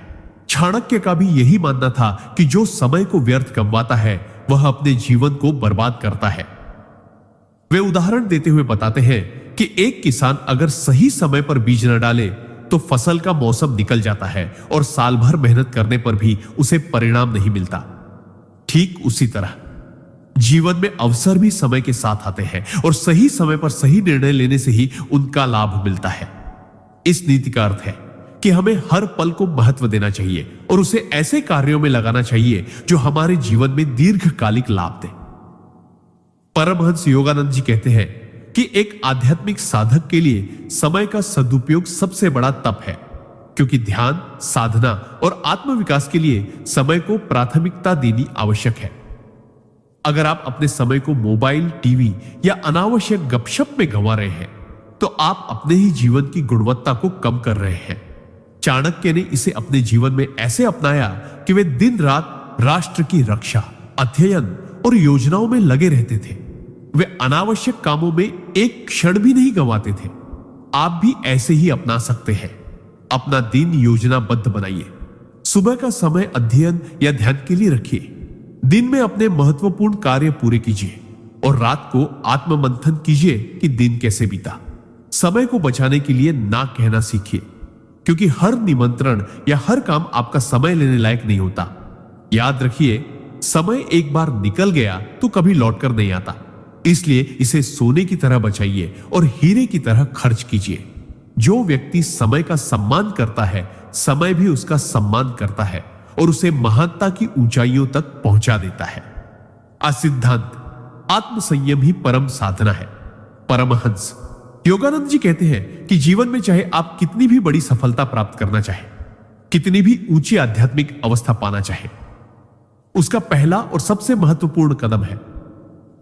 चाणक्य का भी यही मानना था कि जो समय को व्यर्थ गंवाता है वह अपने जीवन को बर्बाद करता है। वे उदाहरण देते हुए बताते हैं कि एक किसान अगर सही समय पर बीज न डाले तो फसल का मौसम निकल जाता है और साल भर मेहनत करने पर भी उसे परिणाम नहीं मिलता। ठीक उसी तरह जीवन में अवसर भी समय के साथ आते हैं और सही समय पर सही निर्णय लेने से ही उनका लाभ मिलता है। इस नीति का अर्थ है कि हमें हर पल को महत्व देना चाहिए और उसे ऐसे कार्यों में लगाना चाहिए जो हमारे जीवन में दीर्घकालिक लाभ दे। परमहंस योगानंद जी कहते हैं कि एक आध्यात्मिक साधक के लिए समय का सदुपयोग सबसे बड़ा तप है, क्योंकि ध्यान, साधना और आत्मविकास के लिए समय को प्राथमिकता देनी आवश्यक है। अगर आप अपने समय को मोबाइल, टीवी या अनावश्यक गपशप में गंवा रहे हैं तो आप अपने ही जीवन की गुणवत्ता को कम कर रहे हैं। चाणक्य ने इसे अपने जीवन में ऐसे अपनाया कि वे दिन रात राष्ट्र की रक्षा, अध्ययन और योजनाओं में लगे रहते थे। वे अनावश्यक कामों में एक क्षण भी नहीं गंवाते थे। आप भी ऐसे ही अपना सकते हैं। अपना दिन योजनाबद्ध बनाइए। सुबह का समय अध्ययन या ध्यान के लिए रखिए। दिन में अपने महत्वपूर्ण कार्य पूरे कीजिए और रात को आत्ममंथन कीजिए कि दिन कैसे बीता। समय को बचाने के लिए ना कहना सीखिए, क्योंकि हर निमंत्रण या हर काम आपका समय लेने लायक नहीं होता। याद रखिए, समय एक बार निकल गया तो कभी लौटकर नहीं आता, इसलिए इसे सोने की तरह बचाइए और हीरे की तरह खर्च कीजिए। जो व्यक्ति समय का सम्मान करता है, समय भी उसका सम्मान करता है और उसे महानता की ऊंचाइयों तक पहुंचा देता है। सिद्धांत आत्मसंयम ही परम साधना है। परमहंस योगानंद जी कहते हैं कि जीवन में चाहे आप कितनी भी बड़ी सफलता प्राप्त करना चाहे, कितनी भी ऊंची आध्यात्मिक अवस्था पाना चाहे, उसका पहला और सबसे महत्वपूर्ण कदम है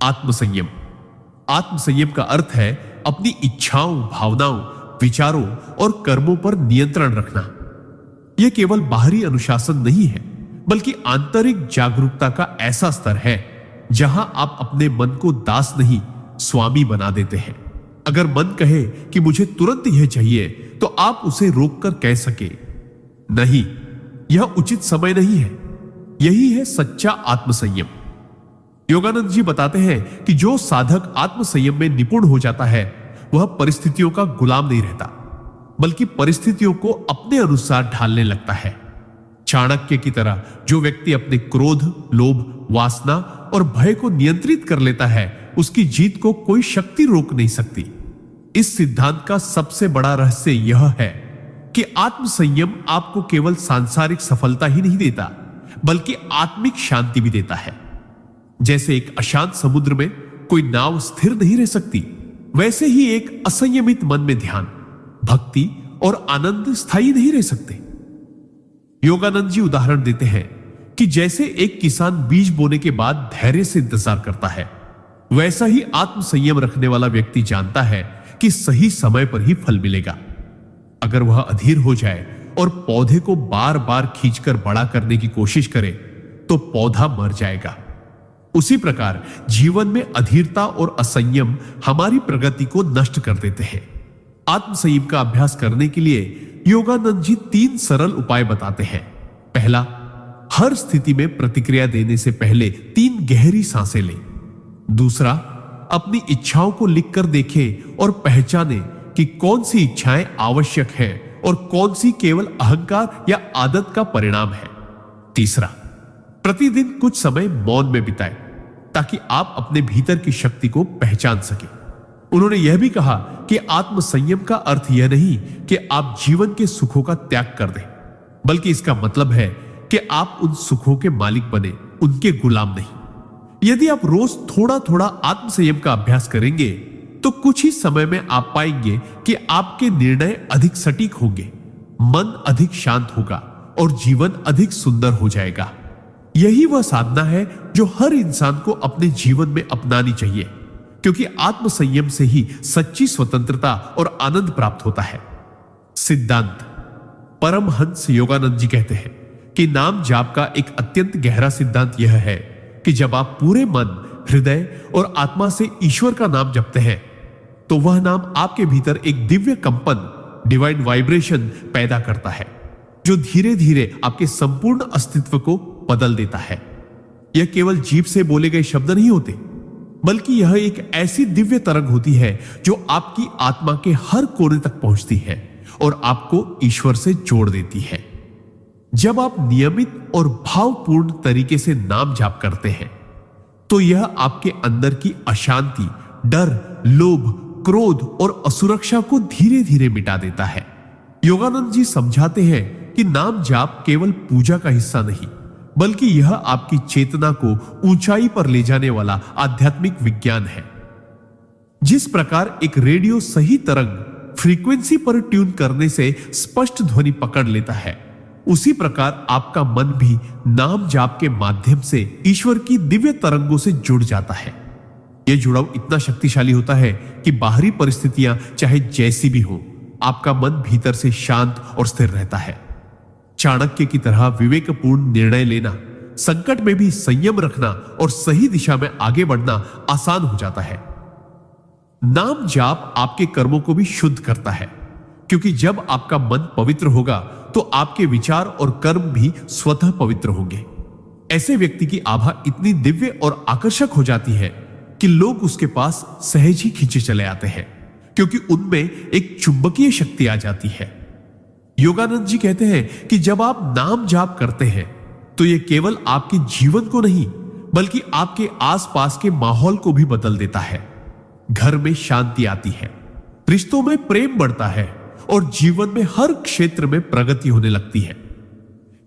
आत्मसंयम। आत्मसंयम का अर्थ है अपनी इच्छाओं, भावनाओं, विचारों और कर्मों पर नियंत्रण रखना। यह केवल बाहरी अनुशासन नहीं है, बल्कि आंतरिक जागरूकता का ऐसा स्तर है जहां आप अपने मन को दास नहीं, स्वामी बना देते हैं। अगर मन कहे कि मुझे तुरंत यह चाहिए, तो आप उसे रोककर कह सके, नहीं, यह उचित समय नहीं है। यही है सच्चा आत्मसंयम। योगानंद जी बताते हैं कि जो साधक आत्मसंयम में निपुण हो जाता है वह परिस्थितियों का गुलाम नहीं रहता, बल्कि परिस्थितियों को अपने अनुसार ढालने लगता है। चाणक्य की तरह जो व्यक्ति अपने क्रोध, लोभ, वासना और भय को नियंत्रित कर लेता है, उसकी जीत को कोई शक्ति रोक नहीं सकती। इस सिद्धांत का सबसे बड़ा रहस्य यह है कि आत्मसंयम आपको केवल सांसारिक सफलता ही नहीं देता, बल्कि आत्मिक शांति भी देता है। जैसे एक अशांत समुद्र में कोई नाव स्थिर नहीं रह सकती, वैसे ही एक असंयमित मन में ध्यान, भक्ति और आनंद स्थायी नहीं रह सकते। योगानंद जी उदाहरण देते हैं कि जैसे एक किसान बीज बोने के बाद धैर्य से इंतजार करता है, वैसा ही आत्मसंयम रखने वाला व्यक्ति जानता है कि सही समय पर ही फल मिलेगा। अगर वह अधीर हो जाए और पौधे को बार बार खींचकर बड़ा करने की कोशिश करे तो पौधा मर जाएगा। उसी प्रकार जीवन में अधीरता और असंयम हमारी प्रगति को नष्ट कर देते हैं। आत्मसंयम का अभ्यास करने के लिए योगानंद जी 3 सरल उपाय बताते हैं। पहला, हर स्थिति में प्रतिक्रिया देने से पहले 3 गहरी सांसें लें। दूसरा, अपनी इच्छाओं को लिखकर देखें और पहचानें कि कौन सी इच्छाएं आवश्यक है और कौन सी केवल अहंकार या आदत का परिणाम है। तीसरा, प्रतिदिन कुछ समय मौन में बिताएं ताकि आप अपने भीतर की शक्ति को पहचान सकें। उन्होंने यह भी कहा कि आत्मसंयम का अर्थ यह नहीं कि आप जीवन के सुखों का त्याग कर दें, बल्कि इसका मतलब है कि आप उन सुखों के मालिक बने, उनके गुलाम नहीं। यदि आप रोज थोड़ा थोड़ा आत्मसंयम का अभ्यास करेंगे तो कुछ ही समय में आप पाएंगे कि आपके निर्णय अधिक सटीक होंगे, मन अधिक शांत होगा और जीवन अधिक सुंदर हो जाएगा। यही वह साधना है जो हर इंसान को अपने जीवन में अपनानी चाहिए, क्योंकि आत्म संयम से ही सच्ची स्वतंत्रता और आनंद प्राप्त होता है। सिद्धांत। परमहंस योगानंद जी कहते हैं कि नाम जाप का एक अत्यंत गहरा सिद्धांत यह है कि जब आप पूरे मन, हृदय और आत्मा से ईश्वर का नाम जपते हैं तो वह नाम आपके भीतर एक दिव्य कंपन, डिवाइन वाइब्रेशन पैदा करता है, जो धीरे धीरे आपके संपूर्ण अस्तित्व को बदल देता है। यह केवल जीभ से बोले गए शब्द नहीं होते, बल्कि यह एक ऐसी दिव्य तरंग होती है जो आपकी आत्मा के हर कोने तक पहुंचती है और आपको ईश्वर से जोड़ देती है। जब आप नियमित और भावपूर्ण तरीके से नाम जाप करते हैं तो यह आपके अंदर की अशांति, डर, लोभ, क्रोध और असुरक्षा को धीरे धीरे मिटा देता है। योगानंद जी समझाते हैं कि नाम जाप केवल पूजा का हिस्सा नहीं, बल्कि यह आपकी चेतना को ऊंचाई पर ले जाने वाला आध्यात्मिक विज्ञान है। जिस प्रकार एक रेडियो सही तरंग, फ्रीक्वेंसी पर ट्यून करने से स्पष्ट ध्वनि पकड़ लेता है, उसी प्रकार आपका मन भी नाम जाप के माध्यम से ईश्वर की दिव्य तरंगों से जुड़ जाता है। यह जुड़ाव इतना शक्तिशाली होता है कि बाहरी परिस्थितियां चाहे जैसी भी हो, आपका मन भीतर से शांत और स्थिर रहता है। चाणक्य की तरह विवेकपूर्ण निर्णय लेना, संकट में भी संयम रखना और सही दिशा में आगे बढ़ना आसान हो जाता है। नाम जाप आपके कर्मों को भी शुद्ध करता है, क्योंकि जब आपका मन पवित्र होगा तो आपके विचार और कर्म भी स्वतः पवित्र होंगे। ऐसे व्यक्ति की आभा इतनी दिव्य और आकर्षक हो जाती है कि लोग उसके पास सहज ही खींचे चले आते हैं, क्योंकि उनमें एक चुंबकीय शक्ति आ जाती है। योगानंद जी कहते हैं कि जब आप नाम जाप करते हैं तो यह केवल आपके जीवन को नहीं, बल्कि आपके आसपास के माहौल को भी बदल देता है। घर में शांति आती है, रिश्तों में प्रेम बढ़ता है और जीवन में हर क्षेत्र में प्रगति होने लगती है।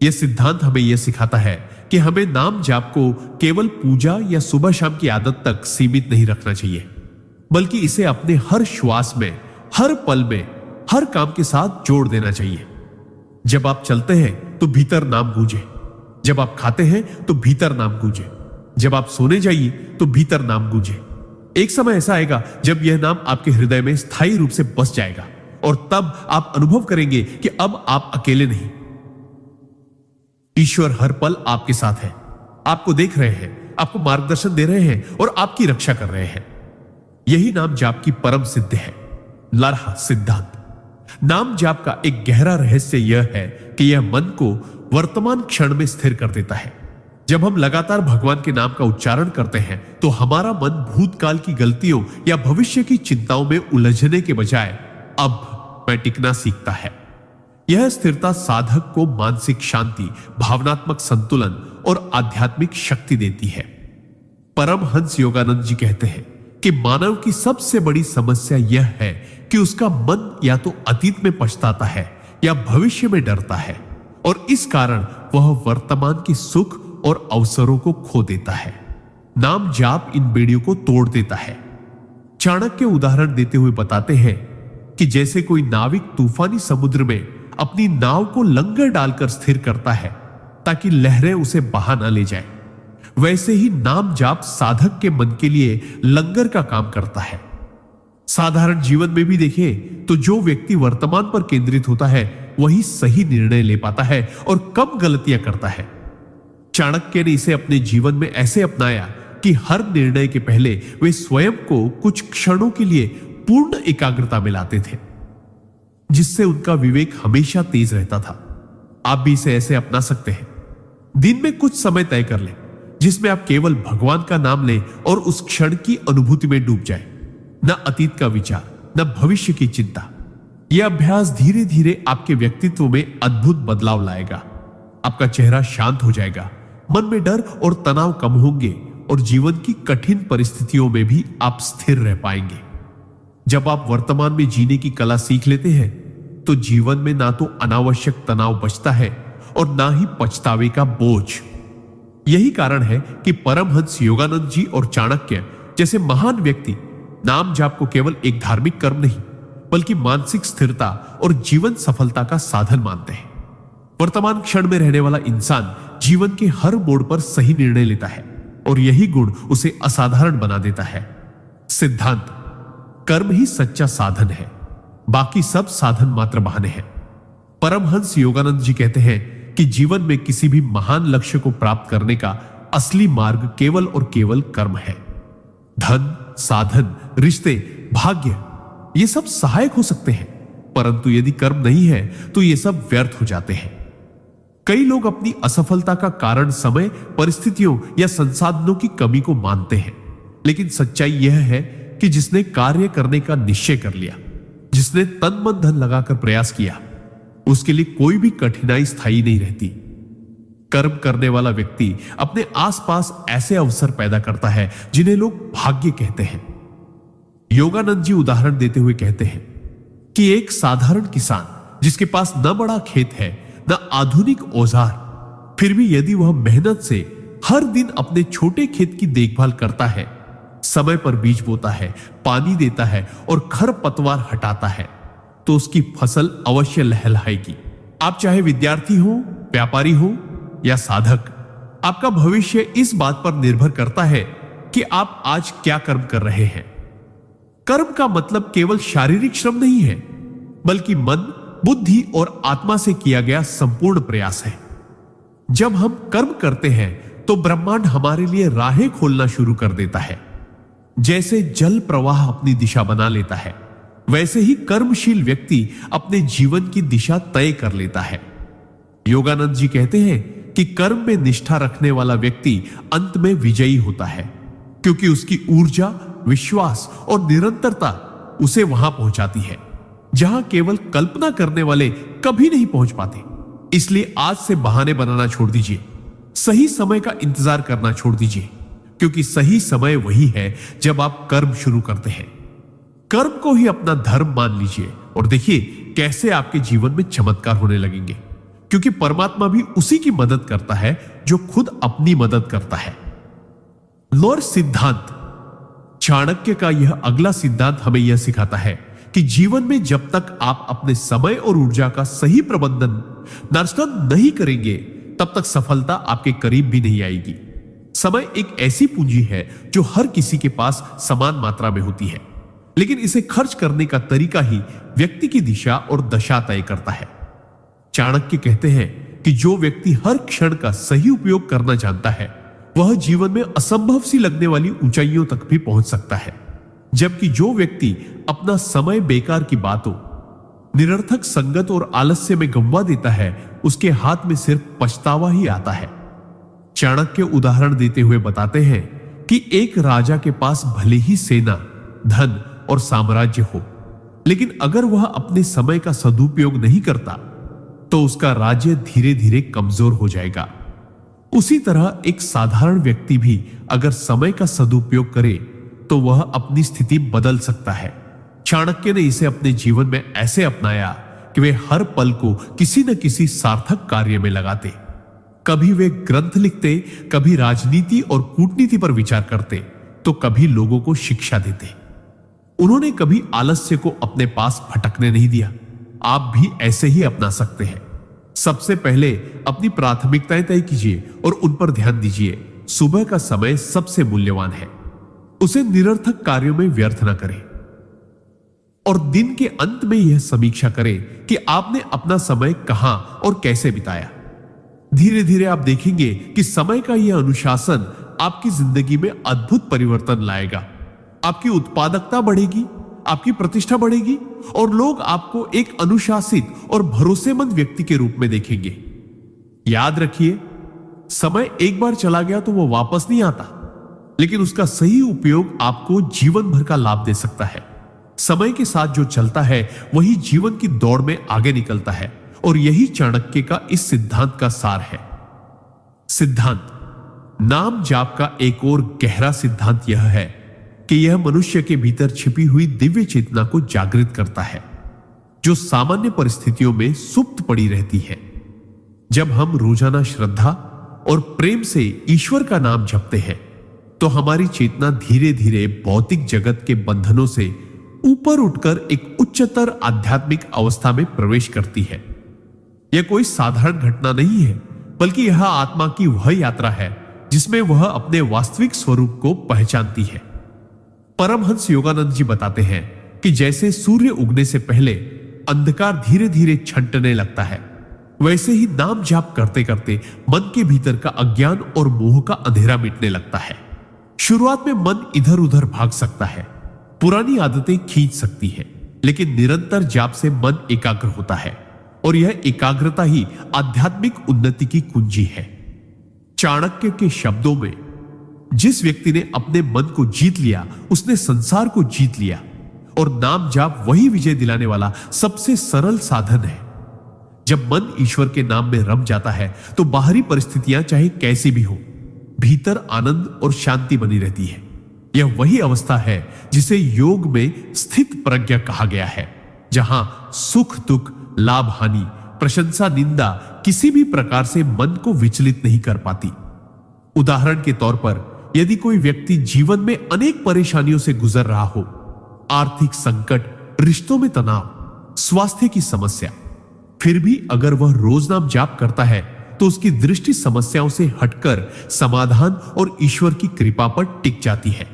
यह सिद्धांत हमें यह सिखाता है कि हमें नाम जाप को केवल पूजा या सुबह शाम की आदत तक सीमित नहीं रखना चाहिए, बल्कि इसे अपने हर श्वास में, हर पल में, हर काम के साथ जोड़ देना चाहिए। जब आप चलते हैं तो भीतर नाम गूंजे, जब आप खाते हैं तो भीतर नाम गूंजे, जब आप सोने जाइए तो भीतर नाम गूंजे। एक समय ऐसा आएगा जब यह नाम आपके हृदय में स्थायी रूप से बस जाएगा और तब आप अनुभव करेंगे कि अब आप अकेले नहीं। ईश्वर हर पल आपके साथ है, आपको देख रहे हैं, आपको मार्गदर्शन दे रहे हैं और आपकी रक्षा कर रहे हैं। यही नाम जाप की परम सिद्ध है। लारहा सिद्धांत। नाम जाप का एक गहरा रहस्य यह है कि यह मन को वर्तमान क्षण में स्थिर कर देता है। जब हम लगातार भगवान के नाम का उच्चारण करते हैं तो हमारा मन भूतकाल की गलतियों या भविष्य की चिंताओं में उलझने के बजाय अब मैं टिकना सीखता है। यह स्थिरता साधक को मानसिक शांति, भावनात्मक संतुलन और आध्यात्मिक शक्ति देती है। परमहंस योगानंद जी कहते हैं कि मानव की सबसे बड़ी समस्या यह है कि उसका मन या तो अतीत में पछताता है या भविष्य में डरता है, और इस कारण वह वर्तमान के सुख और अवसरों को खो देता है। नाम जाप इन बेड़ियों को तोड़ देता है। चाणक्य उदाहरण देते हुए बताते हैं कि जैसे कोई नाविक तूफानी समुद्र में अपनी नाव को लंगर डालकर स्थिर करता है ताकि लहरें उसे बहा न ले जाए, वैसे ही नाम जाप साधक के मन के लिए लंगर का काम करता है। साधारण जीवन में भी देखें तो जो व्यक्ति वर्तमान पर केंद्रित होता है वही सही निर्णय ले पाता है और कम गलतियां करता है। चाणक्य ने इसे अपने जीवन में ऐसे अपनाया कि हर निर्णय के पहले वे स्वयं को कुछ क्षणों के लिए पूर्ण एकाग्रता में लाते थे, जिससे उनका विवेक हमेशा तेज रहता था। आप भी इसे ऐसे अपना सकते हैं। दिन में कुछ समय तय कर लें जिसमें आप केवल भगवान का नाम लें और उस क्षण की अनुभूति में डूब जाएं। न अतीत का विचार, न भविष्य की चिंता। यह अभ्यास धीरे धीरे आपके व्यक्तित्व में अद्भुत बदलाव लाएगा। आपका चेहरा शांत हो जाएगा, मन में डर और तनाव कम होंगे और जीवन की कठिन परिस्थितियों में भी आप स्थिर रह पाएंगे। जब आप वर्तमान में जीने की कला सीख लेते हैं तो जीवन में ना तो अनावश्यक तनाव बचता है और ना ही पछतावे का बोझ। यही कारण है कि परमहंस योगानंद जी और चाणक्य जैसे महान व्यक्ति नाम जाप को केवल एक धार्मिक कर्म नहीं बल्कि मानसिक स्थिरता और जीवन सफलता का साधन मानते हैं। वर्तमान क्षण में रहने वाला इंसान जीवन के हर मोड़ पर सही निर्णय लेता है और यही गुण उसे असाधारण बना देता है। सिद्धांत: कर्म ही सच्चा साधन है, बाकी सब साधन मात्र बहाने हैं। परमहंस योगानंद जी कहते हैं कि जीवन में किसी भी महान लक्ष्य को प्राप्त करने का असली मार्ग केवल और केवल कर्म है। धन, साधन, रिश्ते, भाग्य ये सब सहायक हो सकते हैं, परंतु यदि कर्म नहीं है तो ये सब व्यर्थ हो जाते हैं। कई लोग अपनी असफलता का कारण समय, परिस्थितियों या संसाधनों की कमी को मानते हैं, लेकिन सच्चाई यह है कि जिसने कार्य करने का निश्चय कर लिया, जिसने तन मन धन लगाकर प्रयास किया, उसके लिए कोई भी कठिनाई स्थायी नहीं रहती। कर्म करने वाला व्यक्ति अपने आसपास ऐसे अवसर पैदा करता है जिन्हें लोग भाग्य कहते हैं। योगानंद जी उदाहरण देते हुए कहते हैं कि एक साधारण किसान जिसके पास न बड़ा खेत है न आधुनिक औजार, फिर भी यदि वह मेहनत से हर दिन अपने छोटे खेत की देखभाल करता है, समय पर बीज बोता है, पानी देता है और खरपतवार हटाता है, तो उसकी फसल अवश्य लहलहाएगी। आप चाहे विद्यार्थी हो, व्यापारी हो या साधक, आपका भविष्य इस बात पर निर्भर करता है कि आप आज क्या कर्म कर रहे हैं। कर्म का मतलब केवल शारीरिक श्रम नहीं है, बल्कि मन, बुद्धि और आत्मा से किया गया संपूर्ण प्रयास है। जब हम कर्म करते हैं तो ब्रह्मांड हमारे लिए राहें खोलना शुरू कर देता है। जैसे जल प्रवाह अपनी दिशा बना लेता है, वैसे ही कर्मशील व्यक्ति अपने जीवन की दिशा तय कर लेता है। योगानंद जी कहते हैं कि कर्म में निष्ठा रखने वाला व्यक्ति अंत में विजयी होता है, क्योंकि उसकी ऊर्जा, विश्वास और निरंतरता उसे वहां पहुंचाती है जहां केवल कल्पना करने वाले कभी नहीं पहुंच पाते। इसलिए आज से बहाने बनाना छोड़ दीजिए, सही समय का इंतजार करना छोड़ दीजिए, क्योंकि सही समय वही है जब आप कर्म शुरू करते हैं। कर्म को ही अपना धर्म मान लीजिए और देखिए कैसे आपके जीवन में चमत्कार होने लगेंगे, क्योंकि परमात्मा भी उसी की मदद करता है जो खुद अपनी मदद करता है। लौर सिद्धांत: चाणक्य का यह अगला सिद्धांत हमें यह सिखाता है कि जीवन में जब तक आप अपने समय और ऊर्जा का सही प्रबंधन नर्सन नहीं करेंगे, तब तक सफलता आपके करीब भी नहीं आएगी। समय एक ऐसी पूंजी है जो हर किसी के पास समान मात्रा में होती है, लेकिन इसे खर्च करने का तरीका ही व्यक्ति की दिशा और दशा तय करता है। चाणक्य कहते हैं कि जो व्यक्ति हर क्षण का सही उपयोग करना जानता है, वह जीवन में असंभव सी लगने वाली ऊंचाइयों तक भी पहुंच सकता है, जबकि जो व्यक्ति अपना समय बेकार की बातों, निरर्थक संगत और आलस्य में गंवा देता है, उसके हाथ में सिर्फ पछतावा ही आता है। चाणक्य उदाहरण देते हुए बताते हैं कि एक राजा के पास भले ही सेना, धन और साम्राज्य हो, लेकिन अगर वह अपने समय का सदुपयोग नहीं करता तो उसका राज्य धीरे धीरे कमजोर हो जाएगा। उसी तरह एक साधारण व्यक्ति भी अगर समय का सदुपयोग करे तो वह अपनी स्थिति बदल सकता है। चाणक्य ने इसे अपने जीवन में ऐसे अपनाया कि वे हर पल को किसी न किसी सार्थक कार्य में लगाते। कभी वे ग्रंथ लिखते, कभी राजनीति और कूटनीति पर विचार करते, तो कभी लोगों को शिक्षा देते। उन्होंने कभी आलस्य को अपने पास भटकने नहीं दिया। आप भी ऐसे ही अपना सकते हैं। सबसे पहले अपनी प्राथमिकताएं तय कीजिए और उन पर ध्यान दीजिए। सुबह का समय सबसे मूल्यवान है, उसे निरर्थक कार्यों में व्यर्थ न करें। और दिन के अंत में यह समीक्षा करें कि आपने अपना समय कहां और कैसे बिताया। धीरे धीरे आप देखेंगे कि समय का यह अनुशासन आपकी जिंदगी में अद्भुत परिवर्तन लाएगा। आपकी उत्पादकता बढ़ेगी, आपकी प्रतिष्ठा बढ़ेगी और लोग आपको एक अनुशासित और भरोसेमंद व्यक्ति के रूप में देखेंगे। याद रखिए, समय एक बार चला गया तो वो वापस नहीं आता, लेकिन उसका सही उपयोग आपको जीवन भर का लाभ दे सकता है। समय के साथ जो चलता है वही जीवन की दौड़ में आगे निकलता है, और यही चाणक्य का इस सिद्धांत का सार है। सिद्धांत: नाम जाप का एक और गहरा सिद्धांत यह है कि यह मनुष्य के भीतर छिपी हुई दिव्य चेतना को जागृत करता है, जो सामान्य परिस्थितियों में सुप्त पड़ी रहती है। जब हम रोजाना श्रद्धा और प्रेम से ईश्वर का नाम जपते हैं, तो हमारी चेतना धीरे धीरे भौतिक जगत के बंधनों से ऊपर उठकर एक उच्चतर आध्यात्मिक अवस्था में प्रवेश करती है। यह कोई साधारण घटना नहीं है, बल्कि यह आत्मा की वह यात्रा है जिसमें वह अपने वास्तविक स्वरूप को पहचानती है। परमहंस योगानंद जी बताते हैं कि जैसे सूर्य उगने से पहले अंधकार धीरे धीरे छंटने लगता है, वैसे ही नाम जाप करते करते मन के भीतर का अज्ञान और मोह का अंधेरा मिटने लगता है। शुरुआत में मन इधर उधर भाग सकता है, पुरानी आदतें खींच सकती है, लेकिन निरंतर जाप से मन एकाग्र होता है और यह एकाग्रता ही आध्यात्मिक उन्नति की कुंजी है। चाणक्य के शब्दों में, जिस व्यक्ति ने अपने मन को जीत लिया उसने संसार को जीत लिया, और नाम जाप वही विजय दिलाने वाला सबसे सरल साधन है। जब मन ईश्वर के नाम में रम जाता है तो बाहरी परिस्थितियां चाहे कैसी भी हो, भीतर आनंद और शांति बनी रहती है। यह वही अवस्था है जिसे योग में स्थित प्रज्ञा कहा गया है, जहां सुख दुख, लाभ हानि, प्रशंसा निंदा किसी भी प्रकार से मन को विचलित नहीं कर पाती। उदाहरण के तौर पर, यदि कोई व्यक्ति जीवन में अनेक परेशानियों से गुजर रहा हो, आर्थिक संकट, रिश्तों में तनाव, स्वास्थ्य की समस्या, फिर भी अगर वह रोज नाम जाप करता है तो उसकी दृष्टि समस्याओं से हटकर समाधान और ईश्वर की कृपा पर टिक जाती है।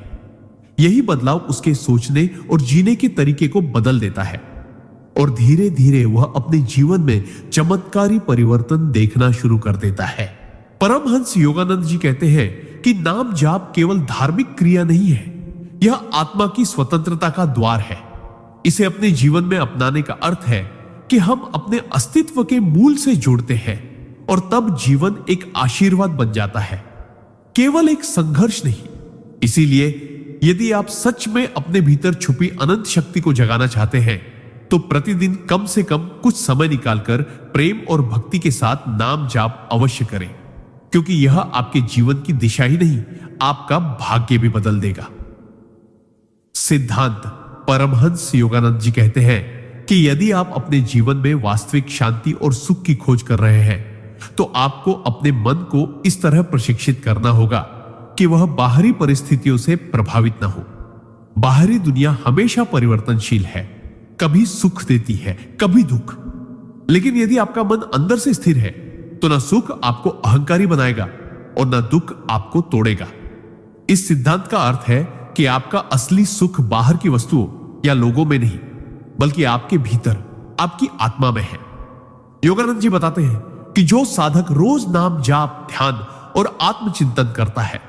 यही बदलाव उसके सोचने और जीने के तरीके को बदल देता है और धीरे धीरे वह अपने जीवन में चमत्कारी परिवर्तन देखना शुरू कर देता है। परमहंस योगानंद जी कहते हैं कि नाम जाप केवल धार्मिक क्रिया नहीं है, यह आत्मा की स्वतंत्रता का द्वार है। इसे अपने जीवन में अपनाने का अर्थ है कि हम अपने अस्तित्व के मूल से जुड़ते हैं और तब जीवन एक आशीर्वाद बन जाता है, केवल एक संघर्ष नहीं। इसीलिए यदि आप सच में अपने भीतर छुपी अनंत शक्ति को जगाना चाहते हैं तो प्रतिदिन कम से कम कुछ समय निकालकर प्रेम और भक्ति के साथ नाम जाप अवश्य करें, क्योंकि यह आपके जीवन की दिशा ही नहीं, आपका भाग्य भी बदल देगा। सिद्धांत। परमहंस योगानंद जी कहते हैं कि यदि आप अपने जीवन में वास्तविक शांति और सुख की खोज कर रहे हैं तो आपको अपने मन को इस तरह प्रशिक्षित करना होगा कि वह बाहरी परिस्थितियों से प्रभावित न हो। बाहरी दुनिया हमेशा परिवर्तनशील है, कभी सुख देती है, कभी दुख। लेकिन यदि आपका मन अंदर से स्थिर है तो ना सुख आपको अहंकारी बनाएगा और ना दुख आपको तोड़ेगा। इस सिद्धांत का अर्थ है कि आपका असली सुख बाहर की वस्तुओं या लोगों में नहीं, बल्कि आपके भीतर, आपकी आत्मा में है। योगानंद जी बताते हैं कि जो साधक रोज नाम जाप, ध्यान और आत्मचिंतन करता है,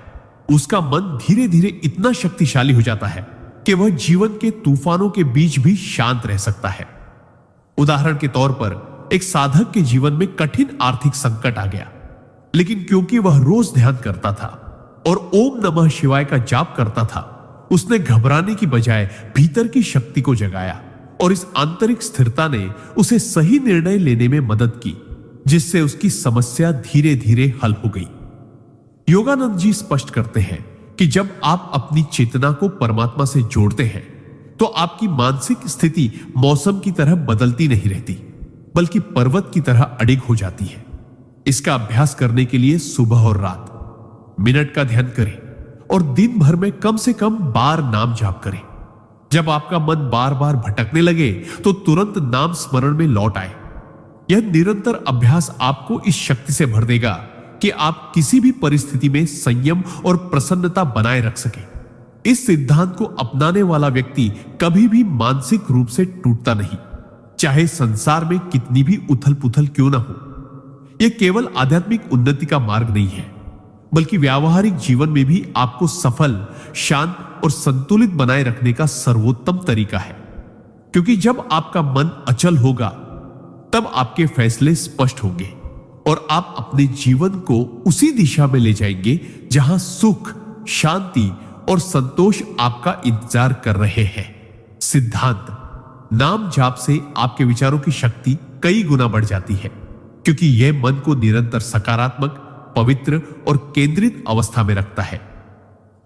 उसका मन धीरे धीरे इतना शक्तिशाली हो जाता है कि वह जीवन के तूफानों के बीच भी शांत रह सकता है। उदाहरण के तौर पर, एक साधक के जीवन में कठिन आर्थिक संकट आ गया, लेकिन क्योंकि वह रोज ध्यान करता था और ओम नमः शिवाय का जाप करता था, उसने घबराने की बजाय भीतर की शक्ति को जगाया और इस आंतरिक स्थिरता ने उसे सही निर्णय लेने में मदद की, जिससे उसकी समस्या धीरे धीरे हल हो गई। योगानंद जी स्पष्ट करते हैं कि जब आप अपनी चेतना को परमात्मा से जोड़ते हैं तो आपकी मानसिक स्थिति मौसम की तरह बदलती नहीं रहती, बल्कि पर्वत की तरह अडिग हो जाती है। इसका अभ्यास करने के लिए सुबह और रात मिनट का ध्यान करें और दिन भर में कम से कम बार नाम जाप करें। जब आपका मन बार बार भटकने लगे तो तुरंत नाम स्मरण में लौट आए। यह निरंतर अभ्यास आपको इस शक्ति से भर देगा कि आप किसी भी परिस्थिति में संयम और प्रसन्नता बनाए रख सके। इस सिद्धांत को अपनाने वाला व्यक्ति कभी भी मानसिक रूप से टूटता नहीं, चाहे संसार में कितनी भी उथल पुथल क्यों ना हो। यह केवल आध्यात्मिक उन्नति का मार्ग नहीं है, बल्कि व्यावहारिक जीवन में भी आपको सफल, शांत और संतुलित बनाए रखने का सर्वोत्तम तरीका है। क्योंकि जब आपका मन अचल होगा तब आपके फैसले स्पष्ट होंगे और आप अपने जीवन को उसी दिशा में ले जाएंगे जहां सुख, शांति और संतोष आपका इंतजार कर रहे हैं। सिद्धांत। नाम जाप से आपके विचारों की शक्ति कई गुना बढ़ जाती है, क्योंकि यह मन को निरंतर सकारात्मक, पवित्र और केंद्रित अवस्था में रखता है।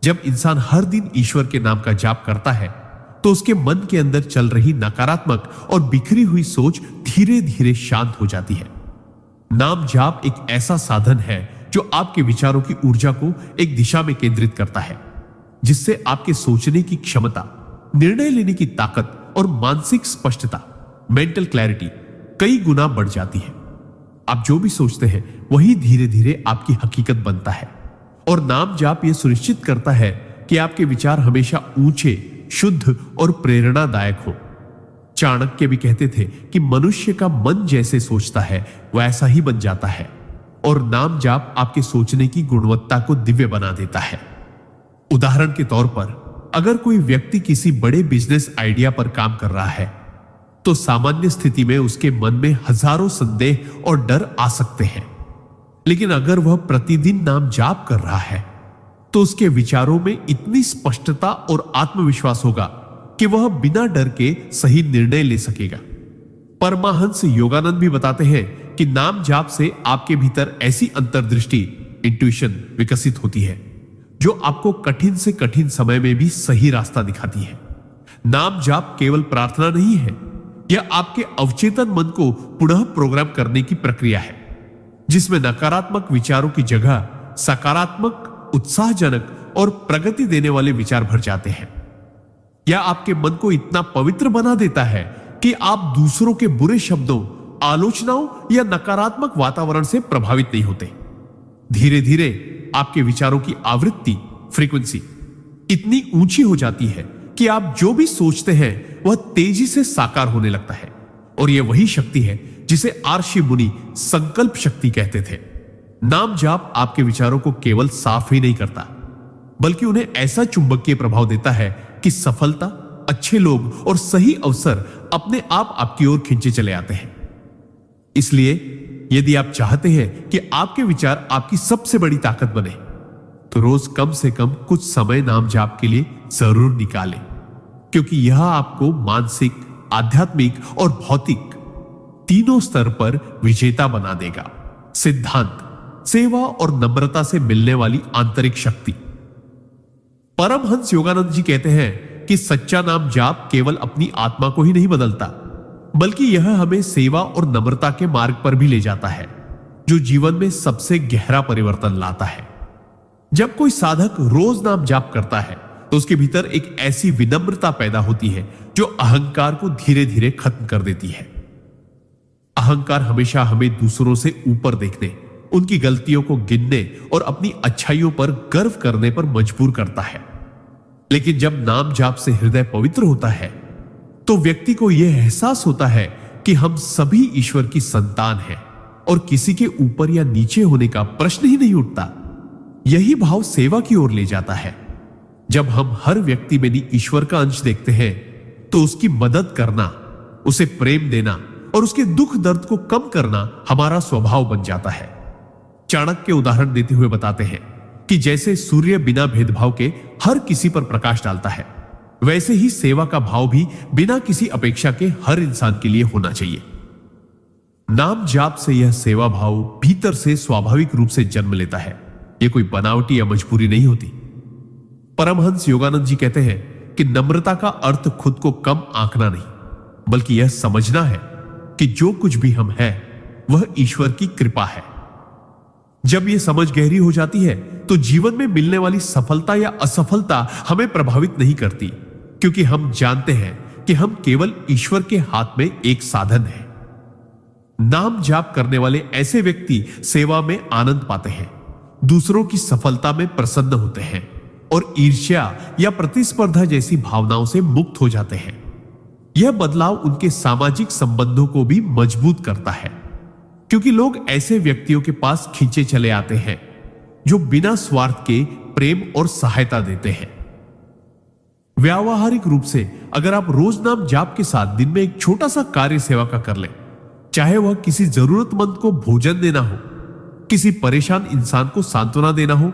जब इंसान हर दिन ईश्वर के नाम का जाप करता है तो उसके मन के अंदर चल रही नकारात्मक और बिखरी हुई सोच धीरे धीरे शांत हो जाती है। नाम जाप एक ऐसा साधन है जो आपके विचारों की ऊर्जा को एक दिशा में केंद्रित करता है, जिससे आपके सोचने की क्षमता, निर्णय लेने की ताकत और मानसिक स्पष्टता, मेंटल क्लैरिटी कई गुना बढ़ जाती है। आप जो भी सोचते हैं वही धीरे धीरे आपकी हकीकत बनता है। और नाम जाप यह सुनिश्चित करता है कि आपके विचार हमेशा ऊंचे, शुद्ध और प्रेरणादायक हो। चाणक्य भी कहते थे कि मनुष्य का मन जैसे सोचता है वैसा ही बन जाता है। और नाम जाप आपके सोचने की गुणवत्ता को दिव्य बना देता है। उदाहरण के तौर पर, अगर कोई व्यक्ति किसी बड़े बिजनेस आइडिया पर काम कर रहा है, तो सामान्य स्थिति में उसके मन में हजारों संदेह और डर आ सकते हैं। लेकिन अगर वह प्रतिदिन नाम जाप कर रहा है, तो उसके विचारों में इतनी स्पष्टता और आत्मविश्वास होगा कि वह बिना डर के सही निर्णय ले सकेगा। परमहंस योगानंद भी बताते हैं कि नाम जाप से आपके भीतर ऐसी अंतर्दृष्टि, इंट्यूशन विकसित होती है जो आपको कठिन से कठिन समय में भी सही रास्ता दिखाती है। नाम जाप केवल प्रार्थना नहीं है, यह आपके अवचेतन मन को पुनः प्रोग्राम करने की प्रक्रिया है, जिसमें नकारात्मक विचारों की जगह सकारात्मक, उत्साहजनक और प्रगति देने वाले विचार भर जाते हैं। यह आपके मन को इतना पवित्र बना देता है कि आप दूसरों के बुरे शब्दों, आलोचनाओं या नकारात्मक वातावरण से प्रभावित नहीं होते। धीरे धीरे आपके विचारों की आवृत्ति, फ्रीक्वेंसी इतनी ऊंची हो जाती है कि आप जो भी सोचते हैं वह तेजी से साकार होने लगता है। और यह वही शक्ति है जिसे आर्षि मुनि संकल्प शक्ति कहते थे। नाम जाप आपके विचारों को केवल साफ ही नहीं करता, बल्कि उन्हें ऐसा चुंबकीय प्रभाव देता है कि सफलता, अच्छे लोग और सही अवसर अपने आप आपकी ओर खींचे चले आते हैं। इसलिए यदि आप चाहते हैं कि आपके विचार आपकी सबसे बड़ी ताकत बने, तो रोज कम से कम कुछ समय नाम जाप के लिए जरूर निकालें, क्योंकि यह आपको मानसिक, आध्यात्मिक और भौतिक तीनों स्तर पर विजेता बना देगा। सिद्धांत, सेवा और नम्रता से मिलने वाली आंतरिक शक्ति। परमहंस योगानंद जी कहते हैं कि सच्चा नाम जाप केवल अपनी आत्मा को ही नहीं बदलता, बल्कि यह हमें सेवा और नम्रता के मार्ग पर भी ले जाता है, जो जीवन में सबसे गहरा परिवर्तन लाता है। जब कोई साधक रोज नाम जाप करता है, तो उसके भीतर एक ऐसी विनम्रता पैदा होती है जो अहंकार को धीरे धीरे खत्म कर देती है। अहंकार हमेशा हमें दूसरों से ऊपर देखने, उनकी गलतियों को गिनने और अपनी अच्छाइयों पर गर्व करने पर मजबूर करता है। लेकिन जब नाम जाप से हृदय पवित्र होता है, तो व्यक्ति को यह एहसास होता है कि हम सभी ईश्वर की संतान हैं और किसी के ऊपर या नीचे होने का प्रश्न ही नहीं उठता। यही भाव सेवा की ओर ले जाता है। जब हम हर व्यक्ति में ईश्वर का अंश देखते हैं, तो उसकी मदद करना, उसे प्रेम देना और उसके दुख दर्द को कम करना हमारा स्वभाव बन जाता है। चाणक्य उदाहरण देते हुए बताते हैं कि जैसे सूर्य बिना भेदभाव के हर किसी पर प्रकाश डालता है, वैसे ही सेवा का भाव भी बिना किसी अपेक्षा के हर इंसान के लिए होना चाहिए। नाम जाप से यह सेवा भाव भीतर से स्वाभाविक रूप से जन्म लेता है। यह कोई बनावटी या मजबूरी नहीं होती। परमहंस योगानंद जी कहते हैं कि नम्रता का अर्थ खुद को कम आंकना नहीं, बल्कि यह समझना है कि जो कुछ भी हम हैं वह ईश्वर की कृपा है। जब यह समझ गहरी हो जाती है, तो जीवन में मिलने वाली सफलता या असफलता हमें प्रभावित नहीं करती, क्योंकि हम जानते हैं कि हम केवल ईश्वर के हाथ में एक साधन हैं। नाम जाप करने वाले ऐसे व्यक्ति सेवा में आनंद पाते हैं, दूसरों की सफलता में प्रसन्न होते हैं और ईर्ष्या या प्रतिस्पर्धा जैसी भावनाओं से मुक्त हो जाते हैं। यह बदलाव उनके सामाजिक संबंधों को भी मजबूत करता है, क्योंकि लोग ऐसे व्यक्तियों के पास खींचे चले आते हैं जो बिना स्वार्थ के प्रेम और सहायता देते हैं। व्यावहारिक रूप से अगर आप रोज नाम जाप के साथ दिन में एक छोटा सा कार्य सेवा का कर लें, चाहे वह किसी जरूरतमंद को भोजन देना हो, किसी परेशान इंसान को सांत्वना देना हो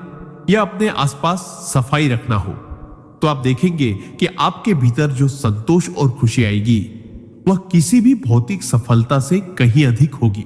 या अपने आसपास सफाई रखना हो, तो आप देखेंगे कि आपके भीतर जो संतोष और खुशी आएगी वह किसी भी भौतिक सफलता से कहीं अधिक होगी।